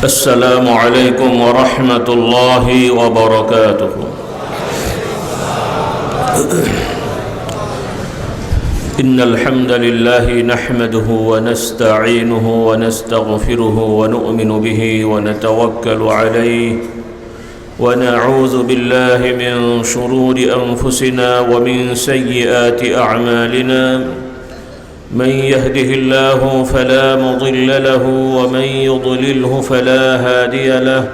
السلام عليكم ورحمة الله وبركاته. إن الحمد لله نحمده ونستعينه ونستغفره ونؤمن به ونتوكل عليه ونعوذ بالله من شرور أنفسنا ومن سيئات أعمالنا. من يهده الله فلا مضل له ومن يضلله فلا هادي له،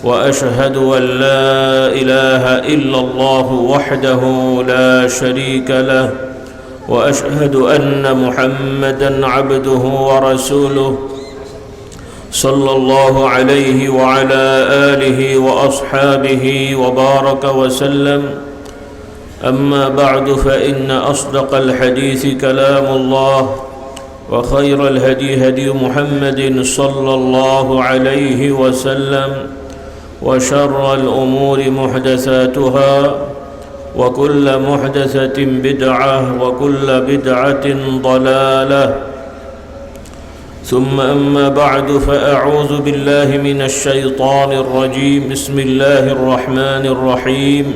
وأشهد أن لا إله إلا الله وحده لا شريك له، وأشهد أن محمدًا عبده ورسوله صلى الله عليه وعلى آله وأصحابه وبارك وسلم. أما بعد، فإن أصدق الحديث كلام الله، وخير الهدي هدي محمد صلى الله عليه وسلم، وشر الأمور محدثاتها، وكل محدثة بدعة، وكل بدعة ضلالة. ثم أما بعد، فأعوذ بالله من الشيطان الرجيم. بسم الله الرحمن الرحيم.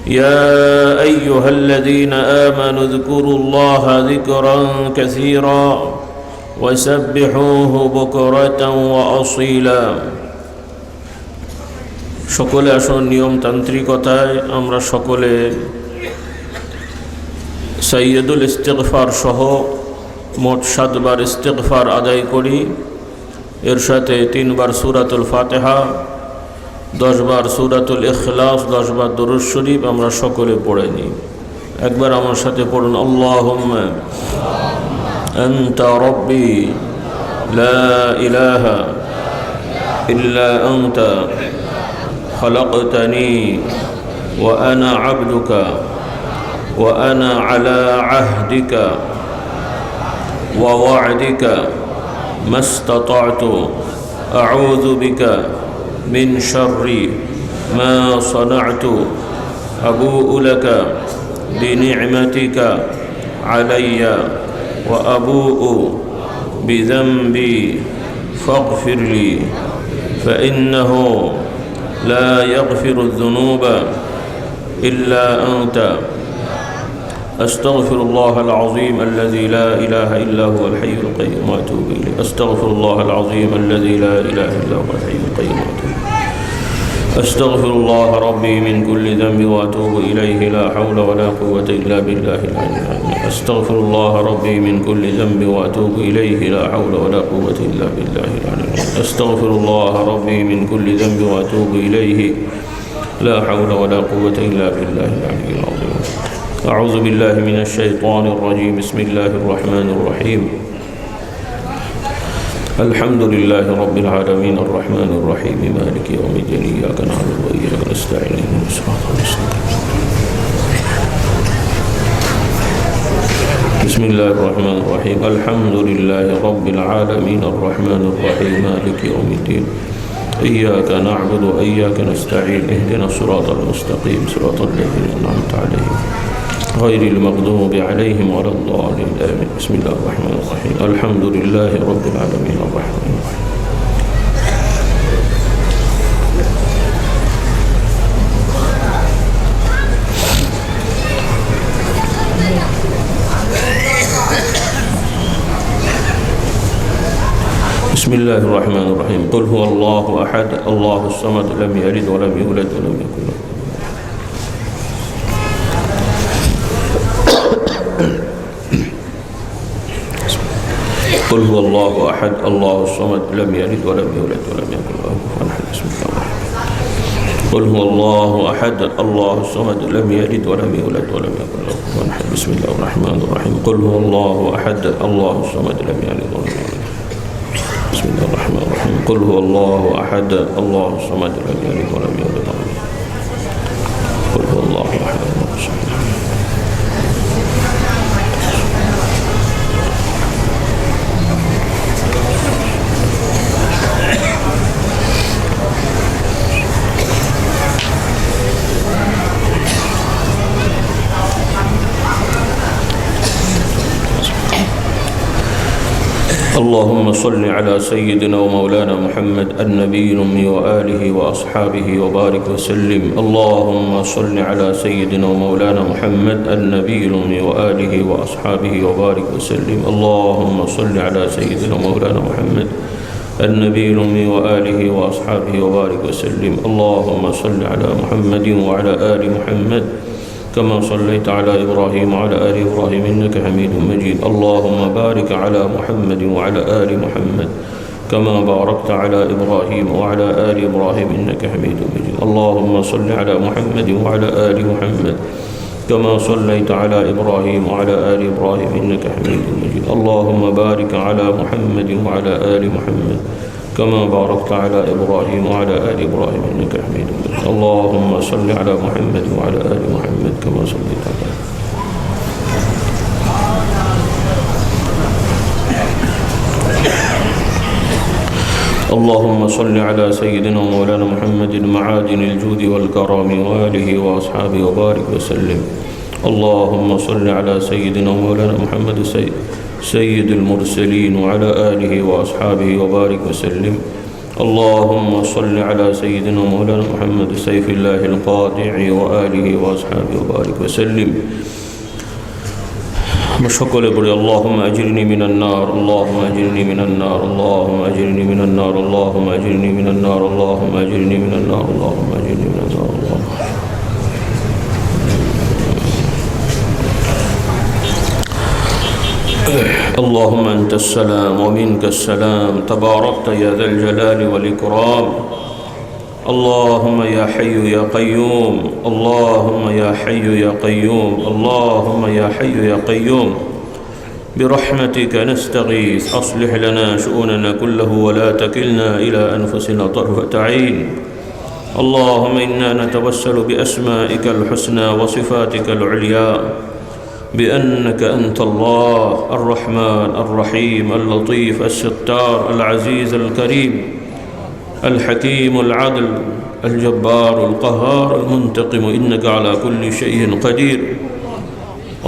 يا أيها الذين آمنوا اذكروا الله ذكرا كثيرا وسبحوه بكرة وأصيلا। সকলে আসুন, নিয়মতান্ত্রিকতায় আমরা সকলে সাইয়্যিদুল ইস্তিগফার সহ মোট 7 বার ইস্তিগফার আদায় করি। এর সাথে 3 বার সূরাতুল ফাতিহা, 10 বার সূরাতুল ইখলাস, 10 বার দুরূদ শরীফ আমরা সকলে পড়ে নিই। একবার আমার সাথে পড়ুন, আল্লাহুম্মা আনতা রাব্বি লা ইলাহা ইল্লা আনতা خلقتني وأنا عبدك وأنا على عهدك ووعدك ما استطعت أعوذ بك من شر ما صنعت أبوء لك بنعمتك علي وأبوء بذنبي فاغفر لي فإنه لا يغفر الذنوب إلا أنت. أستغفر الله العظيم الذي لا إله إلا هو الحي القيوم وأتوب إليه. أستغفر الله العظيم الذي لا إله إلا هو الحي القيوم وأتوب إليه. أستغفر الله ربي من كل ذنب وأتوب إليه. لا حول ولا قوة إلا بالله العلي العظيم. أستغفر الله ربي من كل ذنب وأتوب إليه. لا حول ولا قوة إلا بالله العلي العظيم. أستغفر الله ربي من كل ذنب وأتوب إليه. لا حول ولا قوة إلا بالله العلي العظيم. أعوذ بالله من الشيطان الرجيم. بسم الله الرحمن الرحيم. الحمد لله رب العالمين الرحمن الرحيم مالك يوم الدين. إياك نعبد وإياك نستعين اهدنا الصراط المستقيم. بسم الله الرحمن الرحيم. الحمد لله رب العالمين الرحمن الرحيم مالك يوم الدين. إياك نعبد وإياك نستعين اهدنا الصراط المستقيم صراط الذين أنعمت عليهم غير المغضوب عليهم ولا الضالين آمين. بسم الله الرحمن الرحيم. الحمد لله رب العالمين الرحمن الرحيم. بسم الله الرحمن الرحيم. قل هو الله أحد الله الصمد لم يلد ولم يولد ولم يكن له. قل هو الله أحد الله الصمد لم يلد ولم يولد ولم يكن له كفوا أحد. بسم الله الرحمن الرحيم. قل هو الله أحد الله الصمد لم يلد ولم يولد ولم يكن له كفوا أحد. بسم الله الرحمن الرحيم. قل هو الله أحد الله الصمد لم يلد ولم يولد. بسم الله الرحمن الرحيم. قل هو الله أحد الله الصمد لم يلد ولم يولد ولم يكن له. قل هو الله أحد الله الصمد. اللهم صل على سيدنا ومولانا محمد النبي الأمي وآله وأصحابه وبارك وسلم. اللهم صل على سيدنا ومولانا محمد النبي الأمي وآله وأصحابه وبارك وسلم. اللهم صل على سيدنا ومولانا محمد النبي الأمي وآله وأصحابه وبارك وسلم. اللهم صل على محمد وعلى آل محمد كما صليت على إبراهيم وعلى آل إبراهيم إنك حميد مجيد. اللهم بارك على محمد وعلى آل محمد كما باركت على إبراهيم وعلى آل إبراهيم إنك حميد مجيد. اللهم صل على محمد وعلى آل محمد كما صليت على إبراهيم وعلى آل إبراهيم إنك حميد مجيد. اللهم بارك على محمد وعلى آل محمد كما باركت على إبراهيم وعلى آل إبراهيم إنك حميد مجيد. اللهم صل على محمد وعلى آل محمد كما صليت على اللهم صل على سيدنا ومولانا محمد معادن الجود والكرم وآله وأصحابه وبارك وسلم. اللهم صل على سيدنا ومولانا محمد سيد المرسلين وعلى آله وأصحابه وبارك وسلم. اللهم صل على سيدنا ومولانا محمد سيف الله القاطع وآله وأصحابه وبارك وسلم. مشكل بري اللهم أجرني من النار، اللهم أجرني من النار، اللهم أجرني من النار، اللهم أجرني من النار، اللهم أجرني من النار، اللهم أجرني من النار. اللهم أنت السلام ومنك السلام تباركت يا ذا الجلال والإكرام. اللهم يا حي يا قيوم، اللهم يا حي يا قيوم، اللهم يا حي يا قيوم برحمتك نستغيث. أصلح لنا شؤوننا كله ولا تكلنا إلى أنفسنا طرفة عين. اللهم إنا نتوسل بأسمائك الحسنى وصفاتك العليا بأنك أنت الله الرحمن الرحيم اللطيف الستار العزيز الكريم الحكيم العدل الجبار القهار المنتقم، إنك على كل شيء قدير.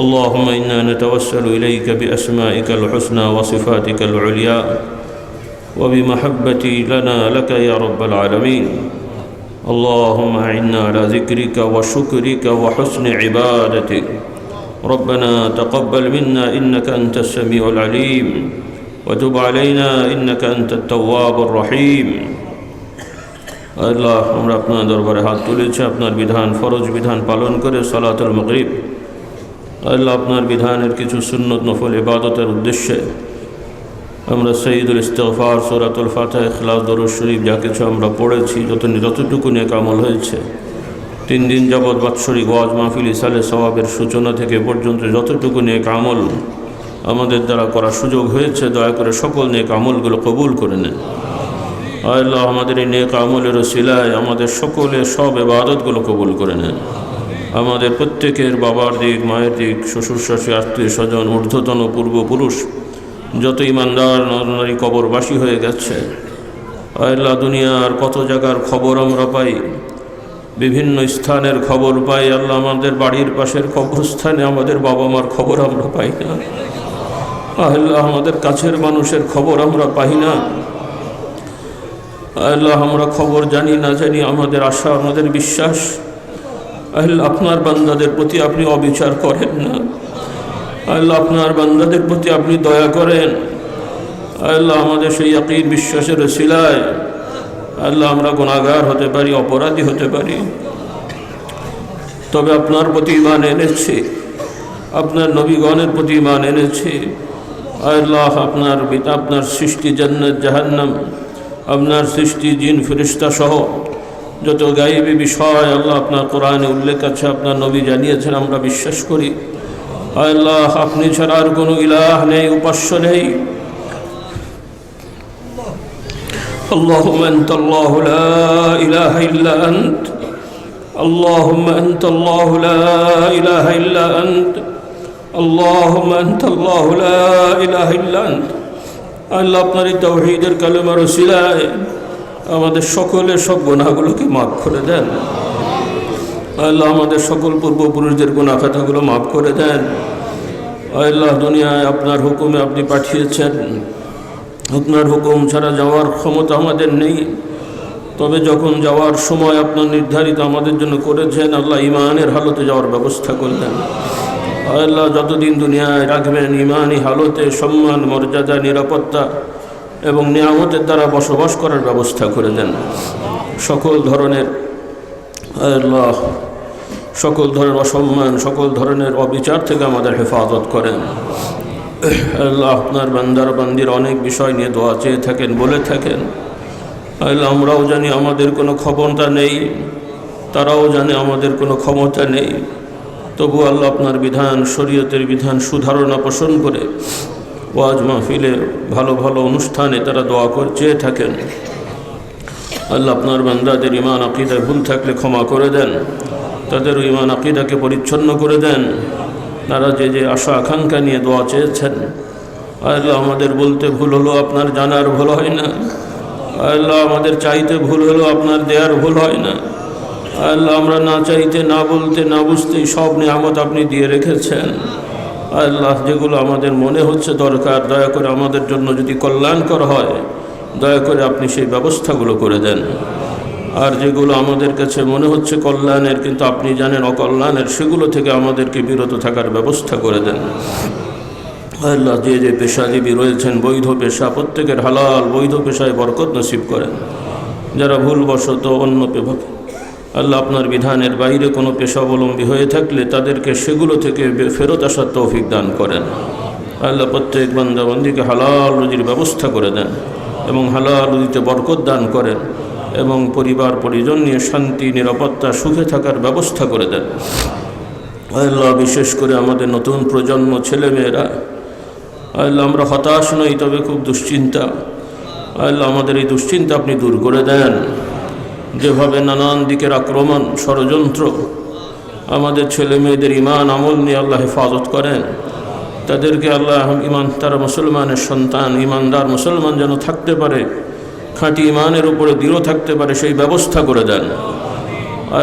اللهم إنا نتوسل إليك بأسمائك الحسنى وصفاتك العليا وبمحبتي لنا لك يا رب العالمين. اللهم أعنا على ذكرك وشكرك وحسن عبادتك. ربنا تقبل منا إنك أنت السميع العليم وتب علينا إنك أنت التواب الرحيم. আল্লাহ, আমরা আপনার দরবারে হাত তুলেছি আপনার বিধান ফরজ বিধান পালন করে সালাতুল মাগরিব। আল্লাহ, আপনার বিধানের কিছু সুন্নত নফল ইবাদতের উদ্দেশ্যে আমরা সাইয়্যিদুল ইস্তিগফার, সূরাতুল ফাতিহা, ইখলাস, দরুদ শরীফ যা কিছু আমরা পড়েছি, যতটুকু নেক আমল হয়েছে 3 দিন যাবৎ বাৎসরিক ওয়াজ মাহফিল ইসালে সওয়াবের সূচনা থেকে পর্যন্ত যতটুকু নেক আমল আমাদের দ্বারা করার সুযোগ হয়েছে, দয়া করে সকল নেক আমলগুলো কবুল করে নেন। আল্লাহ, আমাদের এই নেক আমলের ওসিলায় আমাদের সকলের সব ইবাদতগুলো কবুল করে নেন। আমাদের প্রত্যেকের বাবার দিক, মায়ের দিক, শ্বশুর শাশুড়ি, আত্মীয় স্বজন, ঊর্ধ্বতন পূর্বপুরুষ যত ইমানদার নরনারী কবরবাসী হয়ে গেছে, আল্লাহ, দুনিয়ার কত জায়গার খবর আমরা পাই, বিভিন্ন স্থানের খবর পাই। আল্লাহ, আমাদের বাড়ির পাশের কবরস্থানে আমাদের বাবা মার খবর আমরা পাই না। আল্লাহ, আমাদের কাছের মানুষের খবর আমরা পাই না। আল্লাহ, আমরা খবর জানি না জানি, আমাদের আশা, আমাদের বিশ্বাস, আল্লাহ, আপনার বান্দাদের প্রতি আপনি অবিচার করেন না। আল্লাহ, আপনার বান্দাদের প্রতি আপনি দয়া করেন। আল্লাহ, আমাদের সেই ইয়াকিন বিশ্বাসের ওসিলায় আল্লাহ আমরা গুনাহগার হতে পারি, অপরাধী হতে পারি, তবে আপনার প্রতি ঈমান এনেছি, আপনার নবীগণের প্রতি ঈমান এনেছি। আল্লাহ, আপনার সৃষ্টি জান্নাত জাহান্নাম, আপনার সৃষ্টি জিন ফেরেশতা সহ যত গায়েবী বিষয় আল্লাহ আপনার কোরআনে উল্লেখ আছে, আপনার নবী জানিয়েছেন, আমরা বিশ্বাস করি। আল্লাহ, আপনি ছাড়া আর কোনো ইলাহ নেই, উপাস্য নেই। اللهم أنت الله لا إله إلا أنت، اللهم أنت الله لا إله إلا أنت، اللهم أنت الله لا إله إلا أنت। আল্লাহ, আপনার এই তাওহীদের কালেমার ওসিলায় আমাদের সকলের সব গুনাহগুলোকে মাফ করে দেন। আল্লাহ, আমাদের সকল পূর্বপুরুষদের গুনাহ খাতাগুলো মাফ করে দেন। আল্লাহ, দুনিয়ায় আপনার হুকুমে আপনি পাঠিয়েছেন, আপনার হুকুম ছাড়া যাওয়ার ক্ষমতা আমাদের নেই, তবে যখন যাওয়ার সময় আপনার নির্ধারিত আমাদের জন্য করেছেন, আল্লাহ ইমানের হালতে যাওয়ার ব্যবস্থা করে দেন। আল্লাহ যতদিন দুনিয়ায় রাখবেন ইমানি হালতে সম্মান, মর্যাদা, নিরাপত্তা এবং নিয়ামতের দ্বারা বসবাস করার ব্যবস্থা করে দেন। সকল ধরনের আল্লাহ সকল ধরনের অসম্মান, সকল ধরনের অবিচার থেকে আমাদের হেফাজত করেন। আল্লাহ আপনার বান্দার বান্দির অনেক বিষয় নিয়ে দোয়া চেয়ে থাকেন, বলে থাকেন। আল্লাহ আমরাও জানি আমাদের কোনো ক্ষমতা নেই, তারাও জানে আমাদের কোনো ক্ষমতা নেই, তবু আল্লাহ আপনার বিধান, শরীয়তের বিধান সুধারণা পোষণ করে ওয়াজ মাহফিলে, ভালো ভালো অনুষ্ঠানে তারা দোয়া করে চেয়ে থাকেন। আল্লাহ আপনার বান্দাদের ইমান আকিদায় ভুল থাকলে ক্ষমা করে দেন, তাদের ইমান আকিদাকে পরিচ্ছন্ন করে দেন। তারা যে যে আশা আকাঙ্ক্ষা নিয়ে দোয়া চেয়েছেন, আল্লাহ আমাদের বলতে ভুল হলো, আপনার জানার ভুল হয় না। আল্লাহ আমাদের চাইতে ভুল হলো, আপনার দেয়ার ভুল হয় না। আল্লাহ আমরা না চাইতে, না বলতে, না বুঝতেই সব নিয়ামত আপনি দিয়ে রেখেছেন। আল্লাহ যেগুলো আমাদের মনে হচ্ছে দরকার, দয়া করে আমাদের জন্য যদি কল্যাণকর হয়, দয়া করে আপনি সেই ব্যবস্থাগুলো করে দেন। আর যেগুলো আমাদের কাছে মনে হচ্ছে কল্যাণের কিন্তু আপনি জানেন অকল্যাণের, সেগুলো থেকে আমাদেরকে বিরত থাকার ব্যবস্থা করে দেন। আল্লাহ যে যে পেশাজীবী রয়েছেন, বৈধ পেশা, প্রত্যেকের হালাল বৈধ পেশায় বরকত নসিব করেন। যারা ভুলবশত অন্য আল্লাহ আপনার বিধানের বাইরে কোনো পেশা অবলম্বী হয়ে থাকলে তাদেরকে সেগুলো থেকে ফেরত আসার তৌফিক দান করেন। আল্লাহ প্রত্যেক বান্দাবান্দিকে হালাল রুজির ব্যবস্থা করে দেন এবং হালাল রুজিতে বরকত দান করেন এবং পরিবার পরিজন নিয়ে শান্তি, নিরাপত্তা, সুখে থাকার ব্যবস্থা করে দেন। আল্লাহ বিশেষ করে আমাদের নতুন প্রজন্ম ছেলেমেয়েরা, আল্লাহ আমরা হতাশ নই, তবে খুব দুশ্চিন্তা। আল্লাহ আমাদের এই দুশ্চিন্তা আপনি দূর করে দেন। যেভাবে নানান দিকের আক্রমণ, ষড়যন্ত্র আমাদের ছেলে মেয়েদের ইমান আমল নিয়ে আল্লাহ হেফাজত করেন, তাদেরকে আল্লাহ ইমান, তারা মুসলমানের সন্তান, ইমানদার মুসলমান যেন থাকতে পারে, খাঁটি ইমানের উপরে দৃঢ় থাকতে পারে, সেই ব্যবস্থা করে দেন।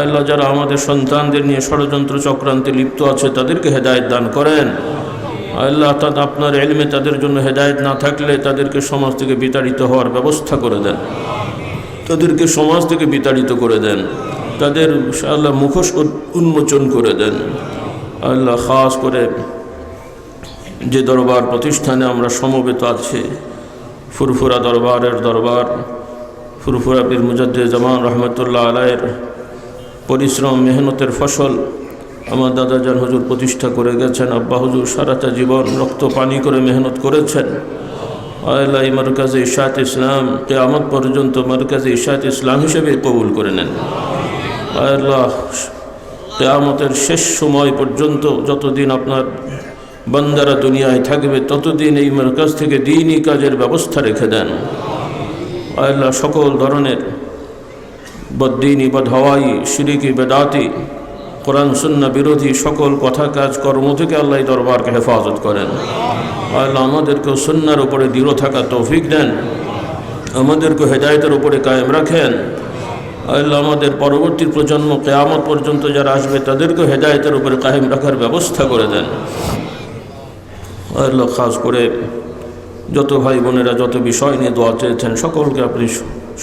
আল্লাহ যারা আমাদের সন্তানদের নিয়ে ষড়যন্ত্র চক্রান্তে লিপ্ত আছে, তাদেরকে হেদায়েত দান করেন। আল্লাহ আপনার ইলমে তাদের জন্য হেদায়েত না থাকলে তাদেরকে সমাজ থেকে বিতাড়িত হওয়ার ব্যবস্থা করে দেন, তাদেরকে সমাজ থেকে বিতাড়িত করে দেন, তাদের আল্লাহ মুখোশ উন্মোচন করে দেন। আল্লাহ খাস করে যে দরবার প্রতিষ্ঠানে আমরা সমবেত আছি, ফুরফুরা দরবারের দরবার, ফুরফুরা পীর মুজাদ্দিদ জামান রহমতুল্লাহ আলাইয়ের পরিশ্রম মেহনতের ফসল আমার দাদাজান হুজুর প্রতিষ্ঠা করে গেছেন। আব্বা হুজুর সারাটা জীবন রক্ত পানি করে মেহনত করেছেন। আল্লাহ মারকাজে ইশাআত ইসলাম কিয়ামত পর্যন্ত মারকাজে ইশাআত ইসলাম হিসেবে কবুল করে নেন। আল্লাহ কিয়ামতের শেষ সময় পর্যন্ত যতদিন আপনার বান্দারা দুনিয়ায় থাকবে, ততদিন এই মারকাজ থেকে দ্বীনি কাজের ব্যবস্থা রেখে দেন। আল্লাহ সকল ধরনের বদ্দীনি, বদহওয়াই, শিরিকি, বেদাতি, কোরআন সুন্নাহ বিরোধী সকল কথা, কাজ, কর্ম থেকে আল্লাহ দরবারকে হেফাজত করেন। আল্লাহ আমাদেরকেও সুন্নাহর উপরে দৃঢ় থাকার তৌফিক দেন, আমাদেরকে হেদায়েতের উপরে কায়েম রাখেন। আল্লাহ আমাদের পরবর্তী প্রজন্ম কিয়ামত পর্যন্ত যারা আসবে তাদেরকে হেদায়েতের উপরে কায়েম রাখার ব্যবস্থা করে দেন। আল্লাহ খাস করে যত ভাই বোনেরা যত বিষয় নিয়ে দোয়া চেয়েছেন, সকলকে আপনি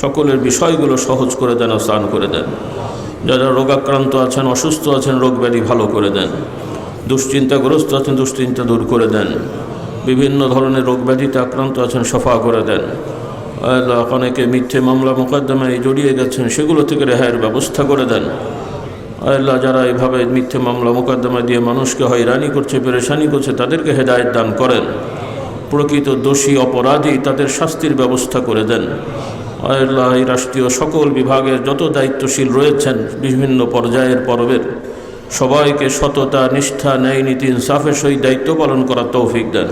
সকলের বিষয়গুলো সহজ করে দেন, আসান করে দেন। যারা রোগাক্রান্ত আছেন, অসুস্থ আছেন, রোগ ব্যাধি ভালো করে দেন। দুশ্চিন্তাগ্রস্ত আছেন, দুশ্চিন্তা দূর করে দেন। বিভিন্ন ধরনের রোগ ব্যাধিতে আক্রান্ত আছেন, শফা করে দেন। আল্লাহ অনেকে মিথ্যে মামলা মোকদ্দমায় জড়িয়ে গেছেন, সেগুলো থেকে রেহাইয়ের ব্যবস্থা করে দেন। আল্লাহ যারা এইভাবে মিথ্যে মামলা মোকদ্দমা দিয়ে মানুষকে হয়রানি করছে, পেরেশানি করছে, তাদেরকে হেদায়েত দান করেন। প্রকৃত দোষী অপরাধী তাদের শাস্তির ব্যবস্থা করে দেন। আল্লাহ এই রাষ্ট্রীয় সকল বিভাগের যত দায়িত্বশীল রয়েছেন বিভিন্ন পর্যায়ের পর্বের, সবাইকে সততা, নিষ্ঠা, ন্যায় নীতি, ইনসাফের সহিত দায়িত্ব পালন করার তৌফিক দেন।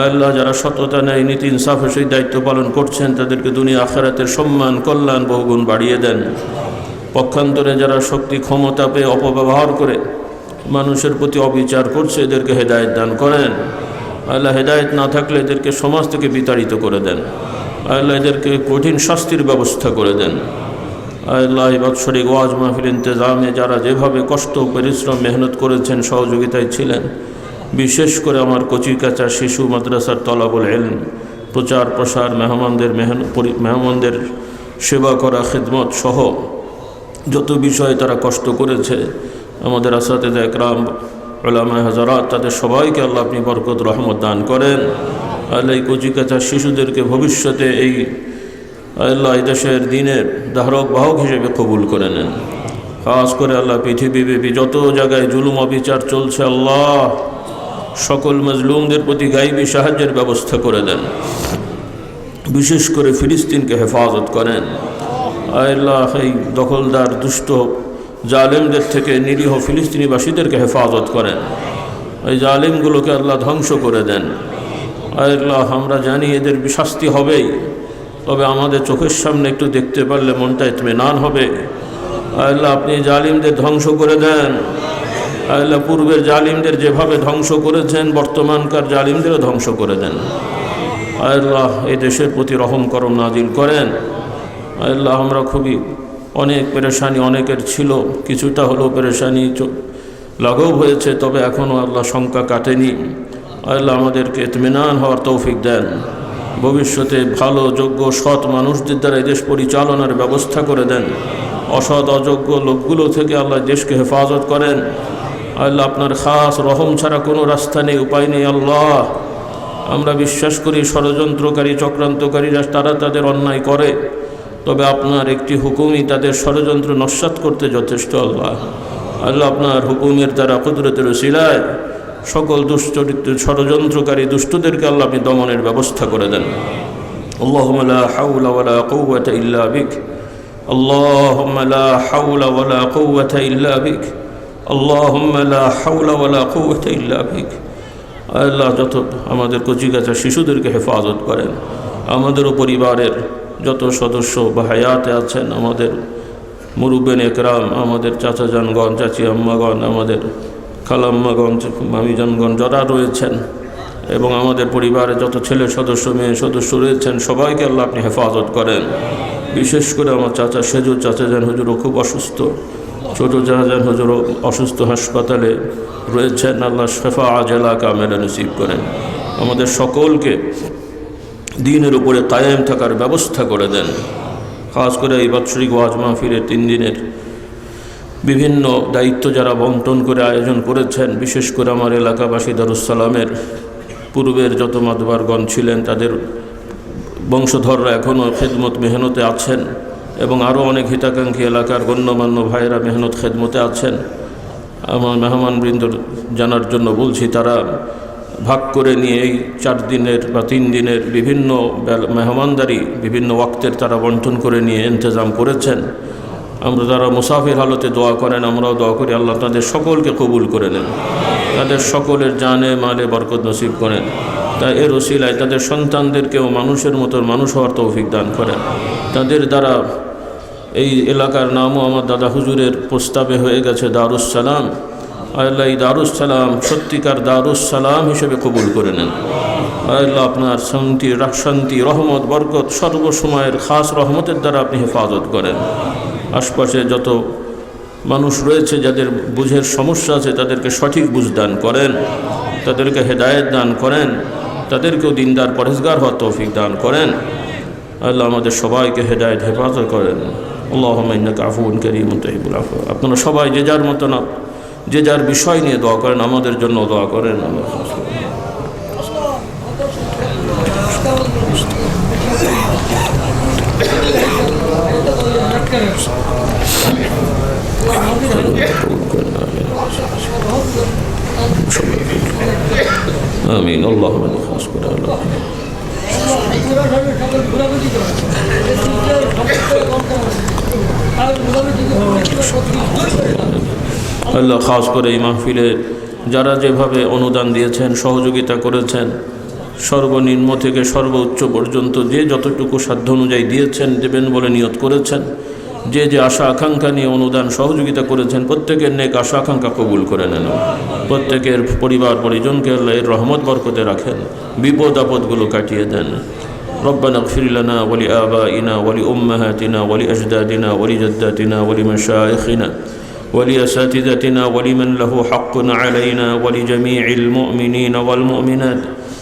আল্লাহ যারা সততা, ন্যায় নীতি, ইনসাফের সহিত দায়িত্ব পালন করছেন, তাদেরকে দুনিয়া আখিরাতের সম্মান, কল্যাণ বহুগুণ বাড়িয়ে দেন। পক্ষান্তরে যারা শক্তি ক্ষমতা পেয়ে অপব্যবহার করে মানুষের প্রতি অবিচার করছে, এদেরকে হেদায়েত দান করেন। আল্লাহ হেদায়েত না থাকলে এদেরকে সমাজ থেকে বিতাড়িত করে দেন। আল্লাহ এদেরকে কঠিন শাস্তির ব্যবস্থা করে দেন। আল্লাহ বাৎসরিক ওয়াজ মাহফিল ইন্তেজামে যারা যেভাবে কষ্ট, পরিশ্রম, মেহনত করেছেন, সহযোগিতায় ছিলেন, বিশেষ করে আমার কচি কাঁচা শিশু মাদ্রাসার তলাবুল ইলম প্রচার প্রসার, মেহমানদের সেবা করা, খিদমত সহ যত বিষয়ে তারা কষ্ট করেছে, আমাদের আসাতেজা একরাম, উলামায়ে হাজারাত, তাদের সবাইকে আল্লাহ আপনি বরকত রহমত দান করেন। আল্লাহ এই কচিকাঁচা শিশুদেরকে ভবিষ্যতে এই আল্লাহ এই দেশের দিনের ধারক বাহক হিসেবে কবুল করে নেন। খাস করে আল্লাহ পৃথিবীব্যাপী যত জায়গায় জুলুম অবিচার চলছে, আল্লাহ সকল মজলুমদের প্রতি গাইবী সাহায্যের ব্যবস্থা করে দেন। বিশেষ করে ফিলিস্তিনকে হেফাজত করেন। আল্লাহ এই দখলদার দুষ্ট জালেমদের থেকে নিরীহ ফিলিস্তিনিবাসীদেরকে হেফাজত করেন। এই জালেমগুলোকে আল্লাহ ধ্বংস করে দেন। আল্লাহ আমরা জানি এদের শাস্তি হবেই, তবে আমাদের চোখের সামনে একটু দেখতে পারলে মনটা ইতমিনান হবে। আল্লাহ আপনি জালিমদের ধ্বংস করে দেন। আল্লাহ পূর্বের জালিমদের যেভাবে ধ্বংস করেছেন, বর্তমানকার জালিমদেরও ধ্বংস করে দেন। আল্লাহ এই দেশের প্রতি রহম করম নাজিল করেন। আল্লাহ আমরা খুবই অনেক পেরেশানি অনেকের ছিল, কিছুটা হলেও পেরেশানি লাঘব হয়েছে, তবে এখনও আল্লাহ শঙ্কা কাটেনি। আল্লাহ আমাদেরকে ইতমিনান হওয়ার তৌফিক দেন। ভবিষ্যতে ভালো যোগ্য সৎ মানুষদের দ্বারা এই দেশ পরিচালনার ব্যবস্থা করে দেন। অসৎ অযোগ্য লোকগুলো থেকে আল্লাহ দেশকে হেফাজত করেন। আল্লাহ আপনার খাস রহম ছাড়া কোনো রাস্তা নেই, উপায় নেই। আল্লাহ আমরা বিশ্বাস করি ষড়যন্ত্রকারী চক্রান্তকারীরা তারা তাদের অন্যায় করে, তবে আপনার একটি হুকুমই তাদের ষড়যন্ত্র নস্যাৎ করতে যথেষ্ট। আল্লাহ আল্লাহ আপনার হুকুমের দ্বারা কুদরতের ওসিলায় সকল দুশ্চরিত্র ষড়যন্ত্রকারী দুষ্টদেরকে আল্লাহ আপনি দমনের ব্যবস্থা করে দেন। আল্লাহুম্মা লা হাওলা ওয়ালা কুওয়াতা ইল্লা বিক, আল্লাহুম্মা লা হাওলা ওয়ালা কুওয়াতা ইল্লা বিক, আল্লাহুম্মা লা হাওলা ওয়ালা কুওয়াতা ইল্লা বিক। আল্লাহ যত আমাদের কচিকাঁচা শিশুদেরকে হেফাজত করেন। আমাদেরও পরিবারের যত সদস্য বা হায়াতে আছেন, আমাদের মুরুব্বেন একরাম, আমাদের চাচাজানগণ, চাচি আম্মাগণ, আমাদের খালাম্মাগণ, মামিজানগণ যারা রয়েছেন, এবং আমাদের পরিবারে যত ছেলে সদস্য মেয়ে সদস্য রয়েছেন, সবাইকে আল্লাহ আপনি হেফাজত করেন। বিশেষ করে আমার চাচাজান হুজুরও খুব অসুস্থ, ছোটো চাচাজান হুজুরও অসুস্থ, হাসপাতালে রয়েছেন। আল্লাহ শেফা আজেলা কামেলা নসিব করেন। আমাদের সকলকে দিনের উপরে কায়েম থাকার ব্যবস্থা করে দেন। খাস করে এই বাৎসরিক ওয়াজ মাহফিলের 3 দিনের বিভিন্ন দায়িত্ব যারা বন্টন করে আয়োজন করেছেন, বিশেষ করে আমার এলাকাবাসী দারুস সালামের পূর্বের যত মাতবারগণ ছিলেন, তাদের বংশধররা এখনও খেদমত মেহনতে আছেন, এবং আরও অনেক হিতাকাঙ্ক্ষী এলাকার গণ্যমান্য ভাইয়েরা মেহনত খেদমতে আছেন। আমার মেহমানবৃন্দ জানার জন্য বলছি, তারা ভাগ করে নিয়ে এই 4 দিনের বা 3 দিনের বিভিন্ন মেহমানদারি বিভিন্ন ওয়াক্তের তারা বন্টন করে নিয়ে ইন্তজাম করেছেন। আমরা যারা মুসাফির হালতে দোয়া করেন, আমরাও দোয়া করি আল্লাহ তাদের সকলকে কবুল করে নেন, তাদের সকলের জানে মালে বরকত নসিব করেন। তাই এর ওসিলায় তাদের সন্তানদেরকেও মানুষের মতো মানুষ হওয়ার তৌফিক দান করেন। তাদের দ্বারা এই এলাকার নামও আমার দাদা হুজুরের প্রস্তাবে হয়ে গেছে দারুস সালাম। আল্লাহ এই দারুস সালাম সত্যিকার দারুস সালাম হিসেবে কবুল করে নেন। আল্লাহ আপনার শান্তি রহমত বরকত সর্বসময়ের খাস রহমতের দ্বারা আপনি হেফাজত করেন। আশপাশে যত মানুষ রয়েছে যাদের বুঝের সমস্যা আছে, তাদেরকে সঠিক বুঝ দান করেন, তাদেরকে হেদায়েত দান করেন, তাদেরকেও দিনদার পরহেজগার হওয়ার তৌফিক দান করেন। আল্লাহ আমাদের সবাইকে হেদায়েত হেফাজত করেন। আল্লাহুম্মা ইন্নাকা আফুউন কারীমুন তুহিব্বুল আফওয়া। আপনারা সবাই যে যার মতো না যে যার বিষয় নিয়ে দোয়া করেন, আমাদের জন্য দোয়া করেন। আমিন। আল্লাহুম্মা খাস করে আল্লাহ আল্লাহ খাস করে এই মাহফিলে যারা যেভাবে অনুদান দিয়েছেন, সহযোগিতা করেছেন, সর্বনিম্ন থেকে সর্বোচ্চ পর্যন্ত যে যতটুকু সাধ্য অনুযায়ী দিয়েছেন, দেবেন বলে নিয়ত করেছেন, যে যে আশা আকাঙ্ক্ষা নিয়ে অনুদান সহযোগিতা করেছেন, প্রত্যেকের নেক আশা আকাঙ্ক্ষা কবুল করে নেন। প্রত্যেকের পরিবার পরিজনকে আল্লাহ এর রহমত বরকতে রাখেন, বিপদ আপদগুলো কাটিয়ে দেন। ربنا اغفر لنا ولآبائنا ولأمهاتنا ولأجدادنا ولجداتنا ولمشايخنا ولأساتذتنا ولمن له حق علينا ولجميع المؤمنين والمؤمنات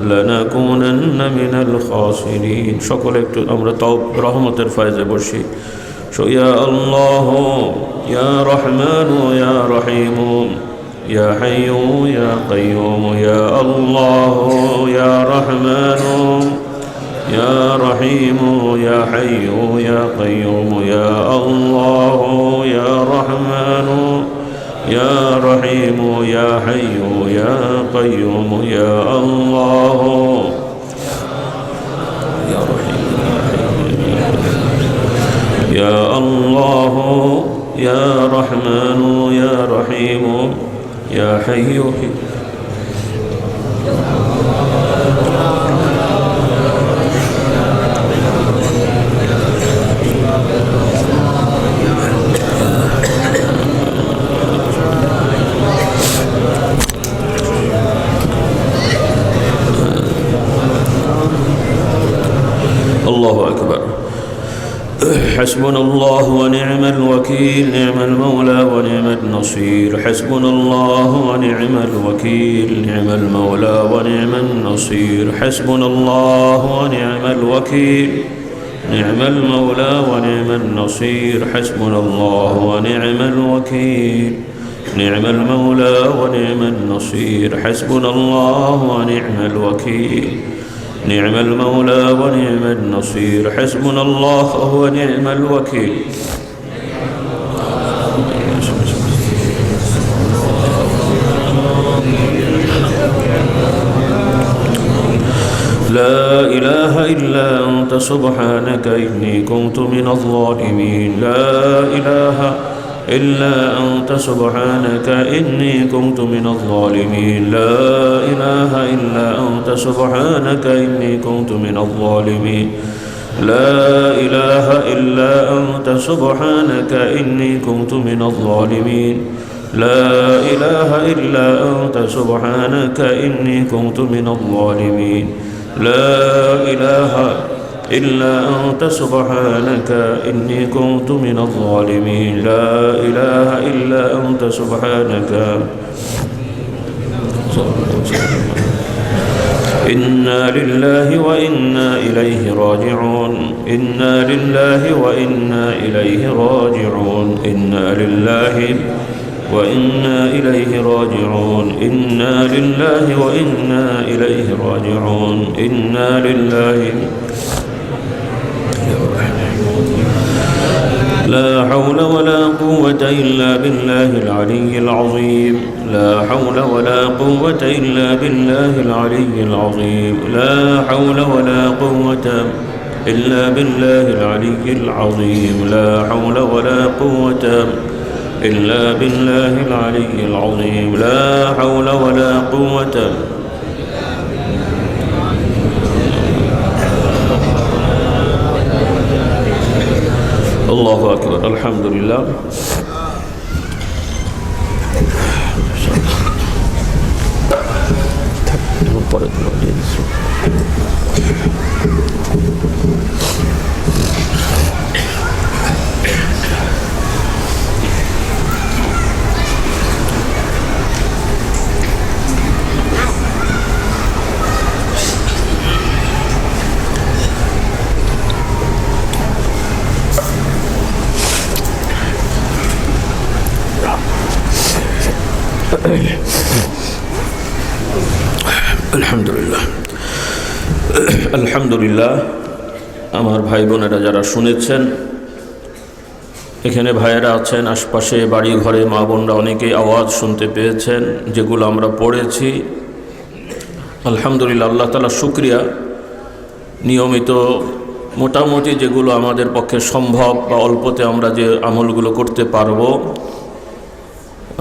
لنكونن من الخاسرين সকলে একটু আমরা তাও রহমতের ফয়েজে বসি يا الله يا رحمن يا رحيم يا حي يا قيوم يا الله يا رحمن يا رحيم يا حي يا قيوم يا الله يا رحمن يا رحيم يا حي يا قيوم يا الله يا رحيم يا الله يا رحمن يا رحيم يا حي الله أكبر حسبنا الله ونعم الوكيل نعم المولى ونعم النصير حسبنا الله ونعم الوكيل نعم المولى ونعم النصير حسبنا الله ونعم الوكيل نعم المولى ونعم النصير حسبنا الله ونعم الوكيل نعم المولى ونعم النصير حسبنا الله ونعم الوكيل نعم المولى ونعم النصير حسبنا الله ونعم الوكيل لا إله إلا أنت سبحانك إني كنت من الظالمين لا إله إلا أنت سبحانك إني كنت من الظالمين لا إله إلا أنت سبحانك إني كنت من الظالمين لا إله إلا أنت سبحانك إني كنت من الظالمين لا إله إلا أنت سبحانك إني كنت من الظالمين لا إله إلا أنت سبحانك إني كنت من الظالمين لا إله إلا أنت سبحانك إنا لله وإنا إليه راجعون إنا لله وإنا إليه راجعون إنا لله وإنا إليه راجعون إنا لله وإنا إليه راجعون إنا لله لا حول ولا قوة إلا بالله العلي العظيم لا حول ولا قوة إلا بالله العلي العظيم لا حول ولا قوة إلا بالله العلي العظيم لا حول ولا قوة إلا بالله العلي العظيم لا حول ولا قوة الله أكبر الحمد لله আলহামদুলিল্লাহ আলহামদুলিল্লাহ আমার ভাই বোনেরা যারা শুনেছেন এখানে ভাইয়েরা আছেন আশপাশে বাড়ি ঘরে মা বোনরা অনেকেই আওয়াজ শুনতে পেয়েছেন যেগুলো আমরা পড়েছি আলহামদুলিল্লাহ আল্লাহ তাআলা শুকরিয়া নিয়মিত মোটামুটি যেগুলো আমাদের পক্ষে সম্ভব বা অল্পতে আমরা যে আমলগুলো করতে পারবো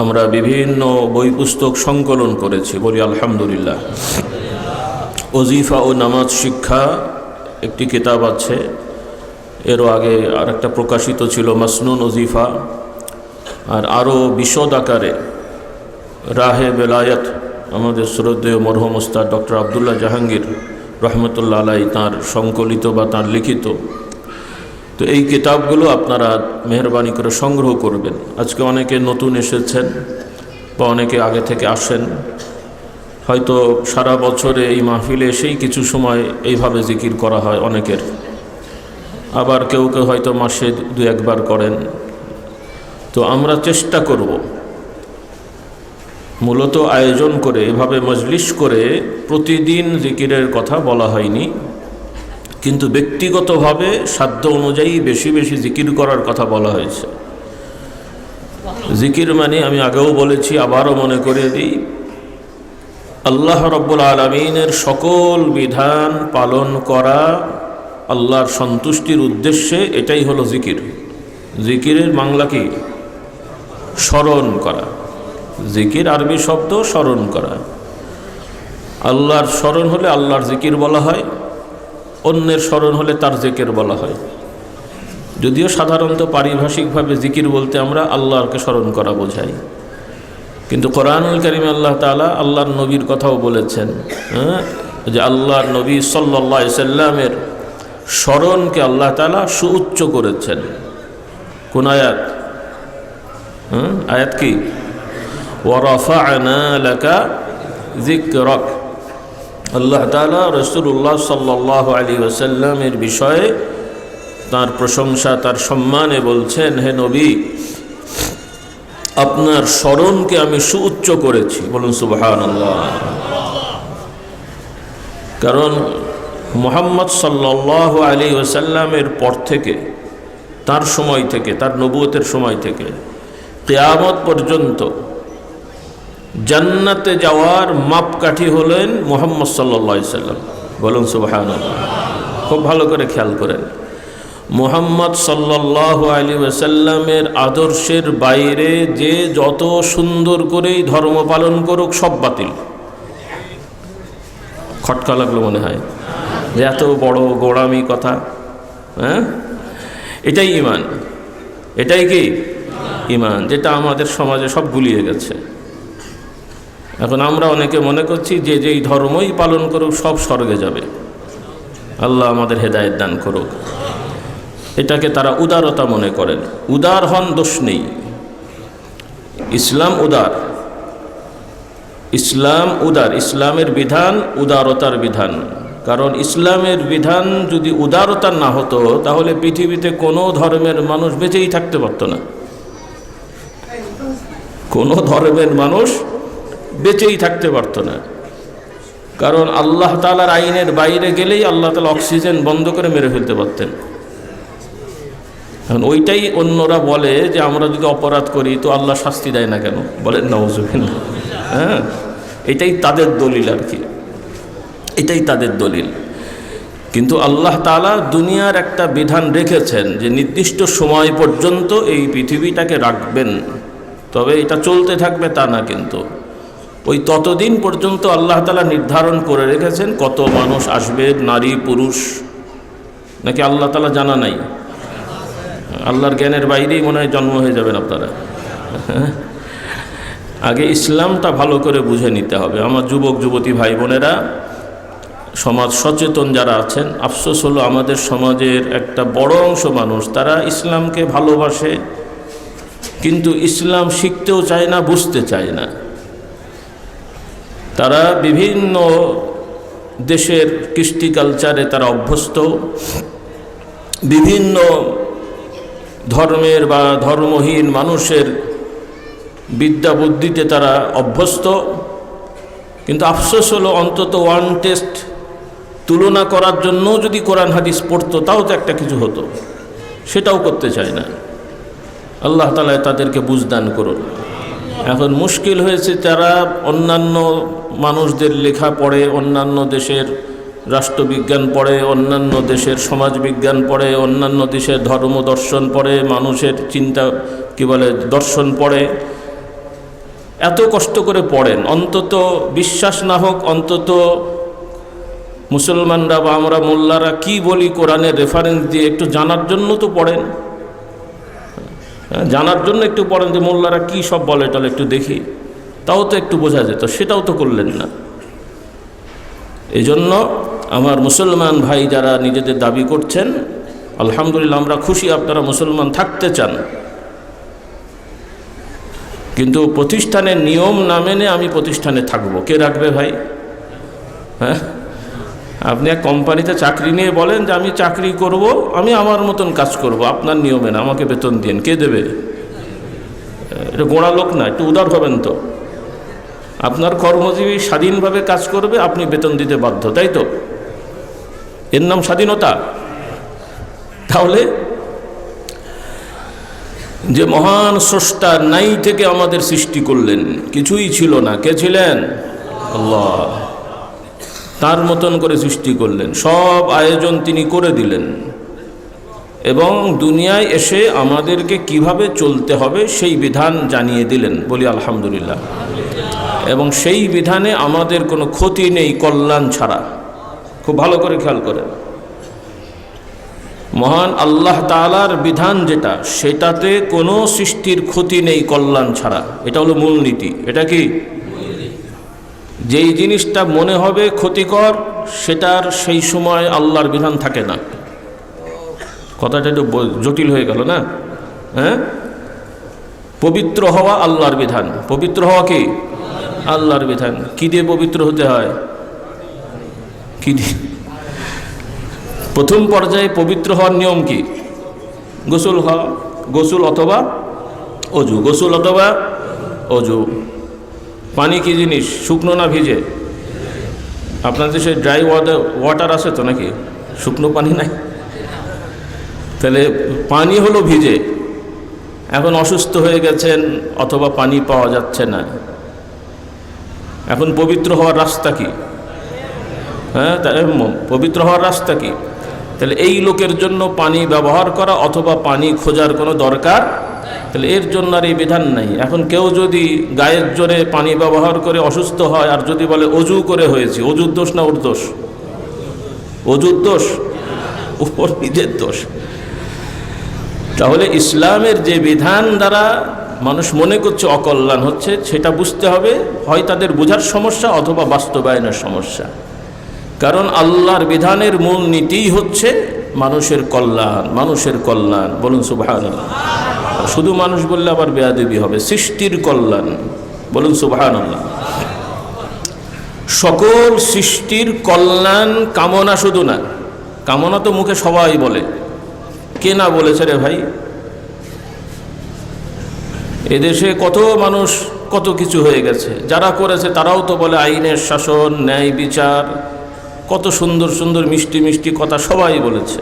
আমরা বিভিন্ন বই পুস্তক সংকলন করেছি বলি আলহামদুলিল্লাহ ওজিফা ও নামাজ শিক্ষা একটি কিতাব আছে এরও আগে আরেকটা প্রকাশিত ছিল মাসনুন ওজিফা আর আরও বিশদ আকারে রাহে বেলায়েত আমাদের শ্রদ্ধেয় মরহুম ওস্তাদ ডক্টর আব্দুল্লাহ জাহাঙ্গীর রহমতুল্লাহ আলাই তাঁর সংকলিত বা তাঁর লিখিত তো এই কিতাবগুলো আপনারা মেহরবানি করে সংগ্রহ করবেন আজকে অনেকে নতুন এসেছেন বা অনেকে আগে থেকে আসেন হয়তো সারা বছরে এই মাহফিলে এসেই কিছু সময় এইভাবে জিকির করা হয় অনেকের, আবার কেউ কেউ হয়তো মাসে 2-1 বার করেন। তো আমরা চেষ্টা করব মূলত আয়োজন করে এভাবে মজলিস করে প্রতিদিন জিকিরের কথা বলা হয়নি, কিন্তু ব্যক্তিগতভাবে সাধ্য অনুযায়ী বেশি বেশি জিকির করার কথা বলা হয়েছে। জিকির মানে আমি আগেও বলেছি, আবারও মনে করে দিই, আল্লাহ রাব্বুল আলামিনের সকল বিধান পালন করা আল্লাহর সন্তুষ্টির উদ্দেশ্যে, এটাই হলো জিকির। জিকিরের বাংলা কি? স্মরণ করা। জিকির আরবি শব্দ স্মরণ করা। আল্লাহর স্মরণ হলে আল্লাহর জিকির বলা হয়, অন্যের স্মরণ হলে তার জিকির বলা হয়। যদিও সাধারণত পারিভাষিকভাবে জিকির বলতে আমরা আল্লাহকে স্মরণ করা বোঝাই, কিন্তু কোরআনুল কারীমে আল্লাহ তাআলা আল্লাহর নবীর কথাও বলেছেন, যে আল্লাহর নবী সাল্লাল্লাহু আলাইহি সাল্লামের স্মরণকে আল্লাহ তাআলা সুউচ্চ করেছেন। কোন আয়াত? আয়াত কি? ওয়ারাফা'না লাকা যিকরাক। আল্লাহ তাআলা রাসূলুল্লাহ সাল্লাল্লাহু আলাইহি ওয়াসাল্লামের বিষয়ে তার প্রশংসা, তার সম্মানে বলছেন, হে নবী, আপনার স্মরণকে আমি সুউচ্চ করেছি। বলুন সুবহানাল্লাহ। কারণ মুহাম্মদ সাল্লাল্লাহু আলাইহি ওয়াসাল্লামের পর থেকে, তার সময় থেকে, তার নবুয়তের সময় থেকে কিয়ামত পর্যন্ত জান্নাতে যাওয়ার মাপকাঠি হলেন মুহাম্মদ সাল্লাল্লাহু আলাইহি ওয়াসাল্লাম। বলুন সুবহানাল্লাহ। খুব ভালো করে খেয়াল করেন, মুহাম্মদ সাল্লাল্লাহু আলাইহি ওয়াসাল্লামের আদর্শের বাইরে যে যত সুন্দর করেই ধর্ম পালন করুক সব বাতিল। খটকা লাগলো মনে হয় যে এত বড় গোড়ামি কথা। এটাই ঈমান। এটাই কি ঈমান, যেটা আমাদের সমাজে সব গুলিয়ে গেছে। এখন আমরা অনেকে মনে করছি যে যেই ধর্মই পালন করুক সব স্বর্গে যাবে। আল্লাহ আমাদের হেদায়েত দান করুক। এটাকে তারা উদারতা মনে করেন। উদার হন, দোষ নেই। ইসলাম উদার, ইসলাম উদার। ইসলামের বিধান উদারতার বিধান। কারণ ইসলামের বিধান যদি উদারতার না হতো তাহলে পৃথিবীতে কোনো ধর্মের মানুষ বেঁচেই থাকতে পারত না। কোনো ধর্মের মানুষ বেঁচেই থাকতে পারত না। কারণ আল্লাহ তাআলার আইনের বাইরে গেলেই আল্লাহ তাআলা অক্সিজেন বন্ধ করে মেরে ফেলতে পারতেন। এখন ওইটাই অন্যরা বলে যে আমরা যদি অপরাধ করি তো আল্লাহ শাস্তি দেয় না কেন? বলেন নাউজুবিল্লাহ। এটাই তাদের দলিল আর কি, এটাই তাদের দলিল। কিন্তু আল্লাহ তাআলা দুনিয়ার একটা বিধান রেখেছেন যে নির্দিষ্ট সময় পর্যন্ত এই পৃথিবীটাকে রাখবেন, তবে এটা চলতে থাকবে তা না, কিন্তু ওই ততদিন পর্যন্ত আল্লাহ তাআলা নির্ধারণ করে রেখেছেন কত মানুষ আসবে, নারী পুরুষ, নাকি আল্লাহ তাআলা জানা নাই? আল্লাহর জ্ঞানের বাইরেই মনে হয় জন্ম হয়ে যাবেন আপনারা। আগে ইসলামটা ভালো করে বুঝে নিতে হবে। আমার যুবক যুবতী ভাই বোনেরা, সমাজ সচেতন যারা আছেন, আফসোস হলো আমাদের সমাজের একটা বড় অংশ মানুষ তারা ইসলামকে ভালোবাসে, কিন্তু ইসলাম শিখতেও চায় না, বুঝতে চায় না। তারা বিভিন্ন দেশের কৃষ্টি কালচারে তারা অভ্যস্ত, বিভিন্ন ধর্মের বা ধর্মহীন মানুষের বিদ্যা বুদ্ধিতে তারা অভ্যস্ত। কিন্তু আফসোস হলো অন্তত ওয়ান টেস্ট তুলনা করার জন্য যদি কোরআন হাদিস পড়তো তাও তো একটা কিছু হতো, সেটাও করতে চায় না। আল্লাহ তাআলা তাদেরকে বুঝদান করুন। এখন মুশকিল হয়েছে, তারা অন্যান্য মানুষদের লেখা পড়ে, অন্যান্য দেশের রাষ্ট্রবিজ্ঞান পড়ে, অন্যান্য দেশের সমাজবিজ্ঞান পড়ে, অন্যান্য দেশের ধর্ম দর্শন পড়ে, মানুষের চিন্তা কি বলে দর্শন পড়ে। এত কষ্ট করে পড়েন, অন্তত বিশ্বাস না হোক অন্তত মুসলমানরা বা আমরা মোল্লারা কি বলি কোরআনের রেফারেন্স দিয়ে একটু জানার জন্য তো পড়েন, জানার জন্য একটু পড়েন যে মোল্লারা কি সব বলে তাহলে একটু দেখি, তাও তো একটু বোঝা যেত, সেটাও তো করলেন না। এই জন্য আমার মুসলমান ভাই যারা নিজেদের দাবি করছেন, আলহামদুলিল্লাহ আমরা খুশি আপনারা মুসলমান থাকতে চান, কিন্তু প্রতিষ্ঠানের নিয়ম না মেনে আমি প্রতিষ্ঠানে থাকবো, কে রাখবে ভাই? হ্যাঁ, আপনি এক কোম্পানিতে চাকরি নিয়ে বলেন যে আমি চাকরি করব, আমি আমার মতন কাজ করব, আপনার নিয়মে না, আমাকে বেতন দিন, কে দেবে? এটা গোড়া লোক না, একটু উদার হবেন তো। আপনার কর্মজীবী স্বাধীনভাবে কাজ করবে, আপনি বেতন দিতে বাধ্য, তাই তো? এর নাম স্বাধীনতা? তাহলে যে মহান স্রষ্টা নাই থেকে আমাদের সৃষ্টি করলেন, কিছুই ছিল না, কে ছিলেন? আল্লাহ। তার মতন করে সৃষ্টি করলেন, সব আয়োজন তিনি করে দিলেন এবং দুনিয়ায় এসে আমাদেরকে কিভাবে চলতে হবে সেই বিধান জানিয়ে দিলেন, বলি আলহামদুলিল্লাহ। এবং সেই বিধানে আমাদের কোনো ক্ষতি নেই কল্যাণ ছাড়া। খুব ভালো করে খেয়াল করেন, মহান আল্লাহ তাআলার বিধান যেটা, সেটাতে কোনো সৃষ্টির ক্ষতি নেই কল্যাণ ছাড়া। এটা হলো মূলনীতি। এটা কি? যেই জিনিসটা মনে হবে ক্ষতিকর, সেটার সেই সময় আল্লাহর বিধান থাকে না। কথাটা একটু জটিল হয়ে গেল না? হ্যাঁ, পবিত্র হওয়া আল্লাহর বিধান। পবিত্র হওয়া কি? আল্লাহর বিধান। কি দিয়ে পবিত্র হতে হয়? কি দিয়ে? প্রথম পর্যায়ে পবিত্র হওয়ার নিয়ম কি? গোসল হওয়া, গোসল অথবা অজু, গোসল অথবা অজু। পানি কি জিনিস? শুকনো না ভিজে? আপনার দেশে ড্রাই ওয়াটার আছে তো নাকি? শুকনো পানি নাই? তাহলে পানি হলো ভিজে। এখন অসুস্থ হয়ে গেছেন অথবা পানি পাওয়া যাচ্ছে না, এখন পবিত্র হওয়ার রাস্তা কি? হ্যাঁ, পবিত্র হওয়ার রাস্তা কি? তাহলে এই লোকের জন্য পানি ব্যবহার করা অথবা পানি খোঁজার কোনো দরকার, তাহলে এর জন্য আর এই বিধান নাই। এখন কেউ যদি গায়ের জোরে পানি ব্যবহার করে অসুস্থ হয় আর যদি বলে অজু করে হয়েছে, অজুর দোষ না ওর দোষ? অজুর দোষ, ওর নিজের দোষ। তাহলে ইসলামের যে বিধান দ্বারা মানুষ মনে করছে অকল্যাণ হচ্ছে, সেটা বুঝতে হবে হয় তাদের বোঝার সমস্যা অথবা বাস্তবায়নের সমস্যা। কারণ আল্লাহর বিধানের মূল নীতিই হচ্ছে মানুষের কল্যাণ, মানুষের কল্যাণ। বলুন সুবহানাল্লাহ। শুধু মানুষ বললে আবার বেয়াদবি হবে, সৃষ্টির কল্যাণ। বলুন সুবহানাল্লাহ। সকল সৃষ্টির কল্যাণ কামনা শুধু না, কামনা তো মুখে সবাই বলে, কে না বলেছে রে ভাই? এদেশে কত মানুষ কত কিছু হয়ে গেছে, যারা করেছে তারাও তো বলে আইনের শাসন, ন্যায় বিচার, কত সুন্দর সুন্দর মিষ্টি মিষ্টি কথা সবাই বলেছে।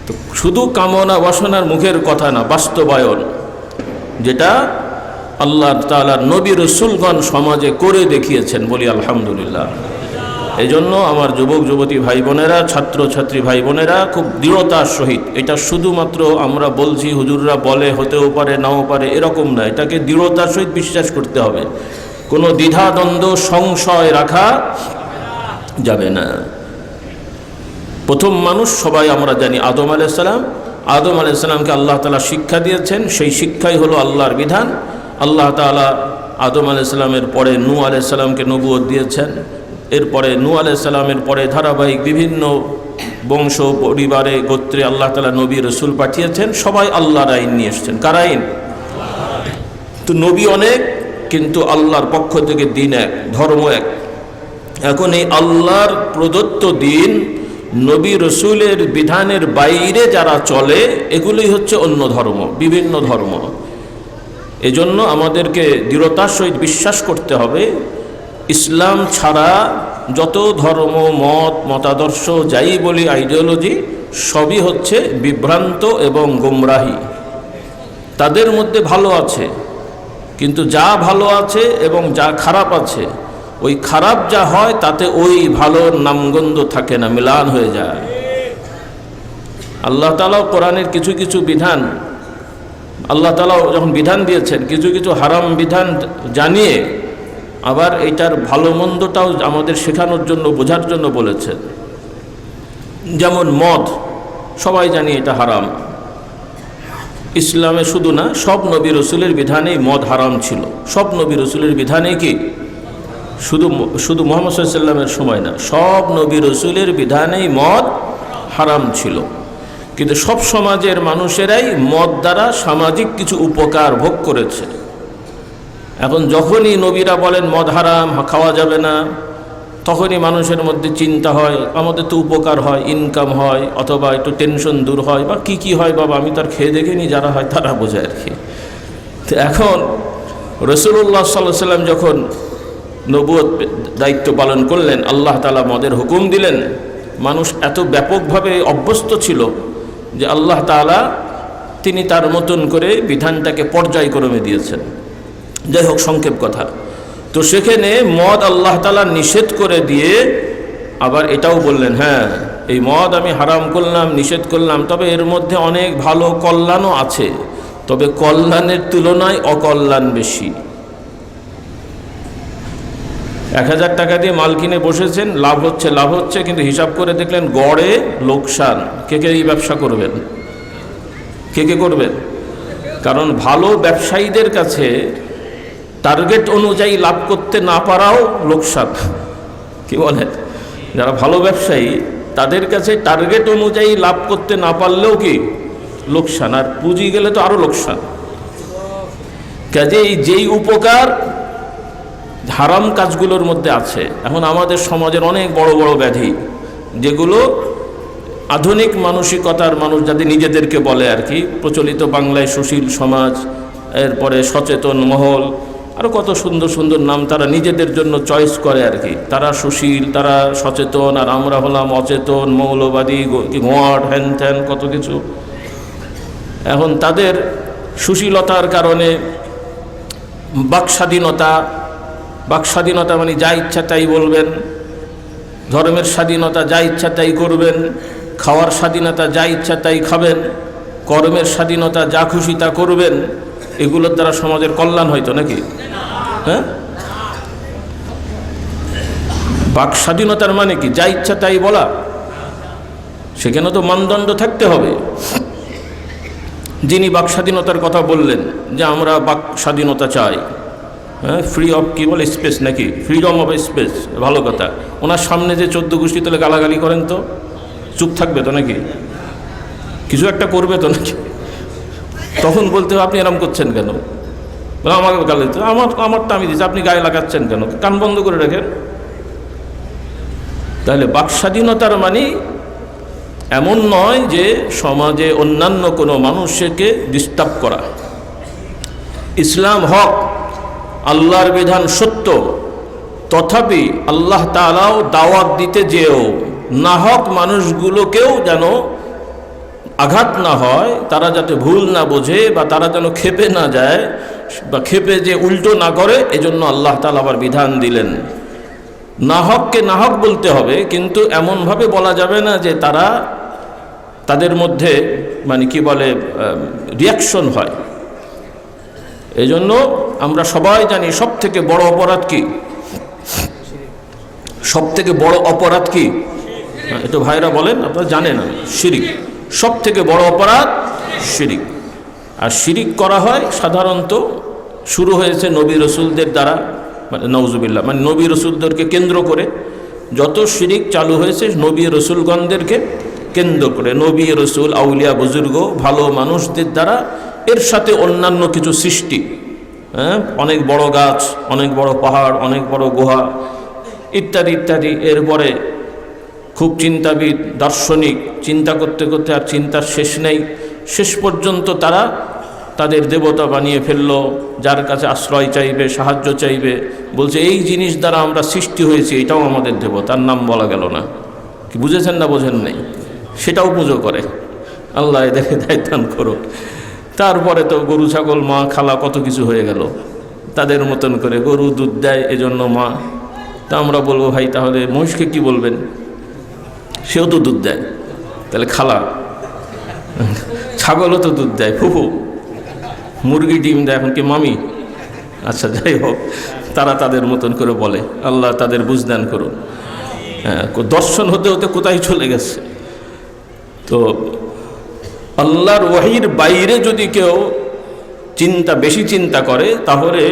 তো শুধু কামনা বাসনার মুখের কথা না, বাস্তবায়ন যেটা আল্লাহ তাআলার নবী রাসূলগণ সমাজে করে দেখিয়েছেন, বলি আলহামদুলিল্লাহ। এই জন্য আমার যুবক যুবতী ভাই বোনেরা, ছাত্র ছাত্রী ভাই বোনেরা খুব দৃঢ়তার সহিত, এটা শুধুমাত্র আমরা বলছি হুজুররা বলে হতেও পারে নাও পারে এরকম না, এটাকে দৃঢ়তার সহিত বিশ্বাস করতে হবে। কোনো দ্বিধাদ্বন্দ্ব সংশয় রাখা যাবে না। প্রথম মানুষ সবাই আমরা জানি আদম আলাইহিস সালাম। আদম আলাইহিস সালামকে আল্লাহ তাআলা শিক্ষা দিয়েছেন, সেই শিক্ষাই হলো আল্লাহর বিধান। আল্লাহ তাআলা আদম আলাইহিস সালামের পরে নূহ আলাইহিস সালামকে নবুয়ত দিয়েছেন। এরপরে নূহ আলাইহিস সালামের পরে ধারাবাহিক বিভিন্ন বংশ পরিবারে গোত্রে আল্লাহ তাআলা নবী রাসূল পাঠিয়েছেন। সবাই আল্লাহর আইন নিয়ে এসেছেন। কার আইন? তো নবী অনেক, কিন্তু আল্লাহর পক্ষ থেকে দিন এক, ধর্ম এক। এখন এই আল্লাহর প্রদত্ত দিন, নবী রসুলের বিধানের বাইরে যারা চলে, এগুলোই হচ্ছে অন্য ধর্ম, বিভিন্ন ধর্ম। এজন্য আমাদেরকে দৃঢ়তার সহিত বিশ্বাস করতে হবে, ইসলাম ছাড়া যত ধর্ম, মত, মতাদর্শ, যাই বলি, আইডিওলজি, সবই হচ্ছে বিভ্রান্ত এবং গোমরাহি। তাদের মধ্যে ভালো আছে, কিন্তু যা ভালো আছে এবং যা খারাপ আছে, ওই খারাপ যা হয় তাতে ওই ভালোর নামগন্ধ থাকে না, মিলান হয়ে যায়। আল্লাহ তাআলা কোরআনের কিছু কিছু বিধান, আল্লাহ তাআলা যখন বিধান দিয়েছেন, কিছু কিছু হারাম বিধান জানিয়ে আবার এটার ভালো মন্দটাও আমাদের শেখানোর জন্য, বোঝার জন্য বলেছেন। যেমন মদ, সবাই জানি এটা হারাম। ইসলামে শুধু না, সব নবী রসুলের বিধানেই মদ হারাম ছিল। সব নবী রসুলের বিধানে কি, শুধু মুহাম্মদ সাল্লাল্লাহু আলাইহি ওয়াসাল্লামের সময় না, সব নবী রসুলের বিধানেই মদ হারাম ছিল। কিন্তু সব সমাজের মানুষেরাই মদ দ্বারা সামাজিক কিছু উপকার ভোগ করেছে। এখন যখনই নবীরা বলেন মদ হারাম, খাওয়া যাবে না, তখনই মানুষের মধ্যে চিন্তা হয় আমাদের তো উপকার হয়, ইনকাম হয়, অথবা একটু টেনশন দূর হয়, বা কি হয় বাবা আমি তো আর খেয়ে দেখিনি, যারা হয় তারা বোঝে আর কি। তো এখন রাসূলুল্লাহ সাল্লাল্লাহু আলাইহি ওয়াসাল্লাম যখন নবুয়ত দায়িত্ব পালন করলেন, আল্লাহ তাআলা মদের হুকুম দিলেন, মানুষ এত ব্যাপকভাবে অভ্যস্ত ছিল যে আল্লাহ তাআলা তিনি তার মতন করে বিধানটাকে পর্যায়ক্রমে দিয়েছেন। যাই হোক, সংক্ষেপ কথা। তো সেখানে মদ আল্লাহ তাআলা নিষেধ করে দিয়ে আবার এটাও বললেন, হ্যাঁ এই মদ আমি হারাম করলাম, নিষেধ করলাম, তবে এর মধ্যে অনেক ভালো কল্যাণও আছে, তবে কল্যাণের তুলনায় অকল্যাণ বেশি। 1000 টাকা দিয়ে মাল কিনে বসেছেন, লাভ হচ্ছে, কিন্তু হিসাব করে দেখলেন গড়ে লোকসান। কে এই ব্যবসা করবেন? কে করবেন? কারণ ভালো ব্যবসায়ীদের কাছে টার্গেট অনুযায়ী লাভ করতে না পারাও লোকসান। কি বলেন? যারা ভালো ব্যবসায়ী তাদের কাছে টার্গেট অনুযায়ী লাভ করতে না পারলেও কি লোকসান, আর পুঁজি গেলে তো আরো লোকসান। কাজেই যেই উপকার হারাম কাজগুলোর মধ্যে আছে, এখন আমাদের সমাজের অনেক বড় বড় ব্যাধি, যেগুলো আধুনিক মানসিকতার মানুষ যাদের নিজেদেরকে বলে আর কি, প্রচলিত বাংলায় সুশীল সমাজ, এরপরে সচেতন মহল, আরও কত সুন্দর সুন্দর নাম তারা নিজেদের জন্য চয়েস করে আর কি। তারা সুশীল, তারা সচেতন, আর আমরা হলাম অচেতন, মৌলবাদী, গোয়াট, হ্যান ত্যান, কত কিছু। এখন তাদের সুশীলতার কারণে বাকস্বাধীনতা মানে যা ইচ্ছা তাই বলবেন, ধর্মের স্বাধীনতা যা ইচ্ছা তাই করবেন, খাওয়ার স্বাধীনতা যা ইচ্ছা তাই খাবেন, কর্মের স্বাধীনতা যা খুশি তা করবেন। এগুলোর দ্বারা সমাজের কল্যাণ হয়তো নাকি? হ্যাঁ, বাক স্বাধীনতার মানে কি? যা ইচ্ছা তাই বলা? সেখানে তো মানদণ্ড থাকতে হবে। যিনি বাক স্বাধীনতার কথা বললেন যে আমরা বাক স্বাধীনতা চাই, হ্যাঁ, ফ্রি অফ কি বলে স্পেস নাকি, ফ্রিডম অফ স্পেস, ভালো কথা। ওনার সামনে যে 14 গোষ্ঠী তোলে গালাগালি করেন, তো চুপ থাকবে তো নাকি? কিছু একটা করবে তো নাকি? তখন বলতে হবে আপনি এরম করছেন কেন? আমাকে গালি দিতে, আমারটা আমি দিচ্ছি, আপনি গায়ে লাগাচ্ছেন কেন? কান বন্ধ করে রাখেন। তাহলে বাক স্বাধীনতার মানে এমন নয় যে সমাজে অন্যান্য কোনো মানুষকে ডিস্টার্ব করা। ইসলাম হক, আল্লাহর বিধান সত্য, তথাপি আল্লাহ তাআলাও দাওয়াত দিতে যেও না হক মানুষগুলোকেও যেন আঘাত না হয়, তারা যাতে ভুল না বোঝে, বা তারা যেন খেপে না যায়, বা খেপে যে উল্টো না করে, এজন্য আল্লাহ তাআলা আবার বিধান দিলেন। না হককে না হক বলতে হবে, কিন্তু এমনভাবে বলা যাবে না যে তাদের মধ্যে মানে কি বলে রিয়াকশন হয়। এই জন্য আমরা সবাই জানি সব থেকে বড় অপরাধ কি? সব থেকে বড় অপরাধ কি? একটু ভাইরা বলেন, আপনারা জানেন? শিরিক। সব থেকে বড় অপরাধ শিরিক। আর শিরিক করা হয় সাধারণত, শুরু হয়েছে নবী রসুলদের দ্বারা, মানে নাউজুবিল্লাহ, মানে নবী রসুলদেরকে কেন্দ্র করে যত শিরিক চালু হয়েছে নবী রসুলগণদেরকে কেন্দ্র করে, নবী রসুল, আউলিয়া, বুজুর্গ, ভালো মানুষদের দ্বারা, এর সাথে অন্যান্য কিছু সৃষ্টি, হ্যাঁ, অনেক বড় গাছ, অনেক বড় পাহাড়, অনেক বড় গুহা ইত্যাদি ইত্যাদি। এরপরে খুব চিন্তাবিদ, দার্শনিক, চিন্তা করতে করতে আর চিন্তার শেষ নেই, শেষ পর্যন্ত তারা তাদের দেবতা বানিয়ে ফেললো, যার কাছে আশ্রয় চাইবে, সাহায্য চাইবে, বলছে এই জিনিস দ্বারা আমরা সৃষ্টি হয়েছি, এটাও আমাদের দেবতার নাম বলা গেল না। কি বুঝেছেন না বোঝেন নাই? সেটাও পুজো করে। আল্লাহ এদেরকে দায়িত্ব দান করো। তারপরে তো গরু, ছাগল, মা, খালা, কত কিছু হয়ে গেল। তাদের মতন করে গরু দুধ দেয়, এজন্য মা। তা আমরা বলবো ভাই তাহলে মহিষকে কি বলবেন? সেও তো দুধ দেয়, তাহলে খালা। ছাগলও তো দুধ দেয়, ফুফু। মুরগি ডিম দেয়, এখন কি মামি? আচ্ছা, যাই হোক, তারা তাদের মতন করে বলে। আল্লাহ তাদের বুঝদান করুন। হ্যাঁ, দর্শন হতে হতে কোথায় চলে গেছে। তো আল্লাহর ওয়াহির বাইরে যদি কেউ বেশি চিন্তা করে, তাহলে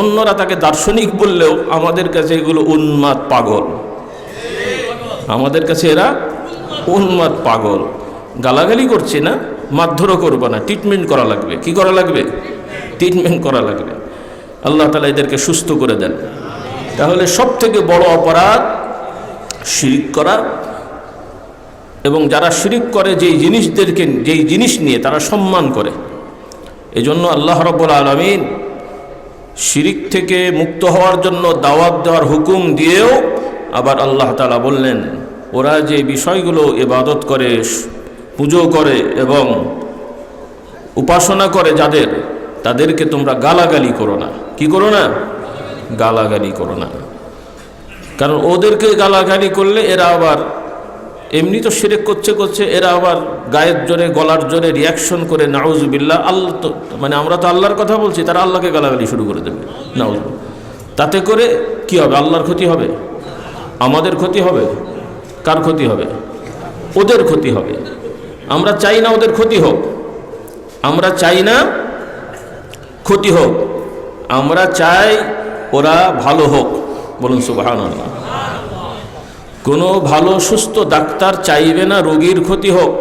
অন্যরা তাকে দার্শনিক বললেও আমাদের কাছে এগুলো উন্মাদ, পাগল। আমাদের কাছে এরা উন্মাদ, পাগল। গালাগালি করছে না, মারধরও করবো না, ট্রিটমেন্ট করা লাগবে। কি করা লাগবে? ট্রিটমেন্ট করা লাগবে। আল্লাহ তাআলা এদেরকে সুস্থ করে দেন। তাহলে সব থেকে বড় অপরাধ শিরিক করা, এবং যারা শিরিক করে যেই জিনিস নিয়ে তারা সম্মান করে, এজন্য আল্লাহ রাব্বুল আলামিন শিরিক থেকে মুক্ত হওয়ার জন্য দাওয়াত দেওয়ার হুকুম দিয়েও আবার আল্লাহ তাআলা বললেন, ওরা যে বিষয়গুলো ইবাদত করে, পুজো করে এবং উপাসনা করে তাদেরকে তোমরা গালাগালি করো না। কি করো না? গালাগালি করো না। কারণ ওদেরকে গালাগালি করলে এরা আবার এমনি তো শিরক করছে এরা আবার গায়ের জোরে গলার জোরে রিয়াকশন করে নাউজুবিল্লাহ, আল্লাহ তো মানে আমরা তো আল্লাহর কথা বলছি, তারা আল্লাহকে গালাগালি শুরু করে দেবে নাউজুবিল্লাহ। তাতে করে কি হবে? আল্লাহর ক্ষতি হবে, আমাদের ক্ষতি হবে। কার ক্ষতি হবে? ওদের ক্ষতি হবে। আমরা চাই না ওদের ক্ষতি হোক, আমরা চাই না ক্ষতি হোক, আমরা চাই ওরা ভালো হোক। বলুন সুবহানাল্লাহ। কোনো ভালো সুস্থ ডাক্তার চাইবে না রোগীর ক্ষতি হোক।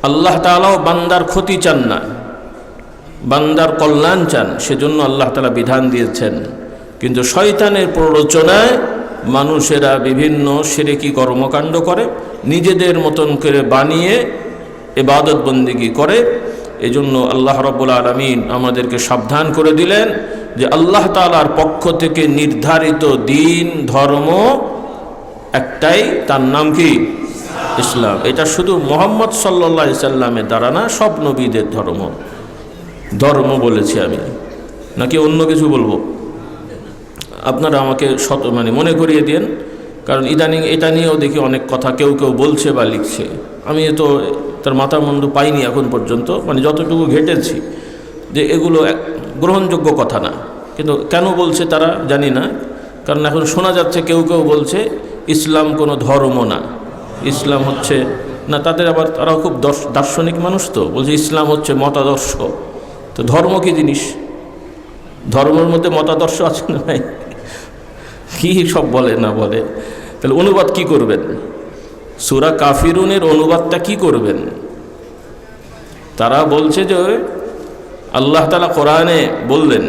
আল্লাহ তাআলাও বান্দার ক্ষতি চান না, বান্দার কল্যাণ চান। সেজন্য আল্লাহ তাআলা বিধান দিয়েছেন। কিন্তু শয়তানের প্ররোচনায় মানুষেরা বিভিন্ন শিরকি কর্মকাণ্ড করে, নিজেদের মতন করে বানিয়ে ইবাদত বন্দেগী করে। এজন্য আল্লাহ রাব্বুল আলামিন আমাদেরকে সাবধান করে দিলেন যে আল্লাহ তাআলার পক্ষ থেকে নির্ধারিত দিন ধর্ম একটাই, তার নাম কি? ইসলাম। এটা শুধু মুহাম্মদ সাল্লাল্লাহু আলাইহি সাল্লামের দ্বারা না, সব নবীদের ধর্ম বলেছি আমি, নাকি অন্য কিছু বলবো? আপনারা আমাকে মনে করিয়ে দিন, কারণ ইদানিং এটা নিয়েও দেখি অনেক কথা কেউ বলছে বা লিখছে। আমি তো তার মাথা মুন্ডু পাইনি এখন পর্যন্ত, যতটুকু ঘেটেছি যে এগুলো গ্রহণযোগ্য কথা না। কিন্তু কেন বলছে তারা জানি না, কারণ এখন শোনা যাচ্ছে কেউ বলছে ইসলাম কোনো ধর্ম না, ইসলাম হচ্ছে না। তারাও খুব দার্শনিক মানুষ, তো বলছে ইসলাম হচ্ছে মতাদর্শ। তো ধর্ম কি জিনিস? ধর্মের মধ্যে মতাদর্শ আছে না ভাই? কি সব বলে না বলে। তাহলে অনুবাদ কি করবেন? সূরা কাফিরুনের অনুবাদটা কি করবেন? তারা বলছে যে আল্লাহ তাআলা কোরআনে বললেন,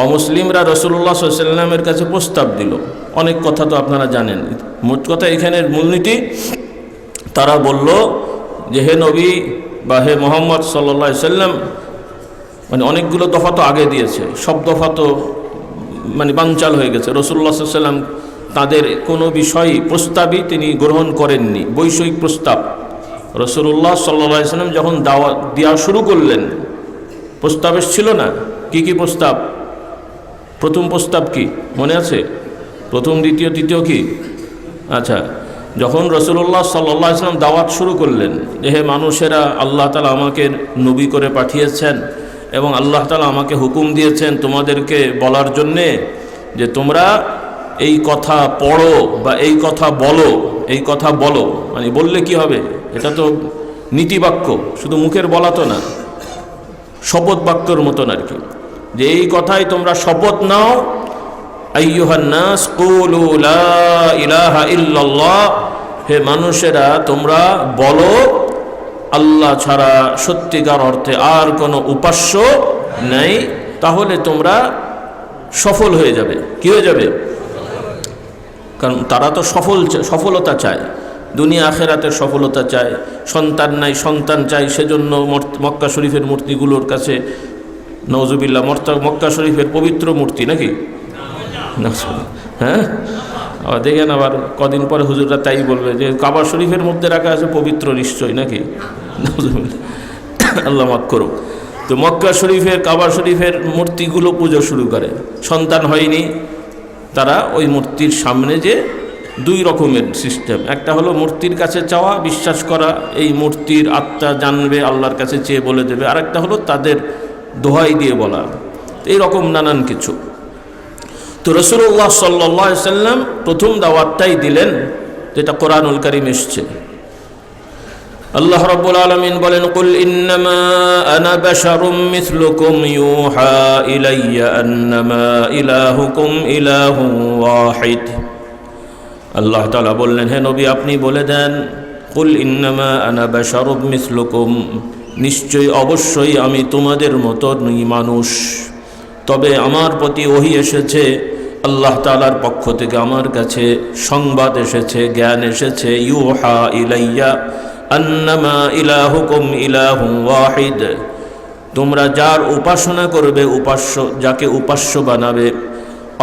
অমুসলিমরা রাসূলুল্লাহ সাল্লাল্লাহু আলাইহি ওয়াসাল্লামের কাছে প্রস্তাব দিল। অনেক কথা তো আপনারা জানেন। মোট কথা এখানের মূলনীতি, তারা বলল যে হে নবী বা হে মুহাম্মদ সাল্লাল্লাহু আলাইহি ওয়াসাল্লাম, অনেকগুলো দফা তো আগে দিয়েছে, সব দফা তো বানচাল হয়ে গেছে। রাসূলুল্লাহ সাল্লাল্লাহু আলাইহি ওয়াসাল্লাম তাদের কোনো বিষয়ই প্রস্তাবই তিনি গ্রহণ করেননি, বৈষয়িক প্রস্তাব। রাসূলুল্লাহ সাল্লাল্লাহু আলাইহি ওয়াসাল্লাম যখন দাওয়াত দেওয়া শুরু করলেন, প্রস্তাব এসেছিল না? কি প্রস্তাব? প্রথম প্রস্তাব কি মনে আছে? প্রথম, দ্বিতীয়, তৃতীয় কি? আচ্ছা, যখন রাসূলুল্লাহ সাল্লাল্লাহু আলাইহি ওয়াসাল্লাম দাওয়াত শুরু করলেন যে হে মানুষেরা, আল্লাহ তাআলা আমাকে নবী করে পাঠিয়েছেন এবং আল্লাহ তাআলা আমাকে হুকুম দিয়েছেন তোমাদেরকে বলার জন্যে যে তোমরা এই কথা পড়ো বা এই কথা বলো। এই কথা বলো বললে কি হবে? এটা তো নীতিবাক্য, শুধু মুখের বলা তো না, শপথ বাক্যর মতন আর কি, যে এই কথাই তোমরা শপথ নাও। আইয়ুহান নাস কুলু লা ইলাহা ইল্লাল্লাহ, হে মানুষেরা তোমরা বলো আল্লাহ ছাড়া সত্যিকার অর্থে আর কোনো উপাস্য নেই, তাহলে তোমরা সফল হয়ে যাবে। কি হয়ে যাবে? কারণ তারা তো সফলতা চায়, দুনিয়া আখেরাতের সফলতা চায়। সন্তান নাই, সন্তান চায়, সেজন্য মক্কা শরীফের মূর্তিগুলোর কাছে নওজুবিল্লাহ, মক্কা শরীফের পবিত্র মূর্তি নাকি? হ্যাঁ, আবার দেখেন আবার কদিন পরে হুজুররা তাই বলবে যে কাবা শরীফের মধ্যে রাখা আছে পবিত্র নিশ্চয় নাকি? আল্লাহ মাফ করুক। তো মক্কা শরীফের, কাবা শরীফের মূর্তিগুলো পুজো শুরু করে। সন্তান হয়নি, তারা ওই মূর্তির সামনে যে দুই রকমের সিস্টেম, একটা হলো মূর্তির কাছে চাওয়া, বিশ্বাস করা এই মূর্তির আত্মা জানবে, আল্লাহর কাছে চেয়ে বলে দেবে, আর একটা হলো তাদের দোহাই দিয়ে বলা, এই রকম নানান কিছু। তো রাসূলুল্লাহ সাল্লাল্লাহু আলাইহি ওয়াসাল্লাম প্রথম দাওয়াতটাই দিলেন, যেটা কোরআনুল কারীম এসেছে। আল্লাহ রাব্বুল আলামিন বলেন, কুল ইন্নামা আনা বাশারুম মিসলুকুম ইউহা ইলাইয়া আন্নামা ইলাহুকুম ইলাহুন ওয়াহিদ। আল্লাহ তাআলা বললেন, হে নবী আপনি বলে দেন, কুল ইন্নামা আনা বাশারুম মিসলুকুম, নিশ্চয়ই অবশ্যই আমি তোমাদের মতনই মানুষ। তবে আমার প্রতি ওহী এসেছে, আল্লাহ তাআলার পক্ষ থেকে আমার কাছে সংবাদ এসেছে, জ্ঞান এসেছে, ইউহা ইলাইয়া আন্নামা ইলাহুকুম ইলাহুন ওয়াহিদ, তোমরা যার উপাসনা করবে, যাকে উপাস্য বানাবে,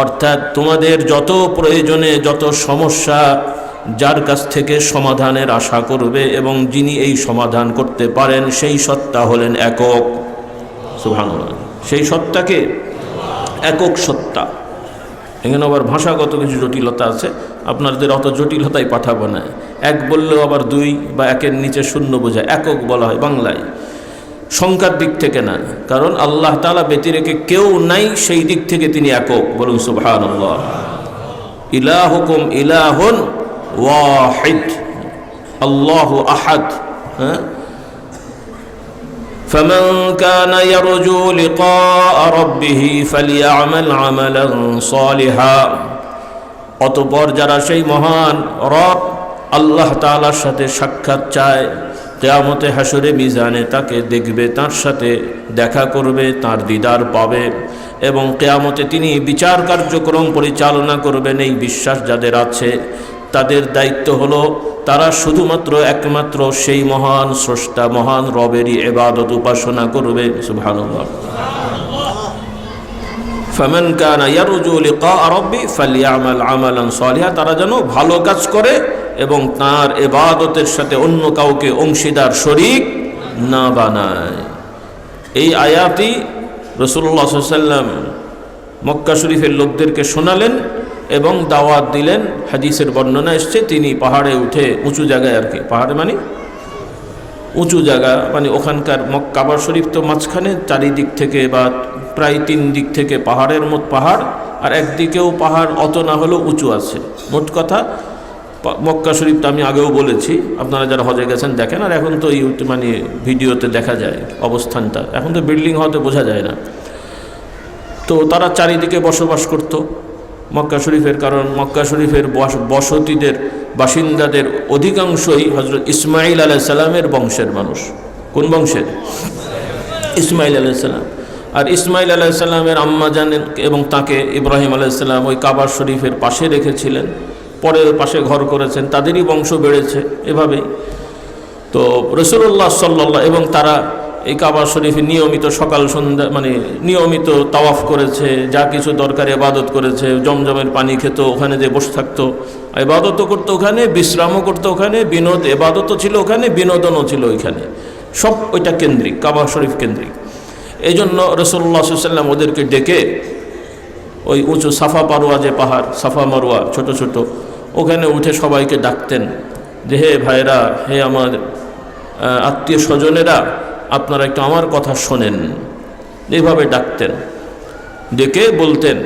অর্থাৎ তোমাদের যত প্রয়োজনে যত সমস্যা যার কাছ থেকে সমাধানের আশা করবে এবং যিনি এই সমাধান করতে পারেন সেই সত্তা হলেন একক। সুবহানাল্লাহ। সেই সত্তাকে একক সত্তা। এখানে আবার ভাষাগত কিছু জটিলতা আছে, আপনাদের অত জটিলতাই পাঠাবো না। এক বললেও আবার দুই বা একের নিচে শূন্য বোঝায়, একক বলা হয় বাংলায়, সংখ্যার দিক থেকে না, কারণ আল্লাহ তাআলা ব্যতিরেকে কেউ নাই, সেই দিক থেকে তিনি একক। বলুন সুবহানাল্লাহ। ইলাহুকুম ইলাহুন ওয়াহিদ, আল্লাহু আহাদ। فمن كان يرجو لقاء ربه فليعمل عملا صالحا, অতঃপর যারা সেই মহান রব আল্লাহ তাআলার সাথে সাক্ষাৎ চায়, কিয়ামতে হাসরে মিজানে তাকে দেখবে, তার সাথে দেখা করবে, তার দিদার পাবে এবং কিয়ামতে তিনি বিচার কার্যক্রম পরিচালনা করবেন, এই বিশ্বাস যাদের আছে তাদের দায়িত্ব হলো তারা শুধুমাত্র একমাত্র সেই মহান স্রষ্টা মহান রবেরই ইবাদত উপাসনা করবে। সুবহানাল্লাহ। ফামান কানা ইয়ারজু লিকা রাব্বি ফালইআমাল আমালান সালিহা, তারা যেন ভালো কাজ করে এবং তার ইবাদতের সাথে অন্য কাউকে অংশীদার শরীক না বানায়। এই আয়াতই রাসূলুল্লাহ সাল্লাল্লাহু আলাইহি ওয়াসাল্লাম মক্কা শরীফের লোকদেরকে শোনালেন এবং দাওয়াত দিলেন। হাদিসের বর্ণনা এসছে তিনি পাহাড়ে উঠে, উঁচু জায়গায় আর কি, পাহাড়ে মানে উঁচু জায়গা, মানে ওখানকার কাবা শরীফ তো মাঝখানে, চারিদিক থেকে বা প্রায় 3 দিক থেকে পাহাড়ের মত পাহাড়, আর একদিকেও পাহাড় অত না হলেও উঁচু আছে। মোট কথা মক্কা শরীফ তো আমি আগেও বলেছি, আপনারা যারা হজে গেছেন দেখেন, আর এখন তো মানে ভিডিওতে দেখা যায় অবস্থানটা, এখন তো বিল্ডিং হতে বোঝা যায় না। তো তারা চারিদিকে বসবাস করত মক্কা শরীফের, কারণ মক্কা শরীফের বসতিদের বাসিন্দাদের অধিকাংশই হযরত ইসমাঈল আলাইহিস সালামের বংশের মানুষ। কোন বংশের? ইসমাঈল আলাইহিস সালাম। আর ইসমাঈল আলাইহিস সালামের আম্মা জানেন এবং তাকে ইব্রাহিম আলাইহিস সালাম ওই কাবা শরীফের পাশে রেখেছিলেন, পরে পাশে ঘর করেছেন, তাদেরই বংশ বেড়েছে এভাবেই। তো রাসূলুল্লাহ সাল্লাল্লাহু, এবং তারা এই কাবা শরীফে নিয়মিত সকাল সন্ধ্যা মানে নিয়মিত তাওয়াফ করেছে, যা কিছু দরকার ইবাদত করেছে, জমজমের পানি খেত, ওখানে যে বসে থাকতো, ইবাদতও করতো ওখানে, বিশ্রামও করতো ওখানে, ইবাদতও ছিল ওখানে, বিনোদনও ছিল ওইখানে, সব ওইটা কেন্দ্রিক, কাবা শরীফ কেন্দ্রিক। এই জন্য রাসূলুল্লাহ সাল্লাল্লাহু আলাইহি ওয়াসাল্লাম ওদেরকে ডেকে ওই উঁচু সাফা মারওয়া যে পাহাড়, সাফা মারওয়া ছোট ছোট, ওখানে উঠে সবাইকে ডাকতেন যে হে ভাইরা, হে আমার আত্মীয় স্বজনেরা, আপনারা একটু আমার কথা শোনেন। এইভাবে ডাকতেন, ডেকে বলতেন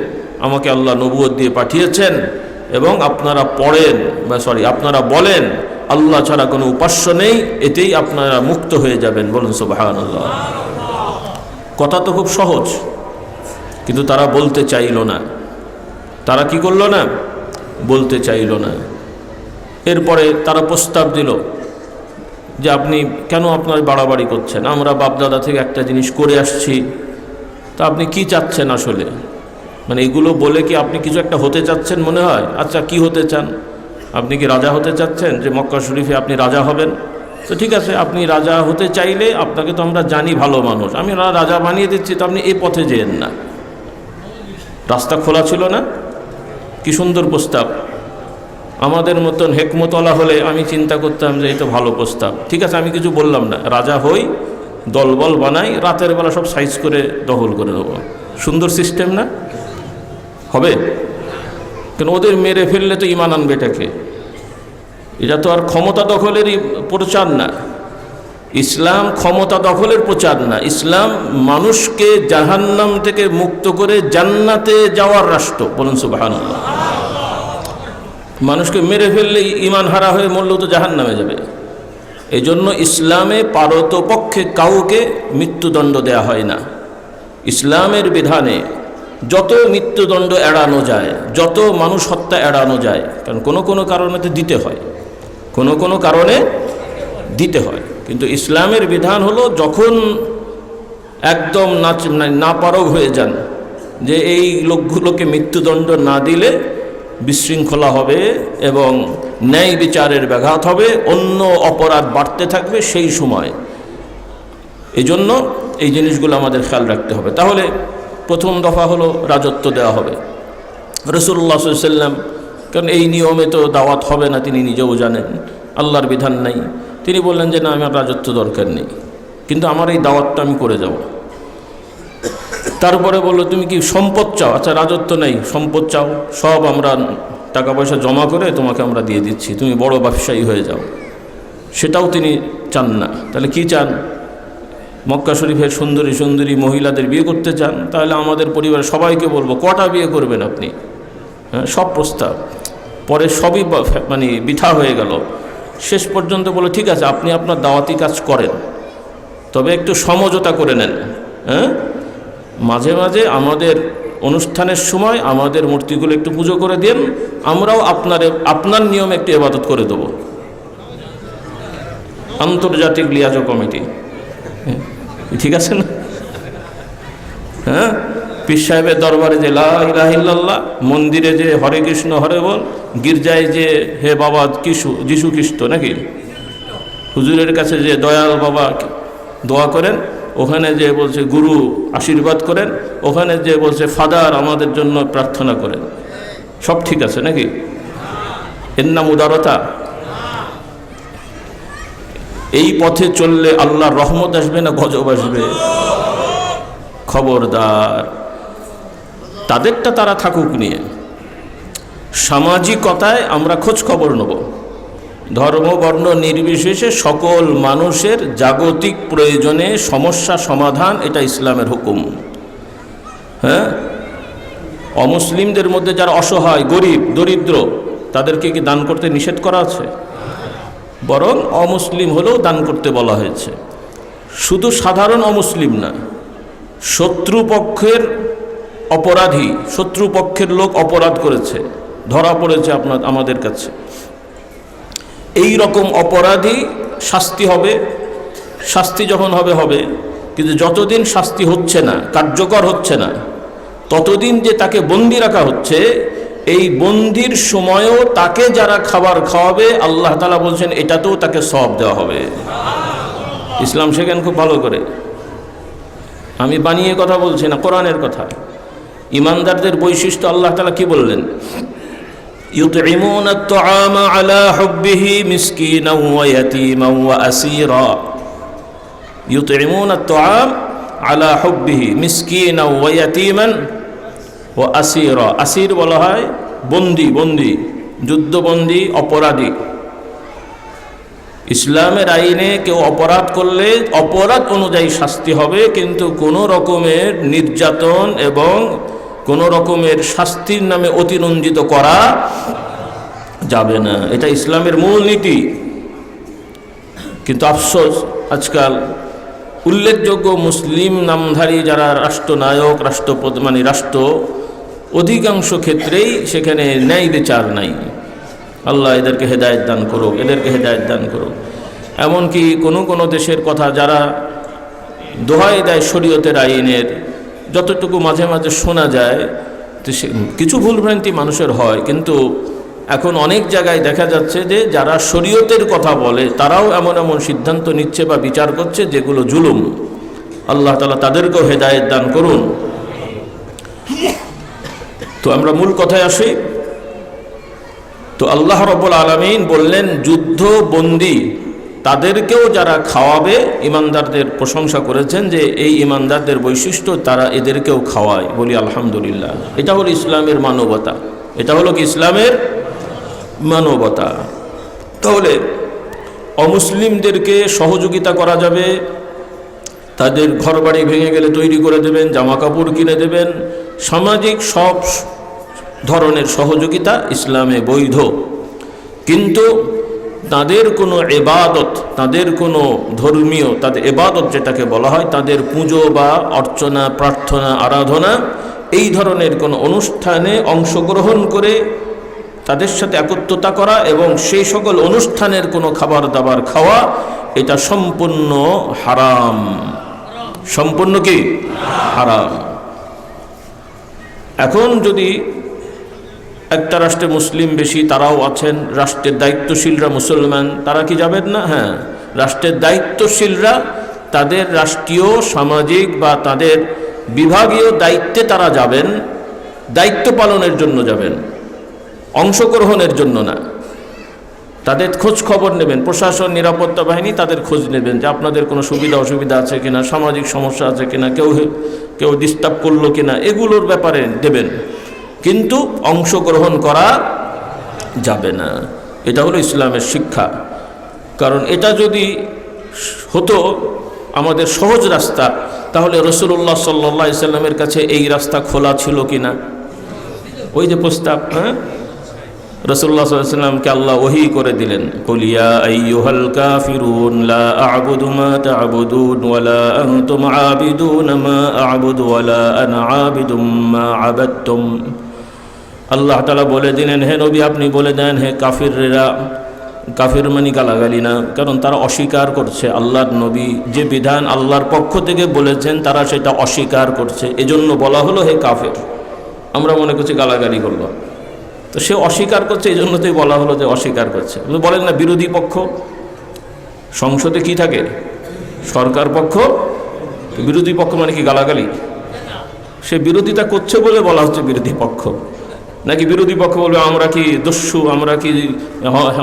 আমাকে আল্লাহ নবুয়ত দিয়ে পাঠিয়েছেন এবং আপনারা আপনারা বলেন আল্লাহ ছাড়া কোনো উপাস্য নেই, এতেই আপনারা মুক্ত হয়ে যাবেন। বলুন সুবহানাল্লাহ। কথা তো খুব সহজ, কিন্তু তারা বলতে চাইল না। তারা কি করলো না? বলতে চাইল না। এরপরে তারা প্রস্তাব দিল যে আপনি কেন আপনার বাড়াবাড়ি করছেন, আমরা বাপদাদা থেকে একটা জিনিস করে আসছি, তা আপনি কি চাচ্ছেন আসলে? মানে এগুলো বলে কি আপনি কিছু একটা হতে চাচ্ছেন মনে হয়? আচ্ছা কি হতে চান? আপনি কি রাজা হতে চাচ্ছেন, যে মক্কা শরীফে আপনি রাজা হবেন? তো ঠিক আছে, আপনি রাজা হতে চাইলে আপনাকে তো আমরা জানি ভালো মানুষ, আমি রাজা বানিয়ে দিচ্ছি, তো আপনি এই পথে যেয়েন না। রাস্তা খোলা ছিল না? কি সুন্দর প্রস্তাব। আমাদের মতন হেকমতওয়ালা হলে আমি চিন্তা করতাম যে এই তো ভালো প্রস্তাব, ঠিক আছে আমি কিছু বললাম না, রাজা হই, দলবল বানাই, রাতের বেলা সব সাইজ করে দখল করে দেবো। সুন্দর সিস্টেম না? হবে? কেন ওদের মেরে ফেললে তো ইমান আনবে এটাকে। এটা তো আর ক্ষমতা দখলেরই প্রচার না, ইসলাম ক্ষমতা দখলের প্রচার না, ইসলাম মানুষকে জাহান্নাম থেকে মুক্ত করে জান্নাতে যাওয়ার রাষ্ট্র। বলুন সুবহানাল্লাহ। মানুষকে মেরে ফেললে ইমান হারা হয়ে মরলেও তো জাহান্নামে যাবে। এই জন্য ইসলামে পারতপক্ষে কাউকে মৃত্যুদণ্ড দেয়া হয় না। ইসলামের বিধানে যত মৃত্যুদণ্ড এড়ানো যায়, যত মানুষ হত্যা এড়ানো যায়, কারণ কোনো কোনো কারণে তো দিতে হয়, কোনো কোনো কারণে দিতে হয়, কিন্তু ইসলামের বিধান হলো যখন একদম নাপারগ হয়ে যান, যে এই লোকগুলোকে মৃত্যুদণ্ড না দিলে বিশৃঙ্খলা হবে এবং ন্যায় বিচারের ব্যাঘাত হবে, অন্য অপরাধ বাড়তে থাকবে সেই সময়। এই জন্য এই জিনিসগুলো আমাদের খেয়াল রাখতে হবে। তাহলে প্রথম দফা হলো রাজত্ব দেওয়া হবে। রাসূলুল্লাহ সাল্লাল্লাহু আলাইহি ওয়াসাল্লাম, কারণ এই নিয়মে তো দাওয়াত হবে না, তিনি নিজেও জানেন আল্লাহর বিধান নাই, তিনি বললেন যে না, আমার রাজত্ব দরকার নেই, কিন্তু আমার এই দাওয়াতটা আমি করে যাব। তারপরে বললো তুমি কি সম্পদ চাও? আচ্ছা, রাজত্ব নেই, সম্পদ চাও, সব আমরা টাকা পয়সা জমা করে তোমাকে আমরা দিয়ে দিচ্ছি, তুমি বড় ব্যবসায়ী হয়ে যাও। সেটাও তিনি চান না। তাহলে কি চান? মক্কা শরীফের সুন্দরী সুন্দরী মহিলাদের বিয়ে করতে চান? তাহলে আমাদের পরিবারের সবাইকে বলবো, কটা বিয়ে করবেন আপনি? হ্যাঁ, সব প্রস্তাব পরে সবই মানে বৃথা হয়ে গেল। শেষ পর্যন্ত বলে ঠিক আছে, আপনি আপনার দাওয়াতি কাজ করেন, তবে একটু সমঝোতা করে নেন। হ্যাঁ, মাঝে মাঝে আমাদের অনুষ্ঠানের সময় আমাদের মূর্তিগুলো একটু পুজো করে দেন, আমরাও আপনার নিয়মে একটু ইবাদত করে দেব। আন্তর্জাতিক লিয়াজ কমিটি, ঠিক আছে না? হ্যাঁ, পীর সাহেবের দরবারে যে লা ইলাহা ইল্লাল্লাহ, মন্দিরে যে হরে কৃষ্ণ হরে বল, গির্জায় যে হে বাবা যিশু খ্রিস্ট নাকি, হুজুরের কাছে যে দয়াল বাবা দোয়া করেন, ওখানে যে বলছে গুরু আশীর্বাদ করেন, ওখানে যে বলছে ফাদার আমাদের জন্য প্রার্থনা করেন, সব ঠিক আছে নাকি? এর নাম উদারতা? এই পথে চললে আল্লাহর রহমত আসবে না গজব আসবে? খবরদার, তাদেরটা তারা থাকুক নিয়ে, সামাজিকতায় আমরা খোঁজ খবর নেব। ধর্ম বর্ণ নির্বিশেষে সকল মানুষের জাগতিক প্রয়োজনে সমস্যা সমাধান, এটা ইসলামের হুকুম। হ্যাঁ, অমুসলিমদের মধ্যে যারা অসহায়, গরিব, দরিদ্র, তাদেরকে কি দান করতে নিষেধ করা আছে? বরং অমুসলিম হলেও দান করতে বলা হয়েছে। শুধু সাধারণ অমুসলিম না, শত্রুপক্ষের অপরাধী, শত্রুপক্ষের লোক অপরাধ করেছে, ধরা পড়েছে আমাদের কাছে, এই রকম অপরাধী শাস্তি হবে। শাস্তি যখন হবে হবে, কিন্তু যতদিন শাস্তি হচ্ছে না, কার্যকর হচ্ছে না, ততদিন যে তাকে বন্দি রাখা হচ্ছে, এই বন্দির সময়ও তাকে যারা খাবার খাওয়াবে, আল্লাহ তাআলা বলছেন এটাতেও তাকে সওয়াব দেওয়া হবে। ইসলাম শেখেন খুব ভালো করে, আমি বানিয়ে কথা বলছি না, কোরআনের কথা। ইমানদারদের বৈশিষ্ট্য আল্লাহ তাআলা কি বললেন? ইউতঈমুনা আত-তাআমা আলা হুব্বিহি মিসকিনাও ওয়া ইয়াতীমান ওয়া আসীরা। ইউতঈমুনা আত-তাআম আলা হুব্বিহি মিসকিনাও ওয়া ইয়াতীমান ওয়া আসীরা। আসীর বলা হয় বন্দি, যুদ্ধবন্দি, অপরাধী। ইসলামের আইনে কেউ অপরাধ করলে অপরাধ অনুযায়ী শাস্তি হবে, কিন্তু কোনো রকমের নির্যাতন এবং কোনো রকমের শাস্তির নামে অতিরঞ্জিত করা যাবে না। এটা ইসলামের মূল নীতি। কিন্তু আফসোস, আজকাল উল্লেখযোগ্য মুসলিম নামধারী যারা রাষ্ট্রনায়ক, রাষ্ট্রপতি, মানে রাষ্ট্র, অধিকাংশ ক্ষেত্রেই সেখানে ন্যায় বিচার নাই। আল্লাহ এদেরকে হেদায়েত দান করুক, এদেরকে হেদায়েত দান করুক। এমনকি কোনো দেশের কথা যারা দোহাই দেয় শরীয়তের আইনের, যতটুকু মাঝে মাঝে শোনা যায়, তো কিছু ভুলভ্রান্তি মানুষের হয়, কিন্তু এখন অনেক জায়গায় দেখা যাচ্ছে যে যারা শরীয়তের কথা বলে তারাও এমন এমন সিদ্ধান্ত নিচ্ছে বা বিচার করছে যেগুলো জুলুম। আল্লাহ তাআলা তাদেরকেও হেদায়েত দান করুন। তো আমরা মূল কথায় আসি। তো আল্লাহ রাব্বুল আলামিন বললেন যুদ্ধবন্দী তাদেরকেও যারা খাওয়াবে, ইমানদারদের প্রশংসা করেছেন যে এই ইমানদারদের বৈশিষ্ট্য, তারা এদেরকেও খাওয়ায়। বলি আলহামদুলিল্লাহ। এটা হলো ইসলামের মানবতা, এটা হলো কি ইসলামের মানবতা। তাহলে অমুসলিমদেরকে সহযোগিতা করা যাবে, তাদের ঘরবাড়ি ভেঙে গেলে তৈরি করে দেবেন, জামা কাপড় কিনে দেবেন, সামাজিক সব ধরনের সহযোগিতা ইসলামে বৈধ। কিন্তু তাদের কোনো ইবাদত, তাদের কোনো ধর্মীয়, তাদের ইবাদত যেটাকে বলা হয়, তাদের পুজো বা অর্চনা, প্রার্থনা, আরাধনা, এই ধরনের কোনো অনুষ্ঠানে অংশগ্রহণ করে তাদের সাথে একত্রতা করা এবং সেই সকল অনুষ্ঠানের কোনো খাবার দাবার খাওয়া, এটা সম্পূর্ণ হারাম। সম্পূর্ণ কি হারাম। এখন যদি একটা রাষ্ট্রে মুসলিম বেশি, তারাও আছেন, রাষ্ট্রের দায়িত্বশীলরা মুসলমান, তারা কি যাবেন না? হ্যাঁ, রাষ্ট্রের দায়িত্বশীলরা তাদের রাষ্ট্রীয়, সামাজিক বা তাদের বিভাগীয় দায়িত্বে তারা যাবেন, দায়িত্ব পালনের জন্য যাবেন, অংশগ্রহণের জন্য না। তাদের খোঁজ খবর নেবেন, প্রশাসন, নিরাপত্তা বাহিনী তাদের খোঁজ নেবেন যে আপনাদের কোনো সুবিধা অসুবিধা আছে কিনা, সামাজিক সমস্যা আছে কিনা, কেউ ডিস্টার্ব করলো কিনা, এগুলোর ব্যাপারে দেবেন, কিন্তু অংশগ্রহণ করা যাবে না। এটা হলো ইসলামের শিক্ষা। কারণ এটা যদি হতো আমাদের সহজ রাস্তা, তাহলে রাসূলুল্লাহ সাল্লাল্লাহু আলাইহি সাল্লামের কাছে এই রাস্তা খোলা ছিল কিনা? ওই যে প্রস্তাব, হ্যাঁ, রাসূলুল্লাহ সাল্লাল্লাহু আলাইহি সাল্লামকে আল্লাহ ওহী করে দিলেন, কুল ইয়া আইয়ুহাল কাফিরুন লা আ'বুদু মা তা'বুদুন ওয়া লা আনতুম আ'বিদুনা মা আ'বুদু ওয়া লা আনা আ'বিদুম মা আ'বাদতুম। আল্লাহ তাআলা বলে দিলেন, হে নবী আপনি বলে দেন, হে কাফিররা, কাফির মানে গালাগালি না, কারণ তারা অস্বীকার করছে আল্লাহর নবী যে বিধান আল্লাহর পক্ষ থেকে বলেছেন তারা সেটা অস্বীকার করছে, এজন্য বলা হলো হে কাফের। আমরা মনে করছি গালাগালি করলো, তো সে অস্বীকার করছে, এই জন্য তো বলা হলো যে অস্বীকার করছে। বলেন না বিরোধী পক্ষ, সংসদে কি থাকে? সরকার পক্ষ। বিরোধী পক্ষ মানে কি গালাগালি? সে বিরোধিতা করছে বলে বলা হচ্ছে বিরোধী পক্ষ, নাকি বিরোধী পক্ষ বলবে আমরা কি দস্যু, আমরা কি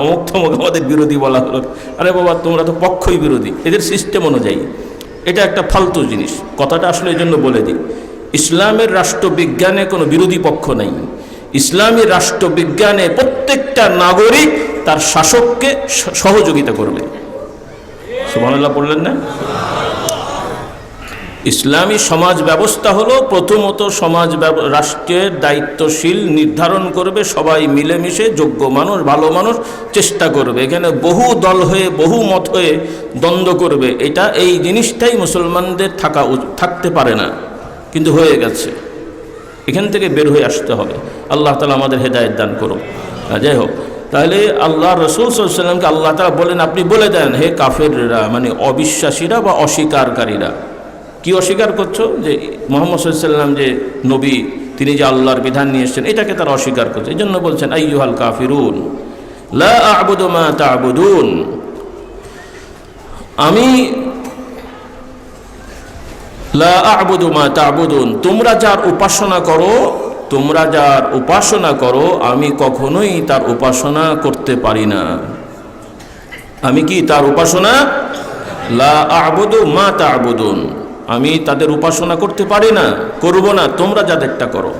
অমুক থমক, আমাদের বিরোধী বলা হলো? আরে বাবা, তোমরা তো পক্ষই বিরোধী, এদের সিস্টেম অনুযায়ী। এটা একটা ফালতু জিনিস। কথাটা আসলে এই জন্য বলে দিই, ইসলামের রাষ্ট্রবিজ্ঞানে কোনো বিরোধী পক্ষ নাই। ইসলামী রাষ্ট্রবিজ্ঞানে প্রত্যেকটা নাগরিক তার শাসককে সহযোগিতা করবে। সুবহানাল্লাহ বললেন না? ইসলামী সমাজ ব্যবস্থা হলো প্রথমত রাষ্ট্রের দায়িত্বশীল নির্ধারণ করবে, সবাই মিলেমিশে যোগ্য মানুষ, ভালো মানুষ চেষ্টা করবে। এখানে বহু দল হয়ে, বহু মত হয়ে দ্বন্দ্ব করবে, এই জিনিসটাই মুসলমানদের থাকতে পারে না, কিন্তু হয়ে গেছে। এখান থেকে বের হয়ে আসতে হবে। আল্লাহ তাআলা আমাদের হেদায়েত দান করুন। যাই হোক, তাহলে আল্লাহ রাসূল সাল্লাল্লাহু আলাইহি ওয়াসাল্লামকে আল্লাহ তাআলা বলেন, আপনি বলে দেন হে কাফেররা, মানে অবিশ্বাসীরা বা অস্বীকারীরা। কি অস্বীকার করছো? যে মুহাম্মদ সাল্লাল্লাহু আলাইহি ওয়াসাল্লাম যে নবী, তিনি যে আল্লাহর বিধান নিয়ে এসেছেন, এটাকে তারা অস্বীকার করছে। এই জন্য বলছেন আইয়ুহাল কাফিরুন লা আ'বুদু মা তা'বুদুন, আমি লা আ'বুদু মা তা'বুদুন, তোমরা যার উপাসনা করো আমি কখনোই তার উপাসনা করতে পারি না। আমি কি তার উপাসনা? লা আ'বুদু মা তা'বুদুন, আমি তাদের উপাসনা করতে পারি না, করব না, তোমরা যাদেরটা করো।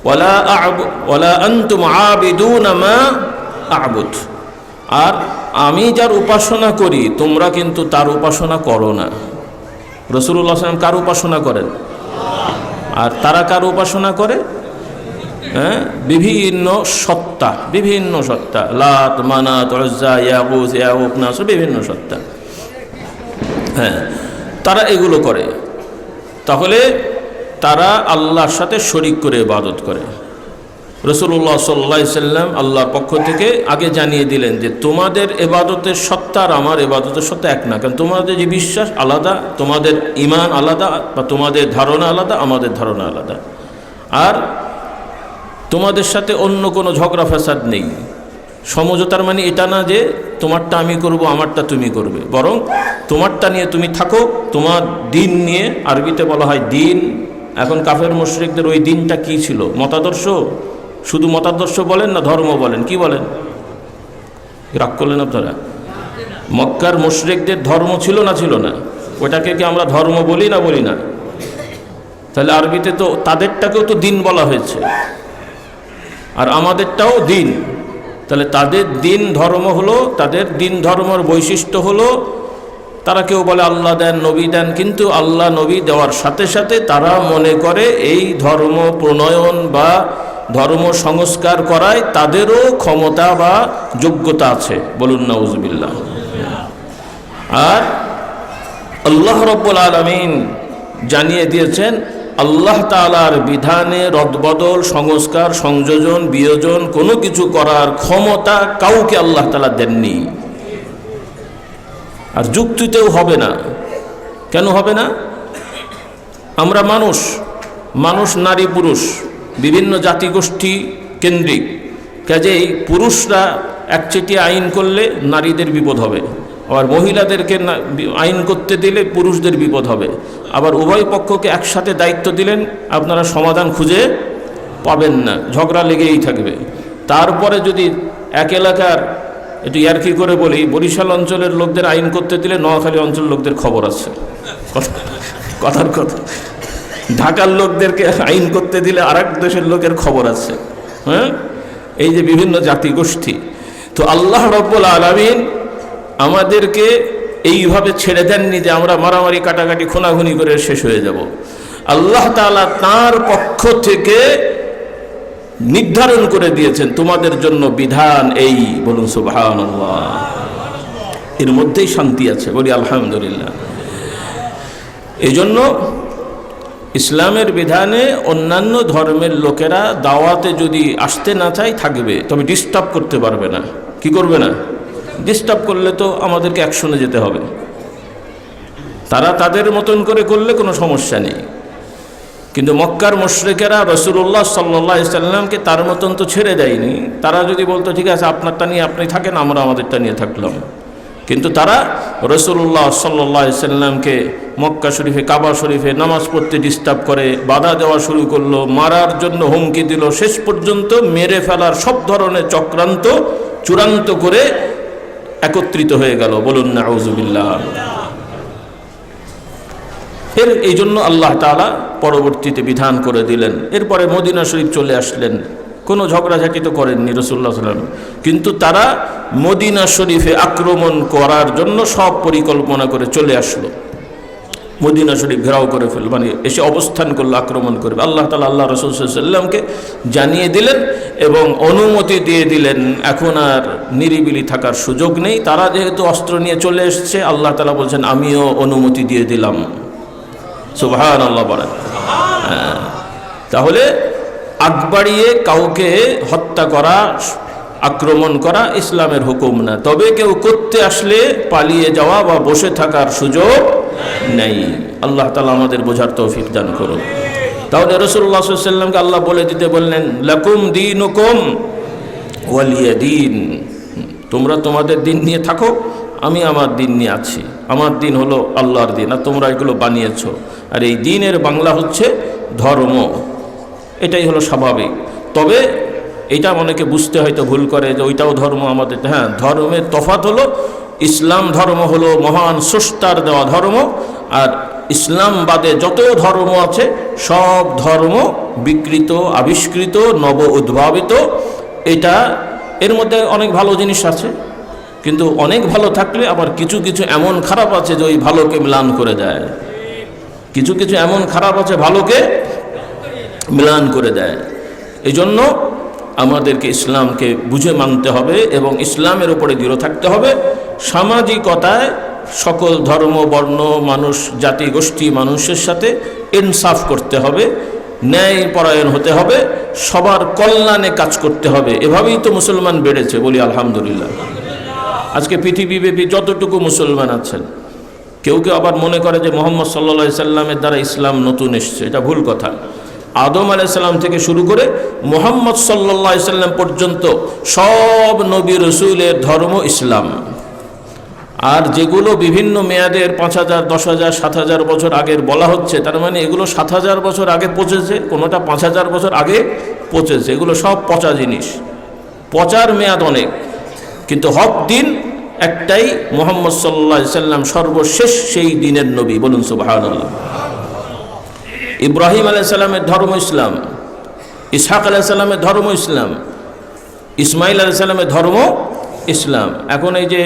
ওয়ালা আনতুম আবিদুনা মা আ'বুদ, আর আমি যার উপাসনা করি তোমরা কিন্তু তার উপাসনা করো না। রাসূলুল্লাহ সাল্লাল্লাহু আলাইহি ওয়াসাল্লাম কার উপাসনা করেন? আর তারা কার উপাসনা করে? হ্যাঁ, বিভিন্ন সত্তা, লাত, মানাত, উজ্জা, ইয়াগুস, ইয়াউক, নাসর, বিভিন্ন সত্তা। হ্যাঁ, তারা এগুলো করে, তাহলে তারা আল্লাহর সাথে শরীক করে ইবাদত করে। রাসূলুল্লাহ সাল্লাল্লাহু আলাইহি ওয়াসাল্লাম আল্লাহর পক্ষ থেকে আগে জানিয়ে দিলেন যে তোমাদের ইবাদতের সত্তা আর আমার ইবাদতের সত্তা এক না, কারণ তোমাদের যে বিশ্বাস আলাদা, তোমাদের ঈমান আলাদা, বা তোমাদের ধারণা আলাদা, আমাদের ধারণা আলাদা। আর তোমাদের সাথে অন্য কোনো ঝগড়া ফ্যাসাদ নেই। সমঝোতার মানে এটা না যে তোমারটা আমি করব, আমারটা তুমি করবে, বরং তোমারটা নিয়ে তুমি থাকো, তোমার দিন নিয়ে, আরবিতে বলা হয় দিন। এখন কাফের মুশরিকদের ওই দিনটা কি ছিল? মতাদর্শ। শুধু মতাদর্শ বলেন না ধর্ম বলেন? কি বলেন? রাগ করলেন আপনারা? মক্কার মুশরিকদের ধর্ম ছিল না ছিল না? ওটাকে কি আমরা ধর্ম বলি না বলি না? তাহলে আরবিতে তো তাদেরটাকেও তো দিন বলা হয়েছে, আর আমাদেরটাও দিন। তাহলে তাদের দিন ধর্ম হলো, তাদের দিন ধর্মের বৈশিষ্ট্য হলো তারা কেউ বলে আল্লাহ দেন, নবী দেন, কিন্তু আল্লাহ নবী দেওয়ার সাথে সাথে তারা মনে করে এই ধর্ম প্রণয়ন বা ধর্ম সংস্কার করায় তাদেরও ক্ষমতা বা যোগ্যতা আছে। বলুন নাউজুবিল্লাহ। আর আল্লাহ রাব্বুল আলামিন জানিয়ে দিয়েছেন আল্লাহ তাআলার বিধানে রদবদল, সংস্কার, সংযোজন, বিয়োজন কোনো কিছু করার ক্ষমতা কাউকে আল্লাহ তাআলা দেননি। আর যুক্তিতেও হবে না। কেন হবে না? আমরা মানুষ, নারী পুরুষ, বিভিন্ন জাতিগোষ্ঠী কেন্দ্রিক। কাজেই পুরুষরা একচেটিয়া আইন করলে নারীদের বিপদ হবে, আবার মহিলাদেরকে আইন করতে দিলে পুরুষদের বিপদ হবে। আবার উভয় পক্ষকে একসাথে দায়িত্ব দিলেন, আপনারা সমাধান খুঁজে পাবেন না, ঝগড়া লেগেই থাকবে। তারপরে যদি এক এলাকার, একটু ইয়ার্কি করে বলি, বরিশাল অঞ্চলের লোকদের আইন করতে দিলে নোয়াখালী অঞ্চলের লোকদের খবর আছে, কথার কথা। ঢাকার লোকদেরকে আইন করতে দিলে আরেক দেশের লোকের খবর আছে। হ্যাঁ, এই যে বিভিন্ন জাতিগোষ্ঠী। তো আল্লাহ রাব্বুল আলামিন আমাদেরকে এইভাবে ছেড়ে দেননি যে আমরা মারামারি কাটাকাটি খুনাখুনি করে শেষ হয়ে যাব। আল্লাহ তাআলা তার পক্ষ থেকে নির্ধারণ করে দিয়েছেন তোমাদের জন্য বিধান এই, বলুন সুবহানাল্লাহ। এর মধ্যেই শান্তি আছে, বলি আলহামদুলিল্লাহ। এই জন্য ইসলামের বিধানে অন্যান্য ধর্মের লোকেরা দাওয়াতে যদি আসতে না চায় থাকবে, তবে ডিস্টার্ব করতে পারবে না। কি করবে না? ডিস্টার্ব করলে তো আমাদেরকে অ্যাকশনে যেতে হবে। তারা তাদের মতন করে করলে কোনো সমস্যা নেই, কিন্তু মক্কার মুশরিকেরা রাসূলুল্লাহ সাল্লাল্লাহু আলাইহি সাল্লামকে তার মতন তো ছেড়ে দেয়নি। তারা যদি বলতো ঠিক আছে আপনারটা নিয়ে আপনি থাকেন, আমরা আমাদেরটা নিয়ে থাকলাম, কিন্তু তারা রাসূলুল্লাহ সাল্লাল্লাহু আলাইহি সাল্লামকে মক্কা শরীফে, কাবা শরীফে নামাজ পড়তে ডিস্টার্ব করে, বাধা দেওয়া শুরু করলো, মারার জন্য হুমকি দিল, শেষ পর্যন্ত মেরে ফেলার সব ধরনের চক্রান্ত চূড়ান্ত করে একত্রিত হয়ে গেল। বলুন নাউযুবিল্লাহ। এই জন্য আল্লাহ তাআলা পরবর্তীতে বিধান করে দিলেন। এরপরে মদিনা শরীফ চলে আসলেন, কোনো ঝগড়াঝাটি তো করেননি রাসূলুল্লাহ সাল্লাল্লাহু আলাইহি ওয়াসাল্লাম, কিন্তু তারা মদিনা শরীফে আক্রমণ করার জন্য সব পরিকল্পনা করে চলে আসলো। মদিনা শরীফ ঘেরাও করে ফেল, মানে এসে অবস্থান করলো, আক্রমণ করবে। আল্লাহ তাআলা আল্লাহ রাসূল সাল্লাল্লাহু আলাইহি ওয়াসাল্লামকে জানিয়ে দিলেন এবং অনুমতি দিয়ে দিলেন, এখন আর নিরিবিলি থাকার সুযোগ নেই। তারা যেহেতু অস্ত্র নিয়ে চলে এসছে, আল্লাহ তাআলা বলছেন আমিও অনুমতি দিয়ে দিলাম। সুবহানাল্লাহ বলেন। তাহলে আগ বাড়িয়ে কাউকে হত্যা করা, আক্রমণ করা ইসলামের হুকুম না। তবে কেউ করতে আসলে পালিয়ে যাওয়া বা বসে থাকার সুযোগ নেই। আল্লাহ তাআলা আমাদের বোঝার তৌফিক দান করুন। তাহলে রাসূলুল্লাহ সাল্লাল্লাহু আলাইহি ওয়াসাল্লামকে আল্লাহ বলে দিতে বললেন, লাকুম দীনুকুম ওয়ালিয়া দীন, তোমরা তোমাদের দিন নিয়ে থাকো, আমি আমার দিন নিয়ে আছি। আমার দিন হলো আল্লাহর দিন, আর তোমরা এগুলো বানিয়েছ। আর এই দিনের বাংলা হচ্ছে ধর্ম, এটাই হলো স্বাভাবিক। তবে এটা অনেকে বুঝতে হয়তো ভুল করে যে ওইটাও ধর্ম আমাদের। হ্যাঁ, ধর্মের তফাৎ হলো, ইসলাম ধর্ম হলো মহান স্রষ্টার দেওয়া ধর্ম, আর ইসলাম বাদে যত ধর্ম আছে সব ধর্ম বিকৃত, আবিষ্কৃত, নব উদ্ভাবিত। এটা এর মধ্যে অনেক ভালো জিনিস আছে, কিন্তু অনেক ভালো থাকলে আবার কিছু কিছু এমন খারাপ আছে যে ওই ভালোকে ম্লান করে দেয়। কিছু কিছু এমন খারাপ আছে ভালোকে ম্লান করে দেয়। এই জন্য আমাদেরকে ইসলামকে বুঝে মানতে হবে এবং ইসলামের উপরে দৃঢ় থাকতে হবে। সামাজিকতায় সকল ধর্ম, বর্ণ, মানুষ, জাতি, গোষ্ঠী মানুষের সাথে ইনসাফ করতে হবে, ন্যায় পরায়ণ হতে হবে, সবার কল্যাণে কাজ করতে হবে। এভাবেই তো মুসলমান বেড়েছে, বলি আলহামদুলিল্লাহ। আজকে পৃথিবীব্যাপী যতটুকু মুসলমান আছেন, কেউ কেউ আবার মনে করে যে মুহাম্মদ সাল্লাল্লাহু আলাইহি সাল্লামের দ্বারা ইসলাম নতুন এসছে। এটা ভুল কথা। আদম আলাইহিস সালাম থেকে শুরু করে মুহাম্মদ সাল্লাল্লাহু আলাইহি সাল্লাম পর্যন্ত সব নবী রাসূলের ধর্ম ইসলাম। আর যেগুলো বিভিন্ন মেয়াদের 5000, 10,000, 7,000 বছর আগের বলা হচ্ছে, তার মানে এগুলো 7,000 বছর আগে পচেছে, কোনোটা 5,000 বছর আগে পচেছে। এগুলো সব পচা জিনিস, পচার মেয়াদ অনেক, কিন্তু হক দিন একটাই, মুহাম্মদ সাল্লাল্লাহু আলাইহি সাল্লাম সর্বশেষ সেই দিনের নবী। বলুন সুবহানাল্লাহ। ইব্রাহিম আলাইহিস সালামের ধর্ম ইসলাম, ইসহাক আলাইহিস সালামের ধর্ম ইসলাম, ইসমাইল আলাইহিস সালামের ধর্ম ইসলাম। এখন এই যে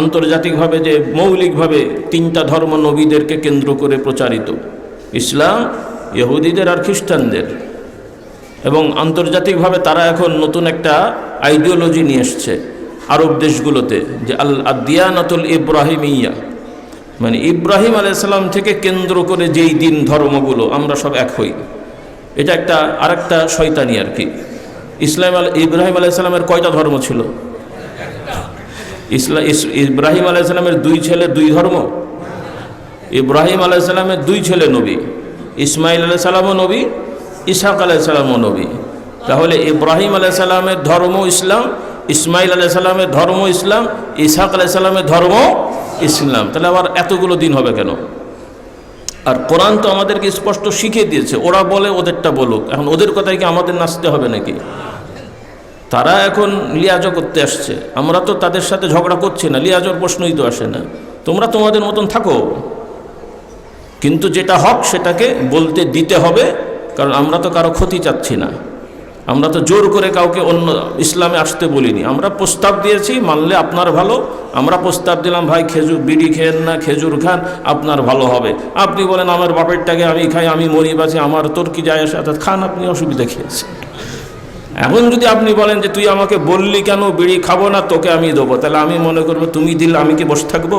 আন্তর্জাতিকভাবে যে মৌলিকভাবে 3টা ধর্ম নবীদেরকে কেন্দ্র করে প্রচারিত, ইসলাম, ইহুদিদের আর খ্রিস্টানদের, এবং আন্তর্জাতিকভাবে তারা এখন নতুন একটা আইডিওলজি নিয়ে এসছে আরব দেশগুলোতে, যে আদিয়ানাতুল ইব্রাহিমিয়া, মানে ইব্রাহিম আলাইহিস সালাম থেকে কেন্দ্র করে যেই দিন ধর্মগুলো, আমরা সব এক হই। এটা একটা আরেকটা শয়তানি আর কি। ইব্রাহিম আলাইহিস সালামের কয়টা ধর্ম ছিল? ইব্রাহিম আলাইহিস সালামের 2 ছেলে 2 ধর্ম। ইব্রাহিম আলাইহিস সালামের 2 ছেলে নবী, ইসমাইল আলাইহিস সালামও নবী, ইসহাক আলাইহিস সালামও নবী। তাহলে ইব্রাহিম আলাইহিস সালামের ধর্ম ইসলাম, ইসমাইল আলাইহিস সালামের ধর্ম ইসলাম, ইসহাক আলাইহিস সালামের ধর্ম ইসলাম। তাহলে আবার এতগুলো দিন হবে কেন? আর কোরআন তো আমাদেরকে স্পষ্ট শিখিয়ে দিয়েছে, ওরা বলে ওদেরটা বলুক। এখন ওদের কথায় কি আমাদের নাচতে হবে নাকি? তারা এখন লিয়াজো করতে আসছে, আমরা তো তাদের সাথে ঝগড়া করছি না, লিয়াজোর প্রশ্নই তো আসে না। তোমরা তোমাদের মতন থাকো, কিন্তু যেটা হক সেটাকে বলতে দিতে হবে, কারণ আমরা তো কারো ক্ষতি চাচ্ছি না। আমরা তো জোর করে কাউকে অন্য ইসলামে আসতে বলিনি, আমরা প্রস্তাব দিয়েছি, মানলে আপনার ভালো। আমরা প্রস্তাব দিলাম, ভাই খেজুর বিড়ি খেয়েন না, খেজুর খান, আপনার ভালো হবে। আপনি বলেন আমার বাপেরটাকে আমি খাই, আমি মরি বাঁচি, আমার তোর কি যায় আসে, অর্থাৎ খান, আপনি অসুবিধা খেয়েছেন। এখন যদি আপনি বলেন যে তুই আমাকে বললি কেন বিড়ি খাবো না, তোকে আমি দেবো, তাহলে আমি মনে করবো তুমি দিলে আমি কি বসে থাকবো?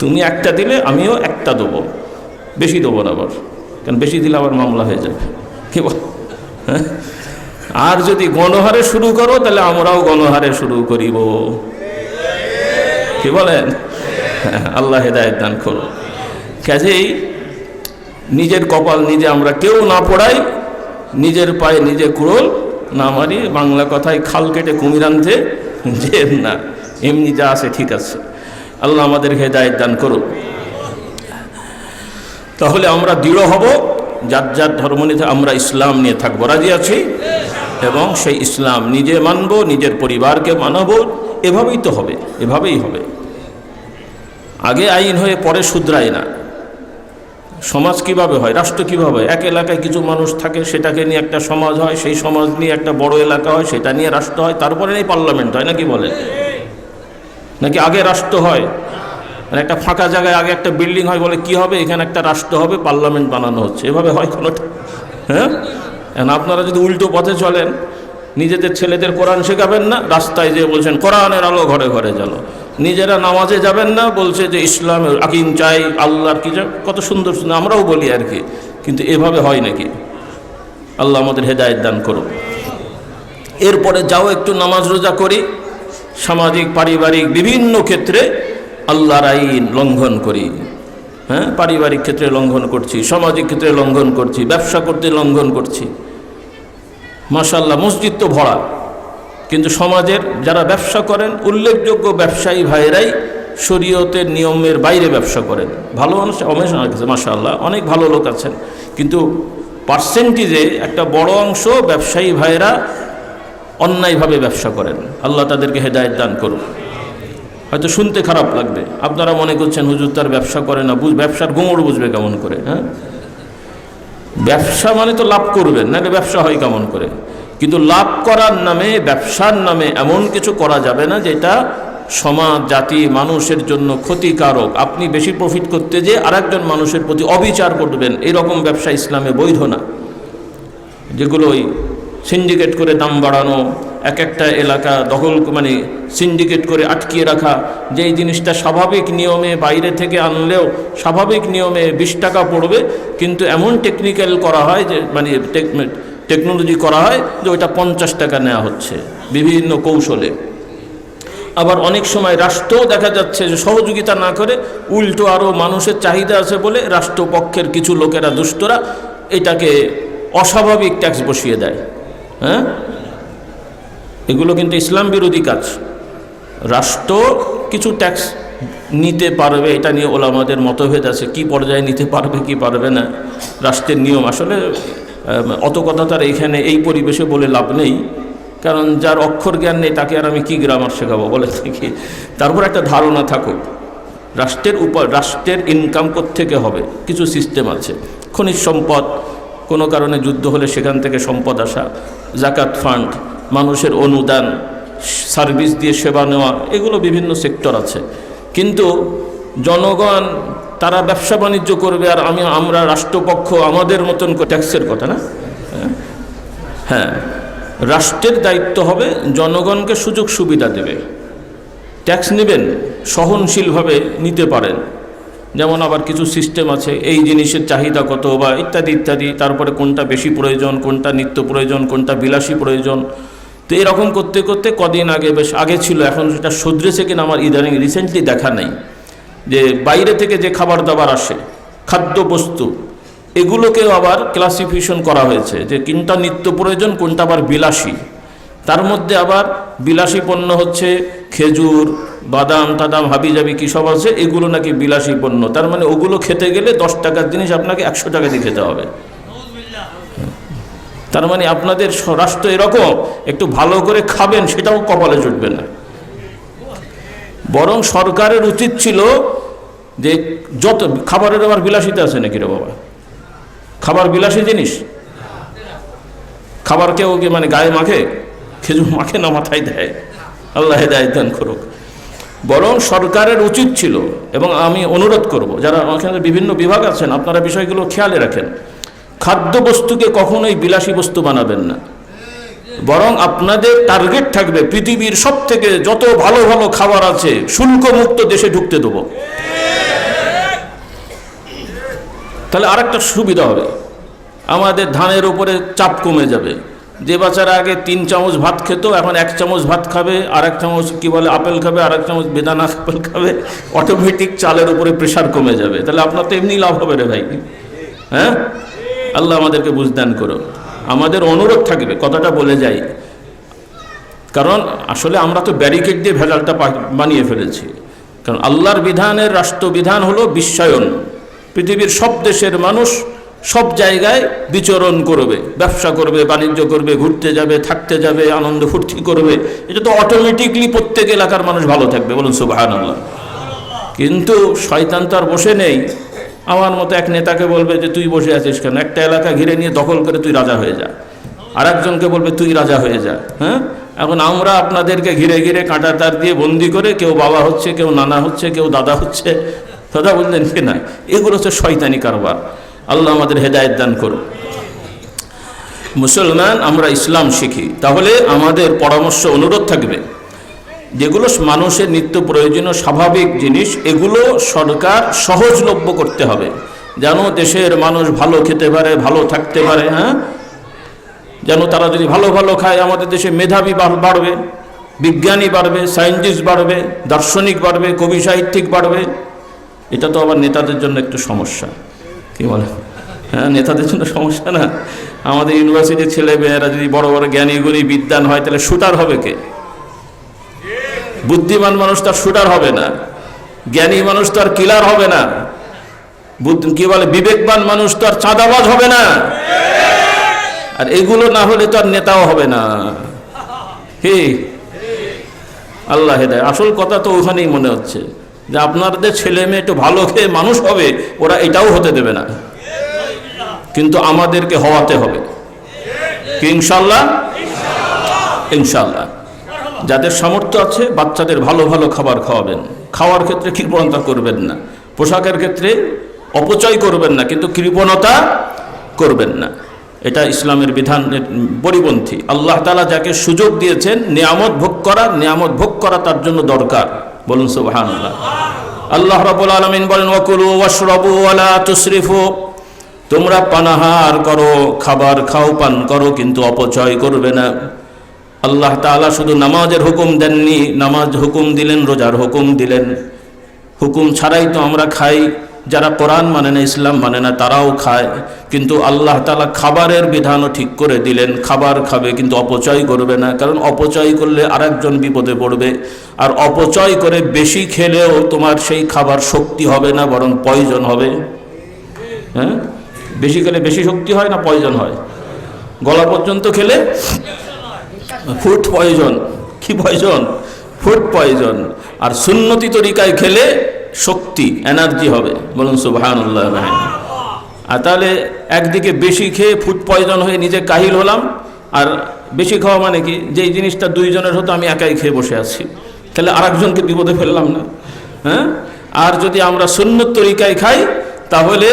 তুমি একটা দিলে আমিও একটা দেবো, বেশি দেবো না আবার, কারণ বেশি দিলে আবার মামলা হয়ে যাবে। কি বল? হ্যাঁ, আর যদি গণহারে শুরু করো তাহলে আমরাও গণহারে শুরু করিব। কি বলেন? আল্লাহ হেদায়েত দান করো। কাজেই নিজের কপাল নিজে আমরা কেউ না পোড়াই, নিজের পায়ে নিজে কুড়োল না মারি। বাংলা কথায় খাল কেটে কুমির আনতে যে না, এমনি যা আছে ঠিক আছে। আল্লাহ আমাদের হেদায়েত দান করুন। তাহলে আমরা দৃঢ় হব, যার যার ধর্ম নিয়ে আমরা ইসলাম নিয়ে থাকবো, রাজি আছি, এবং সেই ইসলাম নিজে মানব, নিজের পরিবারকে মানাবো। এভাবেই তো হবে, এভাবেই হবে। আগে আইন হয়ে পরে শুধরায় না। সমাজ কিভাবে হয়, রাষ্ট্র কিভাবে হয়? এক এলাকায় কিছু মানুষ থাকে, সেটাকে নিয়ে একটা সমাজ হয়, সেই সমাজ নিয়ে একটা বড় এলাকা হয়, সেটা নিয়ে রাষ্ট্র হয়, তারপরে এই পার্লামেন্ট হয়, নাকি বলে? নাকি আগে রাষ্ট্র হয়? মানে একটা ফাঁকা জায়গায় আগে একটা বিল্ডিং হয়, বলে কি হবে, এখানে একটা রাষ্ট্র হবে, পার্লামেন্ট বানানো হচ্ছে। এভাবে হয় কোনোটা? হ্যাঁ, আপনারা যদি উল্টো পথে চলেন, নিজেদের ছেলেদের কোরআন শেখাবেন না, রাস্তায় যেয়ে বলছেন কোরআনের আলো ঘরে ঘরে জ্বালো। নিজেরা নামাজে যাবেন না, বলছে যে ইসলামের আকিম চাই, আল্লাহর কি চাই, কত সুন্দর সুন্দর আমরাও বলি আর কি। কিন্তু এভাবে হয় নাকি? আল্লাহ আমাদের হেদায়েত দান করুন। এরপরে যাও একটু নামাজ রোজা করি, সামাজিক পারিবারিক বিভিন্ন ক্ষেত্রে আল্লাহর আইন লঙ্ঘন করি। হ্যাঁ, পারিবারিক ক্ষেত্রে লঙ্ঘন করছি, সামাজিক ক্ষেত্রে লঙ্ঘন করছি, ব্যবসা করতে লঙ্ঘন করছি। মাশাআল্লাহ, মসজিদ তো ভরা, কিন্তু সমাজের যারা ব্যবসা করেন, উল্লেখযোগ্য ব্যবসায়ী ভাইয়েরাই শরীয়তের নিয়মের বাইরে ব্যবসা করেন। ভালো মানুষ আছে মাশাআল্লাহ, অনেক ভালো লোক আছেন, কিন্তু পার্সেন্টেজে একটা বড় অংশ ব্যবসায়ী ভাইয়েরা অন্যায়ভাবে ব্যবসা করেন। আল্লাহ তাদেরকে হেদায়েত দান করুন। হয়তো শুনতে খারাপ লাগবে, আপনারা মনে করছেন হুজুর তার ব্যবসা করে না, ব্যবসার গুমড় বুঝবে কেমন করে? হ্যাঁ, ব্যবসা মানে তো লাভ করবেন, নাহলে ব্যবসা হয় কেমন করে? কিন্তু লাভ করার নামে, ব্যবসার নামে এমন কিছু করা যাবে না যেটা সমাজ, জাতি, মানুষের জন্য ক্ষতিকারক। আপনি বেশি প্রফিট করতে যেয়ে আরেকজন মানুষের প্রতি অবিচার করবেন, এরকম ব্যবসা ইসলামে বৈধ না। যেগুলো ওই সিন্ডিকেট করে দাম বাড়ানো, এক একটা এলাকা দখল মানে সিন্ডিকেট করে আটকিয়ে রাখা, যেই জিনিসটা স্বাভাবিক নিয়মে বাইরে থেকে আনলেও স্বাভাবিক নিয়মে 20 টাকা পড়বে, কিন্তু এমন টেকনিক্যাল করা হয় যে মানে টেকনোলজি করা হয় যে ওইটা 50 টাকা নেওয়া হচ্ছে বিভিন্ন কৌশলে। আবার অনেক সময় রাষ্ট্রও দেখা যাচ্ছে যে সহযোগিতা না করে উল্টো আরও মানুষের চাহিদা আছে বলে রাষ্ট্রপক্ষের কিছু লোকেরা, দুষ্টরা, এটাকে অস্বাভাবিক ট্যাক্স বসিয়ে দেয়। হ্যাঁ, এগুলো কিন্তু ইসলাম বিরোধী কাজ। রাষ্ট্র কিছু ট্যাক্স নিতে পারবে, এটা নিয়ে ওলামাদের মতভেদ আছে, কি পর্যায়ে নিতে পারবে কি পারবে না, রাষ্ট্রের নিয়ম। আসলে অত কথা তার এইখানে এই পরিবেশে বলে লাভ নেই, কারণ যার অক্ষর জ্ঞান নেই তাকে আর আমি কি গ্রামার শেখাবো বলে থেকে। তারপর একটা ধারণা থাকুক, রাষ্ট্রের ইনকাম কোত্থেকে হবে, কিছু সিস্টেম আছে। খনিজ সম্পদ, কোনো কারণে যুদ্ধ হলে সেখান থেকে সম্পদ আসা, জাকাত ফান্ড, মানুষের অনুদান, সার্ভিস দিয়ে সেবা নেওয়া, এগুলো বিভিন্ন সেক্টর আছে। কিন্তু জনগণ তারা ব্যবসা বাণিজ্য করবে, আর আমরা রাষ্ট্রপক্ষ আমাদের মতন ট্যাক্সের কথা না। হ্যাঁ, রাষ্ট্রের দায়িত্ব হবে জনগণকে সুযোগ সুবিধা দেবে। ট্যাক্স নেবেন, সহনশীলভাবে নিতে পারেন। যেমন আবার কিছু সিস্টেম আছে, এই জিনিসের চাহিদা কত বা ইত্যাদি ইত্যাদি, তারপরে কোনটা বেশি প্রয়োজন, কোনটা নিত্য প্রয়োজন, কোনটা বিলাসী প্রয়োজন। তো এরকম করতে করতে কদিন আগে, বেশ আগে ছিল, এখন সেটা শুধরেছে কিনা আমার ইদানিং রিসেন্টলি দেখা নেই, যে বাইরে থেকে যে খাবার দাবার আসে, খাদ্যবস্তু, এগুলোকেও আবার ক্লাসিফিকেশন করা হয়েছে যে কোনটা নিত্য প্রয়োজন, কোনটা আবার বিলাসী। তার মধ্যে আবার বিলাসী পণ্য হচ্ছে খেজুর, বাদাম টাদাম হাবিজাবি কী সব আছে, এগুলো নাকি বিলাসী পণ্য। তার মানে ওগুলো খেতে গেলে 10 টাকার জিনিস আপনাকে 100 টাকা দিয়ে খেতে হবে। তার মানে আপনাদের রাষ্ট্র এরকম, একটু ভালো করে খাবেন সেটাও কপালে জুটবে না। বরং সরকারের উচিত ছিল যে যত খাবারের আবার বিলাসিতা আছে নাকি রে বাবা? খাবার বিলাসী জিনিস? খাবার কেউ কি মানে গায়ে মাখে? খেজুর মাখে না মাথায় দেয়? আল্লাহ হেদায়েত দান করুক। বরং সরকারের উচিত ছিল, এবং আমি অনুরোধ করব যারা ওখানে বিভিন্ন বিভাগ আছেন, আপনারা বিষয়গুলো খেয়ালে রাখেন। খাদ্যবস্তুকে কখনোই বিলাসী বস্তু বানাবেন না, বরং আপনাদের টার্গেট থাকবে পৃথিবীর সব থেকে যত ভালো ভালো খাবার আছে শুল্কমুক্ত দেশে ঢুকতে দেবো। তাহলে আরেকটা সুবিধা হবে, আমাদের ধানের উপরে চাপ কমে যাবে। যে বাচ্চারা আগে 3 চামচ ভাত খেত, এখন 1 চামচ ভাত খাবে, আর 1 চামচ কি বলে আপেল খাবে, আর 1 চামচ বেদানা আপেল খাবে। অটোমেটিক চালের উপরে প্রেশার কমে যাবে। তাহলে আপনার তো এমনি লাভ হবে রে ভাই। হ্যাঁ, আল্লাহ আমাদেরকে বুঝদান করো। আমাদের অনুরোধ থাকবে, কথাটা বলে যাই, কারণ আসলে আমরা তো ব্যারিকেড দিয়ে ভেজালটা বানিয়ে ফেলেছি। কারণ আল্লাহর বিধানের রাষ্ট্রবিধান হলো বিশ্বায়ন। পৃথিবীর সব দেশের মানুষ সব জায়গায় বিচরণ করবে, ব্যবসা করবে, বাণিজ্য করবে, ঘুরতে যাবে, থাকতে যাবে, আনন্দ ফুর্তি করবে। এটা তো অটোমেটিকলি প্রত্যেক এলাকার মানুষ ভালো থাকবে, বলুন সুবহানাল্লাহ। কিন্তু শয়তান তো আর বসে নেই। আমার মতো এক নেতাকে বলবে যে তুই বসে আছিস কেন, একটা এলাকা ঘিরে নিয়ে দখল করে তুই রাজা হয়ে যা। আর একজনকে বলবে তুই রাজা হয়ে যা। হ্যাঁ, এখন আমরা আপনাদেরকে ঘিরে ঘিরে কাঁটা তার দিয়ে বন্দি করে, কেউ বাবা হচ্ছে, কেউ নানা হচ্ছে, কেউ দাদা হচ্ছে। কথা বললেন কি না? এগুলো হচ্ছে শয়তানি কারবার। আল্লাহ আমাদের হেদায়েত দান করুন। মুসলমান আমরা ইসলাম শিখি, তাহলে আমাদের পরামর্শ অনুরোধ থাকবে যেগুলো মানুষের নিত্য প্রয়োজনীয় স্বাভাবিক জিনিস, এগুলো সরকার সহজলভ্য করতে হবে, যেন দেশের মানুষ ভালো খেতে পারে, ভালো থাকতে পারে। হ্যাঁ, যেন তারা যদি ভালো ভালো খায়, আমাদের দেশে মেধাবী বাড়বে, বিজ্ঞানী বাড়বে, সায়েন্টিস্ট বাড়বে, দার্শনিক বাড়বে, কবি সাহিত্যিক বাড়বে। এটা তো আবার নেতাদের জন্য একটু সমস্যা, কি বলে? হ্যাঁ, নেতাদের জন্য সমস্যা না? আমাদের ইউনিভার্সিটির ছেলে মেয়েরা যদি বড় বড় জ্ঞানী গুণী বিদ্বান হয়, তাহলে শুটার হবে কে? বুদ্ধিমান মানুষ তার শুটার হবে না, জ্ঞানী মানুষ তো আর কিলার হবে না, কি বলে বিবেকবান মানুষ তো আর চাঁদাবাজ হবে না। আর এগুলো না হলে তো আর নেতাও হবে না। হে আল্লাহ হেদায়েত। আসল কথা তো ওখানেই মনে হচ্ছে যে আপনাদের ছেলে মেয়ে একটু ভালো খেয়ে মানুষ হবে, ওরা এটাও হতে দেবে না, কিন্তু আমাদেরকে হওয়াতে হবে। কি ইনশাআল্লাহ? ইনশাআল্লাহ। যাদের সামর্থ্য আছে বাচ্চাদের ভালো ভালো খাবার খাওয়াবেন, খাওয়ার ক্ষেত্রে কৃপণতা করবেন না, পোশাকের ক্ষেত্রে অপচয় করবেন না, কিন্তু কৃপণতা করবেন না। এটা ইসলামের বিধানের পরিপন্থী। আল্লাহ তাআলা যাকে সুযোগ দিয়েছেন নিয়ামত ভোগ করা তার জন্য দরকার, বলুন সুবহানাল্লাহ। আল্লাহ রাব্বুল আলামিন বলেন ওয়াকুলু ওয়াশরাবু ওয়ালা তুসরিফু, তোমরা পানাহার করো, খাবার খাও, পান করো, কিন্তু অপচয় করবে না। আল্লাহ তাআলা শুধু নামাজের হুকুম দেননি, নামাজ হুকুম দিলেন, রোজার হুকুম দিলেন। হুকুম ছাড়াই তো আমরা খাই, যারা কোরআন মানে না, ইসলাম মানে না, তারাও খায়। কিন্তু আল্লাহ তাআলা খাবারের বিধানও ঠিক করে দিলেন, খাবার খাবে কিন্তু অপচয় করবে না, কারণ অপচয় করলে আরেকজন বিপদে পড়বে। আর অপচয় করে বেশি খেলেও তোমার সেই খাবার শক্তি হবে না, বরং পয়জন হবে। হ্যাঁ, বেশি খেলে বেশি শক্তি হয় না পয়জন হয়? গলা পর্যন্ত খেলে ফুড পয়জন। কি পয়জন? Food poison. আর সুন্নতি তরিকায় খেলে শক্তি, এনার্জি হবে, বলুন সুবহানাল্লাহ। আর তাহলে একদিকে বেশি খেয়ে ফুড পয়জন হয়ে নিজে কাহিল হলাম, আর বেশি খাওয়া মানে কি, যেই জিনিসটা 2 জনের হতো আমি একাই খেয়ে বসে আছি, তাহলে আরেকজনকে বিপদে ফেললাম না? হ্যাঁ, আর যদি আমরা সুন্নত তরিকায় খাই, তাহলে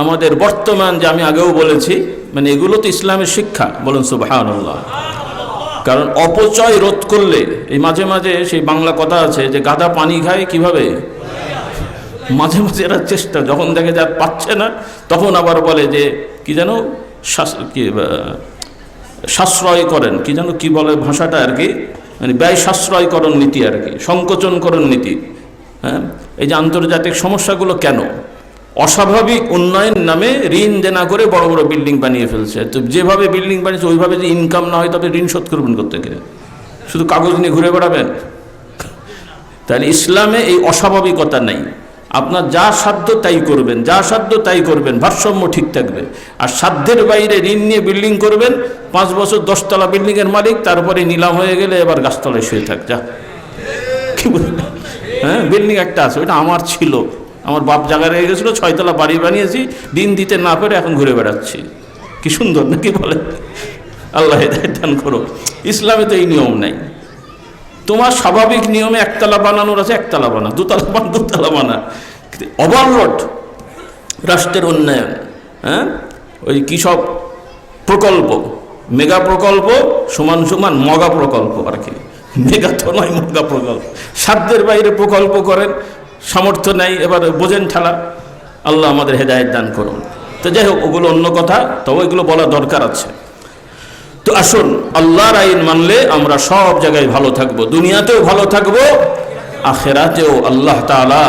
আমাদের বর্তমান যে আমি আগেও বলেছি, মানে এগুলো তো ইসলামের শিক্ষা, বলুন সুবহানাল্লাহ। কারণ অপচয় রোধ করলে, এই মাঝে মাঝে সেই বাংলা কথা আছে যে গাধা পানি খায় কিভাবে, মাঝে মাঝে এরা চেষ্টা, যখন দেখে যার পাচ্ছে না তখন আবার বলে যে কি যেন সাশ্রয় করেন, কি যেন কি বলে ভাষাটা আর কি, মানে ব্যয় সাশ্রয়করণ নীতি আর কি, সংকোচনকরণ নীতি। হ্যাঁ, এই যে আন্তর্জাতিক সমস্যাগুলো কেন? অস্বাভাবিক উন্নয়ন নামে ঋণ দেনা করে বড় বড় বিল্ডিং বানিয়ে ফেলছে। তো যেভাবে বিল্ডিং বানিয়েছে ওইভাবে যদি ইনকাম না হয় তবে ঋণ শোধ করবেন কোত্থেকে? শুধু কাগজ নিয়ে ঘুরে বেড়াবেন? তাহলে ইসলামে এই অস্বাভাবিকতা নেই। আপনার যা সাধ্য তাই করবেন, যা সাধ্য তাই করবেন, ভারসাম্য ঠিক থাকবে। আর সাধ্যের বাইরে ঋণ নিয়ে বিল্ডিং করবেন, 5 বছর 10 তলা বিল্ডিংয়ের মালিক, তারপরে নিলাম হয়ে গেলে এবার গাছতলায় শুয়ে থাক। যা, কি বলবেন? হ্যাঁ, বিল্ডিং একটা আছে, ওইটা আমার ছিল, আমার বাপ জায়গা রয়ে গেছিলো, 6 তলা বাড়ি বানিয়েছি, ঋণ দিতে না পেরে এখন ঘুরে বেড়াচ্ছি। কি সুন্দর নাকি বলেন? আল্লাহ হেদায়েত দান করো। ইসলামে তো এই নিয়ম নাই। তোমার স্বাভাবিক নিয়মে একতলা বানানোর আছে, একতলা বানা, দুতলা বানা। ওভারলোড রাষ্ট্রের উন্নয়ন, হ্যাঁ, ওই কী সব প্রকল্প, মেগা প্রকল্প সমান সমান মগা প্রকল্প আর কি। মেগা তো নয়, মগা প্রকল্প। সাধ্যের বাইরে প্রকল্প করেন, সামর্থ্য নেই, এবার বোঝেন ঠেলা। আল্লাহ আমাদের হেদায়েত দান করুন। তো যাই হোক, ওগুলো অন্য কথা, তবে এগুলো বলা দরকার আছে। তো আসুন, আল্লাহর আইন মানলে আমরা সব জায়গায় ভালো থাকবো, দুনিয়াতেও ভালো থাকবো, আখিরাতেও। আল্লাহ তাআলা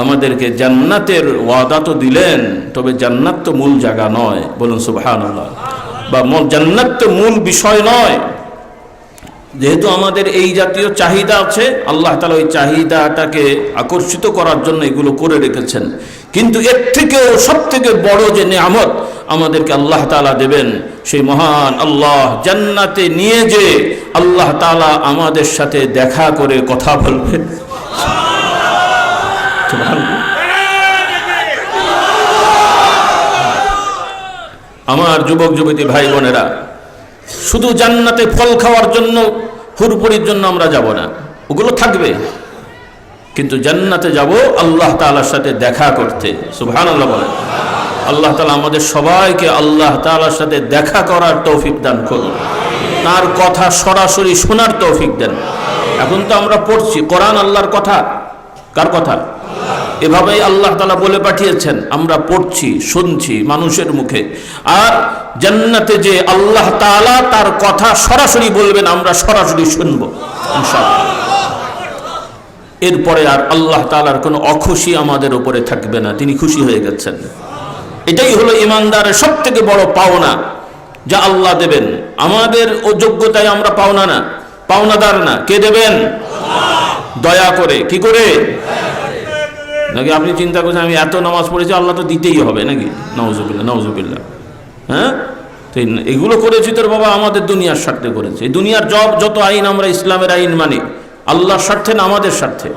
আমাদেরকে জান্নাতের ওয়াদা তো দিলেন, তবে জান্নাত তো মূল জায়গা নয়, বলুন সুবহানাল্লাহ। বা জান্নাত তো মূল বিষয় নয়। যেহেতু আমাদের এই জাতীয় চাহিদা আছে, আল্লাহ তাআলা ওই চাহিদাটাকে আকর্ষিত করার জন্য এগুলো করে রেখেছেন। কিন্তু এর থেকেও সব থেকে বড় যে নেয়ামত আমাদেরকে আল্লাহ তাআলা দেবেন, সেই মহান আল্লাহ জান্নাতে নিয়ে যে আল্লাহ তাআলা আমাদের সাথে দেখা করে কথা বলবেন। আমার যুবক যুবতী ভাই বোনেরা, শুধু জান্নাতে ফল খাওয়ার জন্য, হুরপুরির জন্য আমরা যাব না, ওগুলো থাকবে, কিন্তু জান্নাতে যাব আল্লাহ তাআলার সাথে দেখা করতে। সুবহানাল্লাহ বলেন। আল্লাহ তাআলা আমাদের সবাইকে আল্লাহ তাআলার সাথে দেখা করার তৌফিক দান করুন, তার কথা সরাসরি শোনার তৌফিক দেন। এখন তো আমরা পড়ছি কোরআন, আল্লাহর কথা। কার কথা? এভাবেই আল্লাহ তাআলা বলে পাঠিয়েছেন, আমরা পড়ছি, শুনছি মানুষের মুখে। আর জান্নাতে যে আল্লাহ তাআলা তার কথা সরাসরি বলবেন, আমরা সরাসরি শুনবো ইনশাআল্লাহ। এরপরে আর আল্লাহ তাআলার কোনো অখুশি আমাদের উপরে থাকবে না, তিনি খুশি হয়ে গেছেন। এটাই হলো ইমানদারের সব থেকে বড় পাওনা, যা আল্লাহ দেবেন। আমাদের যোগ্যতায় আমরা পাওনা না, পাওনাদার না। কে দেবেন? দয়া করে। কি করে? নাকি আপনি চিন্তা করছেন আমি এত নামাজ পড়েছি, আল্লাহ তো দিতেই হবে নাকি? নাউজুবিল্লাহ, নাউজুবিল্লাহ। হ্যাঁ, তো এগুলো করেছি তোর বাবা আমাদের দুনিয়ার স্বার্থে করেছে। এই দুনিয়ার যত আইন আমরা ইসলামের আইন মানি, আল্লাহর স্বার্থে না আমাদের স্বার্থে?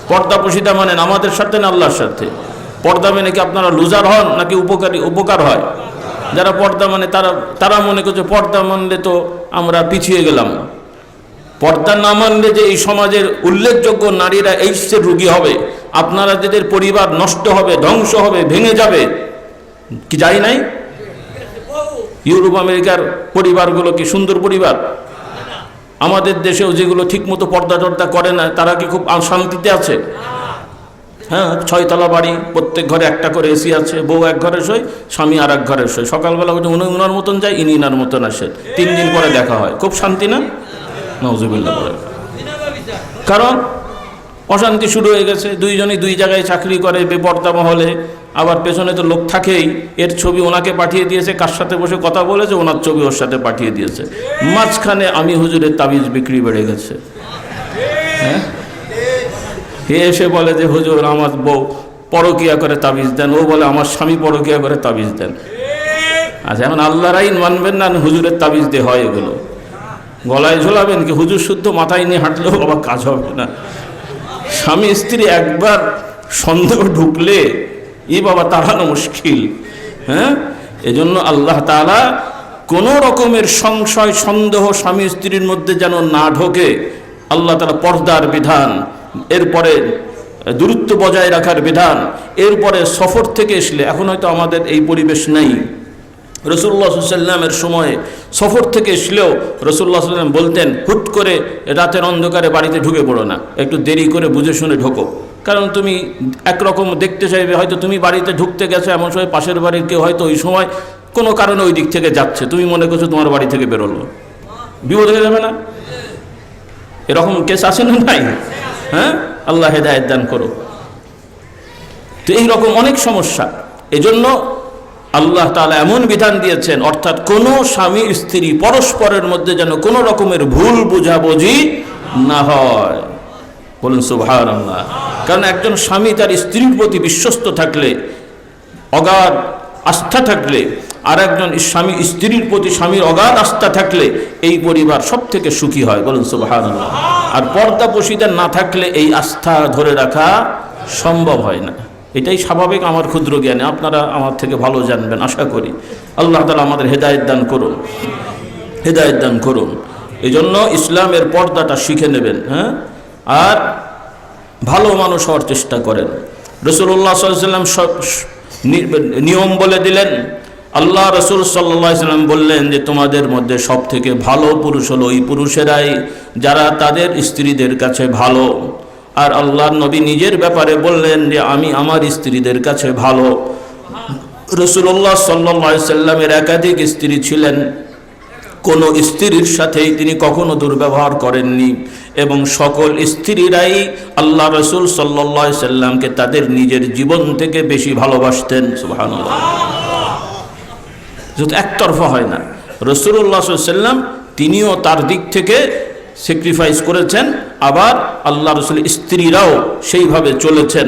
পর্দা পশিদা মানেন আমাদের স্বার্থে না আল্লাহর স্বার্থে? পর্দা মেনে কি আপনারা লুজার হন নাকি উপকার হয়? যারা পর্দা মানে তারা মনে করছে পর্দা মানলে তো আমরা পিছিয়ে গেলাম। পর্দা না মানলে যে এই সমাজের উল্লেখযোগ্য নারীরা এইডসের রোগী হবে, আপনারা যাদের পরিবার নষ্ট হবে, ধ্বংস হবে, ভেঙে যাবে, কি যাই নাই? ইউরোপ আমেরিকার পরিবারগুলো কি সুন্দর পরিবার? আমাদের দেশেও যেগুলো ঠিকমতো পর্দা টর্দা করে না, তারা কি খুব শান্তিতে আছে? হ্যাঁ, 6 তলা বাড়ি, প্রত্যেক ঘরে একটা করে এসি আছে, বউ এক ঘরে শোয়, স্বামী আর এক ঘরে শোয়। সকালবেলা উনি উনার মতন যায়, ইনি ইনার মতন আসে, 3 দিন পরে দেখা হয়। খুব শান্তি না? নাউজুবিল্লাহ বলেন। কারণ অশান্তি শুরু হয়ে গেছে। দুইজনই দুই জায়গায় চাকরি করে, বেপর্দা মহলে, আবার পেছনে তো লোক থাকেই। এর ছবি ওনাকে পাঠিয়ে দিয়েছে, কার সাথে বসে কথা বলেছে, ওনার ছবি ওর সাথে পাঠিয়ে দিয়েছে। মাঝখানে আমি হুজুরের তাবিজ বিক্রি বেড়ে গেছে। হ্যাঁ, হে এসে বলে যে হুজুর আমার বউ পরকিয়া করে তাবিজ দেন, ও বলে আমার স্বামী পরকিয়া করে তাবিজ দেন। আচ্ছা, এখন আল্লাহর আইন মানবেন না হুজুরের তাবিজ দিয়ে হয়? এগুলো গলায় ঝোলাবেন কি? হুজুর শুদ্ধ মাথায় নিয়ে হাঁটলেও আবার কাজ হবে না। স্বামী স্ত্রী একবার সন্দেহ ঢুকলে বাবা তাড়ানো মুশকিল। হ্যাঁ, এজন্য আল্লাহ তাআলা কোনো রকমের সংশয় সন্দেহ স্বামী স্ত্রীর মধ্যে যেন না ঢোকে, আল্লাহ তাআলা পর্দার বিধান, এরপরে দূরত্ব বজায় রাখার বিধান, এরপরে সফর থেকে আসলে, এখন হয়তো আমাদের এই পরিবেশ নেই, রাসূলুল্লাহ সাল্লাল্লাহু আলাইহি ওয়াসাল্লামের সময়ে সফর থেকে এসলেও রাসূলুল্লাহ সাল্লাল্লাহু আলাইহি ওয়াসাল্লাম বলতেন, হুট করে রাতের অন্ধকারে বাড়িতে ঢুকে পড়ো না, একটু দেরি করে বুঝে শুনে ঢোকো। কারণ তুমি একরকম দেখতে চাইবে, হয়তো তুমি বাড়িতে ঢুকতে গেছো, এমন সময় পাশের বাড়ির কেউ হয়তো ওই সময় কোনো কারণে ওই দিক থেকে যাচ্ছে, তুমি মনে করছো তোমার বাড়ি থেকে বেরোলো, বিপদ হয়ে যাবে না? এরকম কেস আছে না নাই? হ্যাঁ, আল্লাহ হেদায়েত দান করো। তো এইরকম অনেক সমস্যা। এজন্য আল্লাহ তাআলা এমন বিধান দিয়েছেন, অর্থাৎ কোনো স্বামী স্ত্রী পরস্পরের মধ্যে যেন কোনো রকমের ভুল বোঝাবুঝি না হয়। বলুন সুবহানাল্লাহ। কারণ একজন স্বামী তার স্ত্রীর প্রতি বিশ্বস্ত থাকলে, অগাধ আস্থা থাকলে, আর একজন স্বামী স্ত্রীর প্রতি স্বামীর অগাধ আস্থা থাকলে এই পরিবার সব থেকে সুখী হয়। বলুন সুবহানাল্লাহ। আর পর্দাপোশিতা না থাকলে এই আস্থা ধরে রাখা সম্ভব হয় না। এটাই স্বাভাবিক আমার ক্ষুদ্র জ্ঞানে, আপনারা আমার থেকে ভালো জানবেন আশা করি। আল্লাহ তাআলা আমাদের হেদায়েত দান করুন, হেদায়েত দান করুন। এই জন্য ইসলামের পর্দাটা শিখে নেবেন, হ্যাঁ, আর ভালো মানুষ হওয়ার চেষ্টা করেন। রাসূলুল্লাহ সাল্লাল্লাহু আলাইহি ওয়াসাল্লাম সব নিয়ম বলে দিলেন। আল্লাহ রাসূল সাল্লাল্লাহু আলাইহি ওয়াসাল্লাম বললেন যে তোমাদের মধ্যে সব থেকে ভালো পুরুষ হলো ওই পুরুষেরাই যারা তাদের স্ত্রীদের কাছে ভালো। আর আল্লাহর নবী নিজের ব্যাপারে বললেন যে আমি আমার স্ত্রীদের কাছে ভালো। রাসূলুল্লাহ সাল্লাল্লাহু আলাইহি ওয়াসাল্লামের একাধিক স্ত্রী ছিলেন, কোনো স্ত্রীর সাথেই তিনি কখনো দুর্ব্যবহার করেননি, এবং সকল স্ত্রীরাই আল্লাহ রাসূল সাল্লাল্লাহু আলাইহি ওয়াসাল্লামকে তাদের নিজের জীবন থেকে বেশি ভালোবাসতেন। সুবহানাল্লাহ। যেহেতু একতরফা হয় না, রাসূলুল্লাহ সাল্লাল্লাহু আলাইহি ওয়াসাল্লাম তিনিও তার দিক থেকে স্যাক্রিফাইস করেছেন, আবার আল্লাহ রাসূলের স্ত্রীরাও সেইভাবে চলেছেন।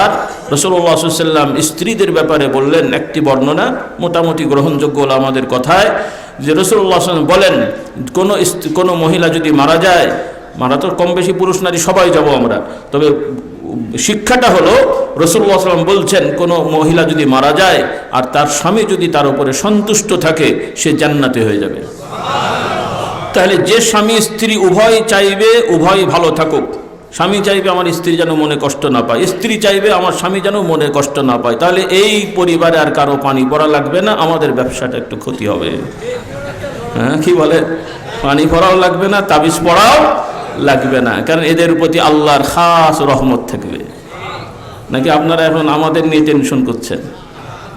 আর রাসূলুল্লাহ সাল্লাল্লাহু আলাইহি ওয়াসাল্লাম স্ত্রীদের ব্যাপারে বললেন, একটি বর্ণনা মোটামুটি গ্রহণযোগ্য হলো আমাদের কথায়, যে রাসূলুল্লাহ সাল্লাল্লাহু আলাইহি ওয়াসাল্লাম বলেন কোনো মহিলা যদি মারা যায়, মারা তো কম বেশি পুরুষ নারী সবাই যাব আমরা, তবে শিক্ষাটা হলো রাসূলুল্লাহ সাল্লাল্লাহু আলাইহি ওয়াসাল্লাম বলছেন কোনো মহিলা যদি মারা যায় আর তার স্বামী যদি তার উপরে সন্তুষ্ট থাকে সে জান্নাতে হয়ে যাবে। তাহলে যে স্বামী স্ত্রী উভয় চাইবে উভয় ভালো থাকুক, স্বামী চাইবে আমার স্ত্রী যেন মনে কষ্ট না পায়, স্ত্রী চাইবে আমার স্বামী যেন মনে কষ্ট না পায়, তাহলে এই পরিবারে আর কারো পানি পড়া লাগবে না, আমাদের ব্যবসাটা একটু ক্ষতি হবে। হ্যাঁ, কি বলে, পানি পড়াও লাগবে না, তাবিজ পড়াও লাগবে না, কারণ এদের প্রতি আল্লাহর খাস রহমত থাকবে। নাকি আপনারা এখন আমাদের নিয়ে টেনশন করছেন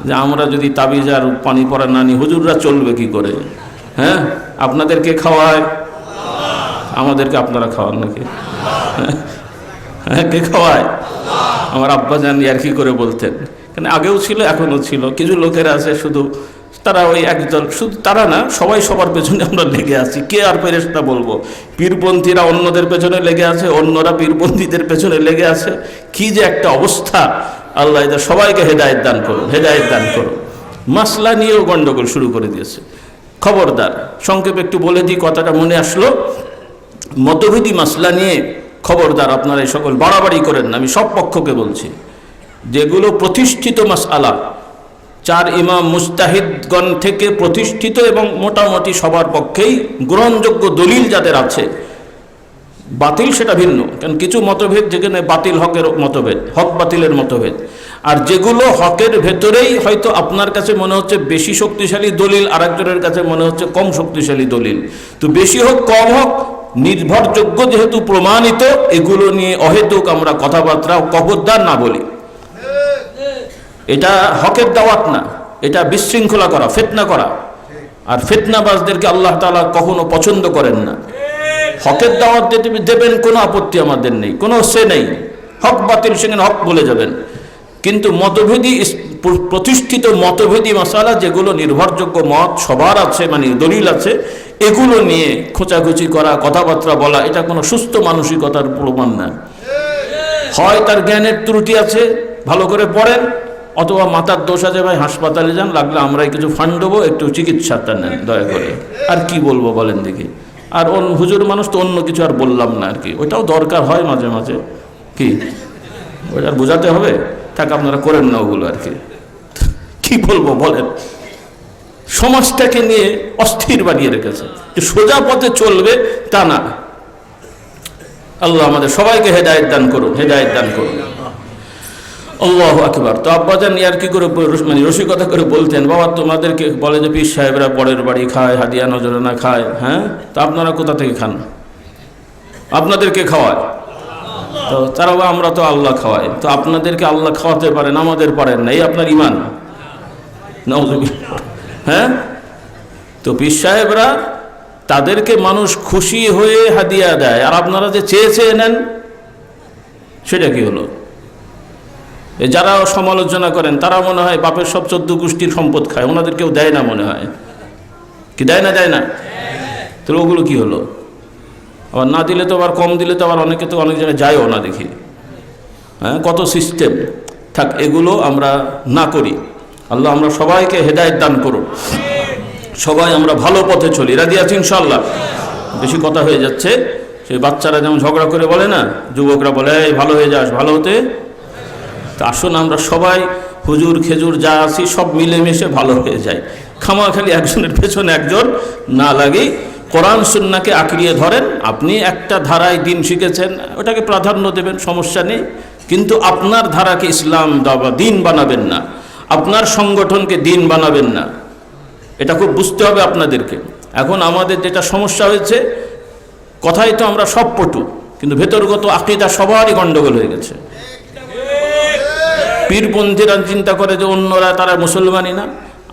যে আমরা যদি তাবিজ আর পানি পড়া না নিই হুজুররা চলবে কি করে? হ্যাঁ, আপনাদেরকে খাওয়ায়, আমাদেরকে আপনারা খাওয়ান নাকি? হ্যাঁ, কে খাওয়ায়? আমার আব্বাজান আর কি করে বলতেন, কারণ আগেও ছিল এখনও ছিল, কিছু লোকেরা আছে শুধু তারা ওই একদল, শুধু তারা না, সবাই সবার পেছনে আমরা লেগে আছি, কে আর ফেরেশতা বলবো। পীরপন্থীরা অন্যদের পেছনে লেগে আছে, অন্যরা পীরপন্থীদের পেছনে লেগে আছে, কি যে একটা অবস্থা। আল্লাহ এদের সবাইকে হেদায়েত দান করুন, হেদায়েত দান করুন। মাসলা নিয়েও গন্ডগোল শুরু করে দিয়েছে। খবরদার, সংক্ষেপে একটু বলে দিই, কথাটা মনে আসলো, মতভেদী মাসলা নিয়ে খবরদার আপনারা এই সকল বাড়াবাড়ি করেন না। আমি সব পক্ষকে বলছি, যেগুলো প্রতিষ্ঠিত মাসআলা, চার ইমাম মুজতাহিদগণ থেকে প্রতিষ্ঠিত এবং মোটামুটি সবার পক্ষেই গ্রহণযোগ্য দলিল যাদের আছে, বাতিল সেটা ভিন্ন, কারণ কিছু মতভেদ যেখানে বাতিল হকের মতভেদ, হক বাতিলের মতভেদ, আর যেগুলো হকের ভেতরেই হয়তো আপনার কাছে মনে হচ্ছে বেশি শক্তিশালী দলিল, আরেকজনের কাছে মনে হচ্ছে কম শক্তিশালী দলিল, তো বেশি হোক কম হোক নির্ভরযোগ্য যেহেতু প্রমাণিত, এগুলো নিয়ে অহেতুক আমরা কথাবার্তা খবরদার না বলি। এটা হকের দাওয়াত না, এটা বিশৃঙ্খলা করা, ফিতনা করা, আর ফিতনাবাজদেরকে আল্লাহ তাআলা কখনো পছন্দ করেন না। হকের দাওয়াত দেবেন, কোনো আপত্তি আমাদের নেই, কোনো সে নেই, হক বাতিল সেখানে হক বলে যাবেন, কিন্তু মতভেদী প্রতিষ্ঠিত মতভেদী মাসালা যেগুলো নির্ভরযোগ্য মত সবার আছে, মানে দলিল আছে, এগুলো নিয়ে খোঁচাখুচি করা, কথাবার্তা বলা, এটা কোনো সুস্থ মানসিকতার প্রমাণ না। হয় তার জ্ঞানের ত্রুটি আছে, ভালো করে পড়েন, অথবা মাথার দোষ আছে, ভাই হাসপাতালে যান, লাগলে আমরাই কিছু ফান্ড দেবো, একটু চিকিৎসাটা নেন দয়া করে। আর কি বলবো বলেন দেখি। আর হুজুর মানুষ তো অন্য কিছু আর বললাম না আর কি, ওইটাও দরকার হয় মাঝে মাঝে, কি ওইটা আর বোঝাতে হবে, থাক আপনারা করেন না ওগুলো আর কি। কি বলবো বলেন, সমাজটাকে নিয়ে অস্থির বানিয়ে রেখেছে, যে সোজা পথে চলবে তা না। আল্লাহ আমাদের সবাইকে হেদায়েত দান করুন, হেদায়েত দান করুন। আল্লাহু আকবার। তো আব্বাজান ইয়ার কি করে, মানে রসিকতা করে বলতেন, বাবা তোমাদেরকে বলে যে পীর সাহেবরা পরের বাড়ি খায়, হাদিয়া নজরানা খায়, হ্যাঁ, তা আপনারা কোথা থেকে খান? আপনাদেরকে খাওয়ায় তো তারা, আমরা তো আল্লাহ খাওয়াই, তো আপনাদেরকে আল্লাহ খাওয়াতে পারেন, আমাদের পারেন না, এই আপনার ইমান? নাউযুবিল্লাহ। হ্যাঁ, তো পীর সাহেবরা তাদেরকে মানুষ খুশি হয়ে হাদিয়া দেয়, আর আপনারা যে চেয়ে চেয়ে নেন সেটা কি হলো? যারা সমালোচনা করেন তারা মনে হয় বাপের সব 14 গোষ্ঠীর সম্পদ খায়, ওনাদের কেউ দেয় না মনে হয়, কি দেয় না? দেয় না? তাহলে ওগুলো কি হলো? আবার না দিলে তো আবার কম দিলে তো আবার অনেকে তো অনেক জায়গায় যায়ও না দেখি। হ্যাঁ, কত সিস্টেম। থাক, এগুলো আমরা না করি। আল্লাহ আমরা সবাইকে হেদায়েত দান করুন, সবাই আমরা ভালো পথে চলি। রাজি আছি ইনশাআল্লাহ? বেশি কথা হয়ে যাচ্ছে। সেই বাচ্চারা যেমন ঝগড়া করে বলে না, যুবকরা বলে এই ভালো হয়ে যাস, ভালো হতে। তা আসুন আমরা সবাই হুজুর খেজুর যা আছি সব মিলেমিশে ভালো হয়ে যায়। খামাখালি একজনের পেছনে একজন না লাগে, কোরআন সুন্নাহকে আঁকড়িয়ে ধরেন। আপনি একটা ধারায় দিন শিখেছেন, ওটাকে প্রাধান্য দেবেন, সমস্যা নেই। কিন্তু আপনার ধারাকে ইসলাম দিন বানাবেন না, আপনার সংগঠনকে দিন বানাবেন না। এটা খুব বুঝতে হবে আপনাদেরকে। এখন আমাদের যেটা সমস্যা হয়েছে, কথাই তো আমরা সব পটু, কিন্তু ভেতরগত আকীদা সবারই গন্ডগোল হয়ে গেছে। পীরপন্থীরা চিন্তা করে যে অন্যরা তারা মুসলমানই না,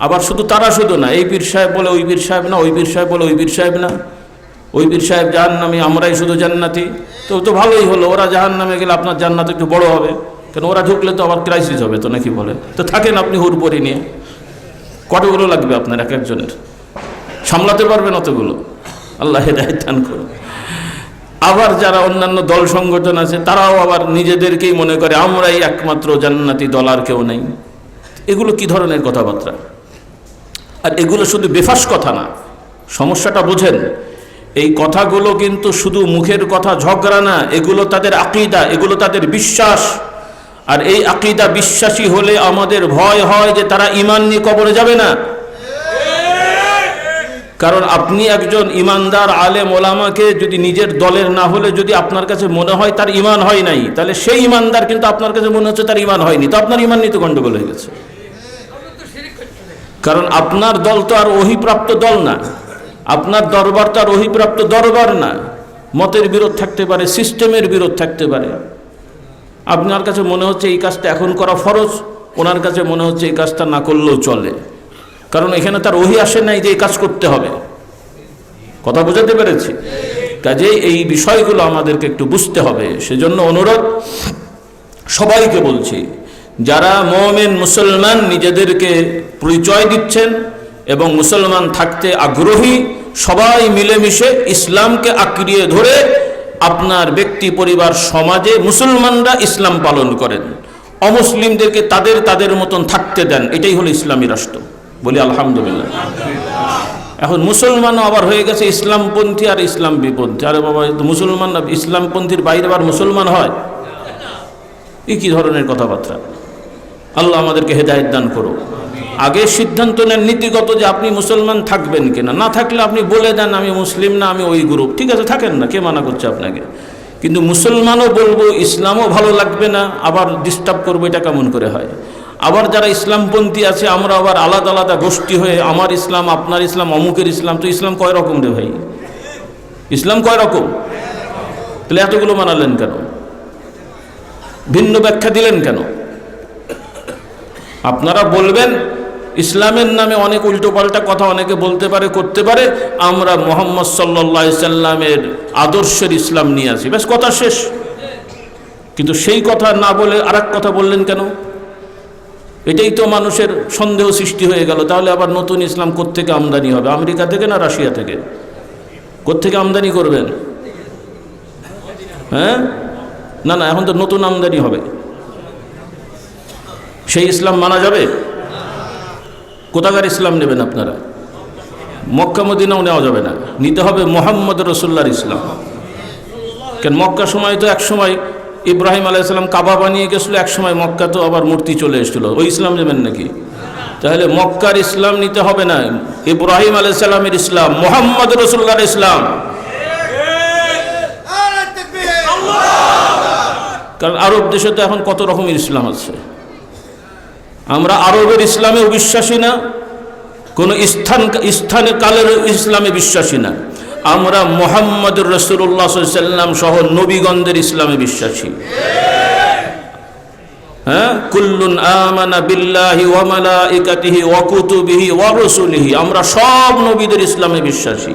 আবার তারা শুধু না, এই পীর সাহেব বলে ওই পীর সাহেব না, ওই পীর সাহেব বলে ওই পীর সাহেব না, ওই পীর সাহেব জাহান্নামী, আমরাই শুধু জান্নাতি। তো ভালোই হলো, ওরা জাহান্নামে গেলে আপনার জান্নাত একটু বড় হবে, কেন ওরা ঢুকলে তো আবার ক্রাইসিস হবে তো নাকি বলে। তো থাকেন আপনি হুড়পড়ি নিয়ে, কতগুলো লাগবে আপনার এক একজনের, সামলাতে পারবেন অতগুলো? আল্লাহ হেদায়েত দান করুন। আবার যারা অন্যান্য দল সংগঠন আছে তারাও আবার নিজেদেরকেই মনে করে আমরাই একমাত্র জান্নাতি দল, আর কেউ নেই। এগুলো কি ধরনের কথাবার্তা? আর এগুলো শুধু বেফাস কথা না, সমস্যাটা বোঝেন। এই কথাগুলো কিন্তু শুধু মুখের কথা, ঝগড়া না, এগুলো তাদের আকীদা, এগুলো তাদের বিশ্বাস। আর এই আকীদা বিশ্বাসী হলে আমাদের ভয় হয় যে তারা ঈমান নিয়ে কবরে যাবে না। কারণ আপনি একজন ইমানদার আলেম ওলামাকে যদি নিজের দলের না হলে যদি আপনার কাছে মনে হয় তার ঈমান হয় নাই, তাহলে সেই ইমানদার, কিন্তু আপনার কাছে মনে হচ্ছে তার ঈমান হয়নি, তো আপনার ঈমান নিয়ে তো গন্ডগোল হয়ে গেছে। কারণ আপনার দল তো আর ওহীপ্রাপ্ত দল না, আপনার দরবার তো আর ওহীপ্রাপ্ত দরবার না। মতের বিরোধ থাকতে পারে, সিস্টেমের বিরোধ থাকতে পারে। আপনার কাছে মনে হচ্ছে এই কাজটা এখন করা ফরজ, ওনার কাছে মনে হচ্ছে এই কাজটা না করলেও চলে, কারণ এখানে তার ওহী আসে নাই যে এই কাজ করতে হবে। কথা বোঝাতে পেরেছি? কাজেই এই বিষয়গুলো আমাদেরকে একটু বুঝতে হবে। সেজন্য অনুরোধ সবাইকে বলছি, যারা মুমিন মুসলমান নিজেদেরকে পরিচয় দিচ্ছেন এবং মুসলমান থাকতে আগ্রহী, সবাই মিলেমিশে ইসলামকে আঁকড়িয়ে ধরে আপনার ব্যক্তি, পরিবার, সমাজে মুসলমানরা ইসলাম পালন করেন, অমুসলিমদেরকে তাদের মতন থাকতে দেন। এটাই হলো ইসলামী রাষ্ট্র। বলি আলহামদুলিল্লাহ। এখন মুসলমানও আবার হয়ে গেছে ইসলামপন্থী আর ইসলাম বিপন্থী। আরে বাবা, মুসলমান ইসলামপন্থীর বাইরে আবার মুসলমান হয়? এই কি ধরনের কথাবার্তা? আল্লাহ আমাদেরকে হেদায়েত দান করো। আগে সিদ্ধান্ত নেন নীতিগত যে আপনি মুসলমান থাকবেন কিনা। না থাকলে আপনি বলে দেন আমি মুসলিম না, আমি ওই গ্রুপ, ঠিক আছে, থাকেন না, কে মানা করছে আপনাকে। কিন্তু মুসলমানও বলবো, ইসলামও ভালো লাগবে না, আবার ডিস্টার্ব করবো, এটা কেমন করে হয়? আবার যারা ইসলামপন্থী আছে, আমরা আবার আলাদা আলাদা গোষ্ঠী হয়ে আমার ইসলাম, আপনার ইসলাম, অমুকের ইসলাম। তো ইসলাম কয় রকম রে ভাই? ইসলাম কয় রকম? তাহলে এতগুলো মানালেন কেন? ভিন্ন ব্যাখ্যা দিলেন কেন? আপনারা বলবেন ইসলামের নামে অনেক উল্টোপাল্টা কথা অনেকে বলতে পারে, করতে পারে। আমরা মুহাম্মদ সাল্লাল্লাহু আলাইহি সাল্লামের আদর্শের ইসলাম নিয়ে আসি, ব্যাস, কথা শেষ। কিন্তু সেই কথা না বলে আরেক কথা বললেন কেন? এটাই তো মানুষের সন্দেহ সৃষ্টি হয়ে গেল। তাহলে আবার নতুন ইসলাম কোত্থেকে আমদানি হবে? আমেরিকা থেকে না রাশিয়া থেকে? কোত্থেকে আমদানি করবেন? হ্যাঁ, না, এখন তো নতুন আমদানি হবে। সেই ইসলাম মানা যাবে? কোথাকার ইসলাম নেবেন আপনারা? মক্কা মদিনাও নেওয়া যাবে না, নিতে হবে মুহাম্মদ রাসূলুল্লাহর ইসলাম। কেন, মক্কার সময় তো এক সময় ইব্রাহিম আলাইহিস সালাম কাবা বানিয়ে গেছিল, এক সময় মক্কা তো আবার মূর্তি চলে এসেছিল, ওই ইসলাম নেবেন নাকি? তাহলে মক্কার ইসলাম নিতে হবে না, ইব্রাহিম আলাইহিস সালামের ইসলাম, মুহাম্মদ রাসূলুল্লাহর ইসলাম। কারণ আরব দেশে তো এখন কত রকমের ইসলাম আছে। আমরা আরবের ইসলামেও বিশ্বাসী না, কোনো স্থানে কালের ইসলামে বিশ্বাসী না। আমরা মুহাম্মদ রাসূলুল্লাহ সাল্লাল্লাহু আলাইহি ওয়াসাল্লাম সহ নবীগণদের ইসলামে বিশ্বাসী। হ্যাঁ, কুল্লুন আমানা বিল্লাহি ওয়া মালাইকাতিহি ওয়া কুতুবিহি ওয়া রাসূলিহি, আমরা সব নবীদের ইসলামে বিশ্বাসী।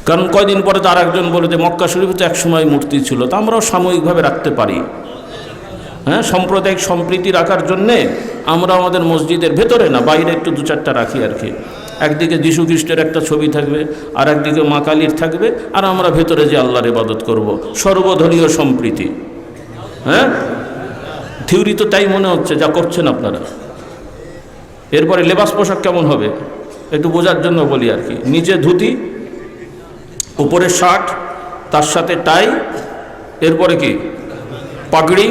কারণ কয়দিন পরে তার একজন বলে যে মক্কা শরীফে তো একসময় মূর্তি ছিল, তা আমরাও সাময়িকভাবে রাখতে পারি। হ্যাঁ, সাম্প্রদায়িক সম্প্রীতি রাখার জন্যে আমরা আমাদের মসজিদের ভেতরে না, বাইরে একটু দু চারটা রাখি আর কি। একদিকে যীশু খ্রিস্টের একটা ছবি থাকবে, আর একদিকে মা কালীর থাকবে, আর আমরা ভেতরে যে আল্লাহর ইবাদত করব, সর্বধর্মীয় সম্প্রীতি। হ্যাঁ, থিওরি তো তাই মনে হচ্ছে যা করছেন আপনারা। এরপরে লেবাস পোশাক কেমন হবে একটু বোঝার জন্য বলি আর কি। নিচে ধুতি, উপরে শার্ট, তার সাথে টাই, এরপরে কি পাগড়ি।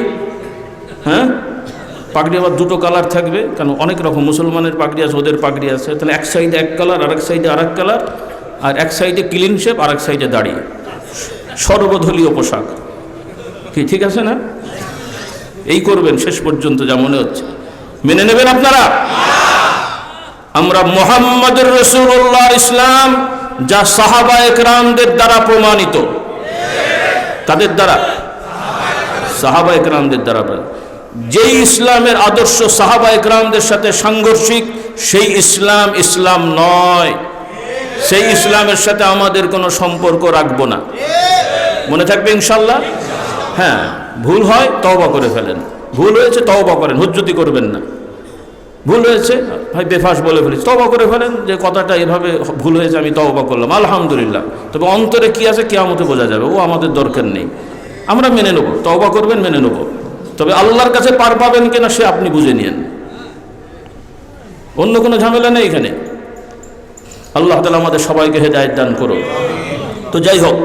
হ্যাঁ, পাগড়ি আবার দুটো কালার থাকবে, কারণ অনেক রকম মুসলমানের পাগড়ি আছে, ওদের পাগড়ি আছে। তাহলে এক সাইডে এক কালার, আর এক সাইডে আর এক কালার, আর এক সাইডে ক্লিন শেপ, আর এক সাইডে দাড়ি। সর্বদলীয় পোশাক কি ঠিক আছে না? এই করবেন শেষ পর্যন্ত যা মনে হচ্ছে। মেনে নেবেন আপনারা? আমরা মুহাম্মদুর রাসূলুল্লাহ ইসলাম যা সাহাবা একরামদের দ্বারা প্রমাণিত, তাদের দ্বারা, সাহাবা একরামদের দ্বারা, যেই ইসলামের আদর্শ সাহাবা একরামদের সাথে সাংঘর্ষিক, সেই ইসলাম ইসলাম নয়। সেই ইসলামের সাথে আমাদের কোনো সম্পর্ক রাখবো না। মনে থাকবে ইনশাল্লাহ। হ্যাঁ, ভুল হয় তওবা করে ফেলেন, ভুল হয়েছে তওবা করেন, হুজ্জতি করবেন না। ভুল হয়েছে ভাই বেফাস বলে ফেলেছি, তওবা করে ফেলেন যে কথাটা এভাবে ভুল হয়েছে, আমি তওবা করলাম, আলহামদুলিল্লাহ। তবে অন্তরে কি আছে কিয়ামতে বোঝা যাবে, ও আমাদের দরকার নেই। আমরা মেনে নেব, তওবা করবেন, মেনে নেব। তবে আল্লাহর কাছে পার পাবেন কিনা সে আপনি বুঝে নিন, অন্য কোনো ঝামেলা নেই এখানে। আল্লাহ তাআলা আমাদের সবাইকে হেদায়েত দান করুন। তো যাই হোক,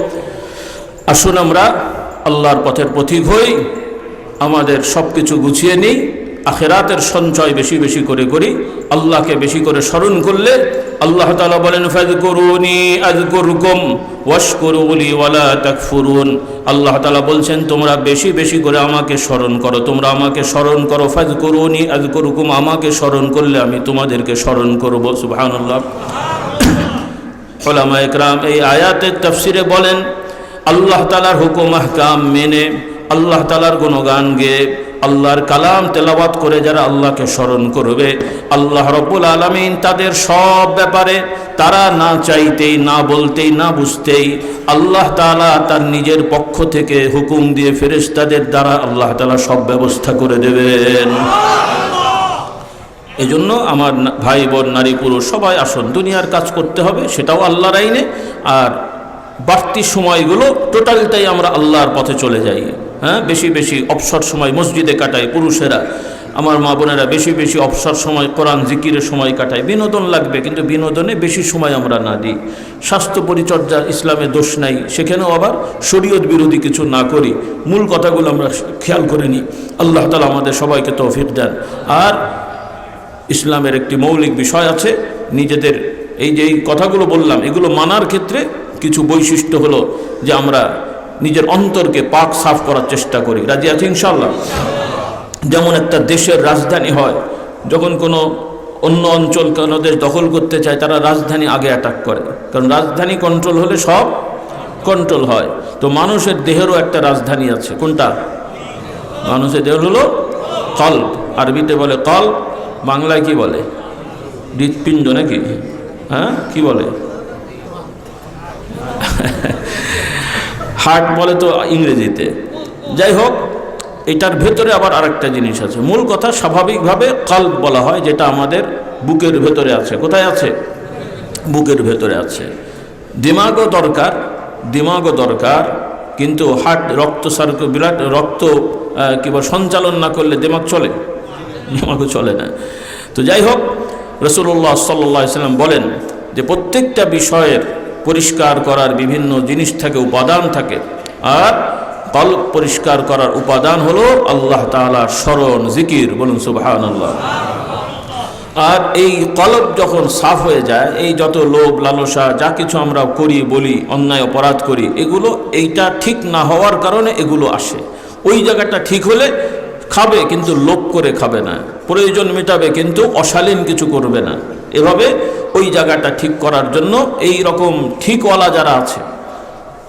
আসুন আমরা আল্লাহর পথের পথিক হই, আমাদের সব কিছু গুছিয়ে নিই, আখিরাতের সঞ্চয় বেশি বেশি করে করি। আল্লাহকে বেশি করে স্মরণ করলে আল্লাহ তাআলা বলেন, ফাযকুরুনি আযকুরকুম ওয়াশকুরুলি ওয়ালা তাকফুরুন। আল্লাহ তাআলা বলছেন, তোমরা বেশি বেশি করে আমাকে স্মরণ করো, তোমরা আমাকে স্মরণ করো। ফাযকুরুনি আযকুরকুম, আমাকে স্মরণ করলে আমি তোমাদেরকে স্মরণ করব। সুবহানাল্লাহ। উলামা ইকরাম এই আয়াতের তাফসিরে বলেন, আল্লাহ তাআলার হুকুম আহকাম মেনে, আল্লাহ তাআলার গুণগান গেয়ে, আল্লাহর কালাম তেলাওয়াত করে যারা আল্লাহকে স্মরণ করবে, আল্লাহ রাব্বুল আলামিন তাদের সব ব্যাপারে, তারা না চাইতেই, না বলতেই, না বুঝতেই, আল্লাহ তাআলা তার নিজের পক্ষ থেকে হুকুম দিয়ে ফেরেশতাদের দ্বারা আল্লাহ তাআলা সব ব্যবস্থা করে দেবেন। এজন্য আমার ভাই বোন, নারী পুরুষ সবাই আসুন, দুনিয়ার কাজ করতে হবে, সেটাও আল্লাহর আইনে। আর বাড়তি সময়গুলো টোটালটাই আমরা আল্লাহর পথে চলে যাই। হ্যাঁ, বেশি বেশি অবসর সময় মসজিদে কাটাই পুরুষেরা, আমার মা বোনেরা বেশি বেশি অবসর সময় কোরআন জিকিরের সময় কাটায়। বিনোদন লাগবে, কিন্তু বিনোদনে বেশি সময় আমরা না দিই। স্বাস্থ্য পরিচর্যা ইসলামে দোষ নাই, সেখানেও আবার শরীয়ত বিরোধী কিছু না করি, মূল কথাগুলো আমরা খেয়াল করে নিই। আল্লাহ তাআলা আমাদের সবাইকে তৌফিক দেন। আর ইসলামের একটি মৌলিক বিষয় আছে, নিজেদের এই যে কথাগুলো বললাম, এগুলো মানার ক্ষেত্রে কিছু বৈশিষ্ট্য হলো যে আমরা নিজের অন্তরকে পাক সাফ করার চেষ্টা করি। রাজি আছি ইনশাআল্লাহ? যেমন একটা দেশের রাজধানী হয়, যখন কোনো অন্য অঞ্চল কোনো দেশ দখল করতে চায়, তারা রাজধানী আগে অ্যাটাক করে, কারণ রাজধানী কন্ট্রোল হলে সব কন্ট্রোল হয়। তো মানুষের দেহেরও একটা রাজধানী আছে। কোনটা? মানুষের দেহ হলো কলব, আরবিতে বলে কলব, বাংলায় কি বলে? হৃৎপিণ্ড নাকি? হ্যাঁ, কি বলে? হার্ট বলে তো ইংরেজিতে। যাই হোক, এটার ভেতরে আবার আরেকটা জিনিস আছে। মূল কথা স্বাভাবিকভাবে কলব বলা হয়, যেটা আমাদের বুকের ভেতরে আছে। কোথায় আছে? বুকের ভেতরে আছে। দিমাগও দরকার, দিমাগও দরকার, কিন্তু হার্ট রক্ত বিরাট রক্ত কিংবা সঞ্চালন না করলে দিমাগ চলে? দিমাগও চলে না। তো যাই হোক, রাসূলুল্লাহ সাল্লাল্লাহু আলাইহি ওয়াসাল্লাম বলেন যে প্রত্যেকটা বিষয়ের পরিষ্কার করার বিভিন্ন জিনিস থাকে, উপাদান থাকে, আর কলব পরিষ্কার করার উপাদান হলো আল্লাহ তাআলার স্মরণ, জিকির। বলুন সুবহানাল্লাহ। আর এই কলব যখন সাফ হয়ে যায়, এই যত লোভ লালসা যা কিছু আমরা করি, বলি, অন্যায় অপরাধ করি, এগুলো এইটা ঠিক না হওয়ার কারণে এগুলো আসে। ওই জায়গাটা ঠিক হলে খাবে, কিন্তু লোভ করে খাবে না, প্রয়োজন মেটাবে, কিন্তু অশালীন কিছু করবে না। এভাবে ওই জায়গাটা ঠিক করার জন্য এই রকম ঠিকওয়ালা যারা আছে,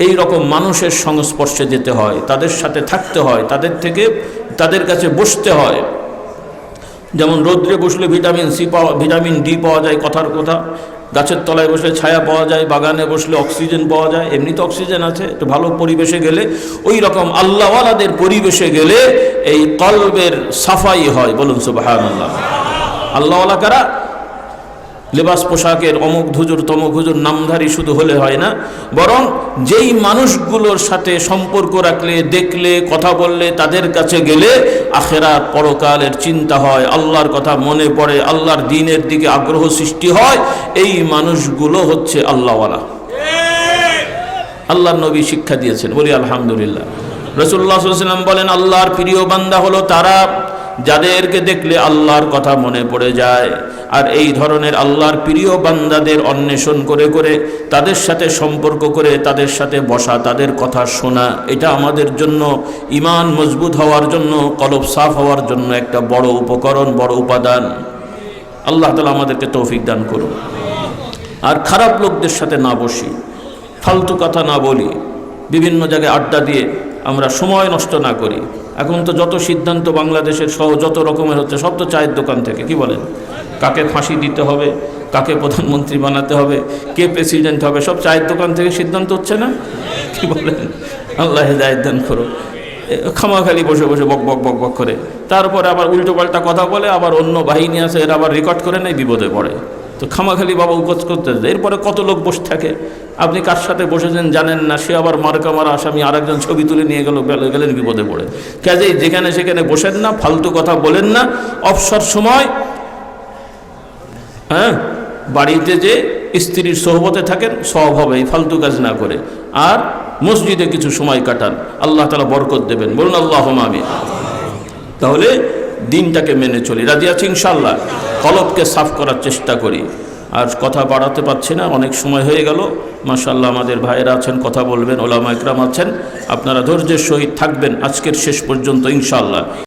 এই রকম মানুষের সংস্পর্শে যেতে হয়, তাদের সাথে থাকতে হয়, তাদের কাছে বসতে হয়। যেমন রৌদ্রে বসলে ভিটামিন সি পাওয়া, ভিটামিন ডি পাওয়া যায়, কথার কথা। গাছের তলায় বসলে ছায়া পাওয়া যায়, বাগানে বসলে অক্সিজেন পাওয়া যায়, এমনি তো অক্সিজেন আছে, একটু ভালো পরিবেশে গেলে ওই রকম আল্লাহওয়ালাদের পরিবেশে গেলে এই কলবের সাফাই হয়। বলুন সুবহানাল্লাহ। আল্লাহওয়ালা কারা? লেবাস পোশাকের অমুক হুজুর তমুক হুজুর নামধারী শুধু হলে হয় না, বরং যেই মানুষগুলোর সাথে সম্পর্ক রাখলে, দেখলে, কথা বললে, তাদের কাছে গেলে আখিরাত পরকালের চিন্তা হয়, আল্লাহর কথা মনে পড়ে, আল্লাহর দ্বীনের দিকে আগ্রহ সৃষ্টি হয়, এই মানুষগুলো হচ্ছে আল্লাহওয়ালা। আল্লাহর নবী শিক্ষা দিয়েছেন, বলি আলহামদুলিল্লাহ। রাসূলুল্লাহ সাল্লাল্লাহু আলাইহি ওয়াসাল্লাম বলেন, আল্লাহর প্রিয় বান্দা হলো তারা যাদেরকে দেখলে আল্লাহর কথা মনে পড়ে যায়। আর এই ধরনের আল্লাহর প্রিয় বান্দাদের অন্বেষণ করে করে তাদের সাথে সম্পর্ক করে তাদের সাথে বসা, তাদের কথা শোনা, এটা আমাদের জন্য ঈমান মজবুত হওয়ার জন্য, কলব সাফ হওয়ার জন্য একটা বড় উপকরণ, বড় উপাদান। আল্লাহ তাআলা আমাদেরকে তৌফিক দান করুন। আর খারাপ লোকদের সাথে না বসি, ফালতু কথা না বলি, বিভিন্ন জায়গায় আড্ডা দিয়ে আমরা সময় নষ্ট না করি। এখন তো যত সিদ্ধান্ত বাংলাদেশের সহ যত রকমের হচ্ছে, সব তো চায়ের দোকান থেকে। কি বলেন? কাকে ফাঁসি দিতে হবে, কাকে প্রধানমন্ত্রী বানাতে হবে, কে প্রেসিডেন্ট হবে, সব চায়ের দোকান থেকে সিদ্ধান্ত হচ্ছে না? কি বলেন? আল্লাহ হেদায়েত দান করো। খামাখালি বসে বসে বক বক বক বক করে, তারপরে আবার উল্টো পাল্টা কথা বলে, আবার অন্য বাহিনী আছে এরা আবার রেকর্ড করে নেয়, বিপদে পড়ে। তো খামাখালি বাবা উকচ করতে যায়। এরপরে কত লোক বসে থাকে, আপনি কার সাথে বসেছেন জানেন না, সে আবার মার্কা মারা আসামি আরেকজন ছবি তুলে নিয়ে গেলেন বিপদে পড়ে। কাজেই যেখানে সেখানে বসেন না, ফালতু কথা বলেন না। অবসর সময় বাড়িতে যে স্ত্রীর সোহবতে থাকেন, সওয়াব হবে এই ফালতু কাজ না করে। আর মসজিদে কিছু সময় কাটান, আল্লাহ তাআলা বরকত দেবেন। বলুন আল্লাহুম্মা আমিন। তাহলে দিনটাকে মেনে চলি, রাজি আছি ইনশাআল্লাহ। কলবকে সাফ করার চেষ্টা করি। আর কথা বাড়াতে পারছি না, অনেক সময় হয়ে গেল। মাশাআল্লাহ আমাদের ভাইয়েরা আছেন, কথা বলবেন, ওলামা ইকরাম আছেন, আপনারা ধৈর্যের সহিত থাকবেন আজকের শেষ পর্যন্ত ইনশাআল্লাহ।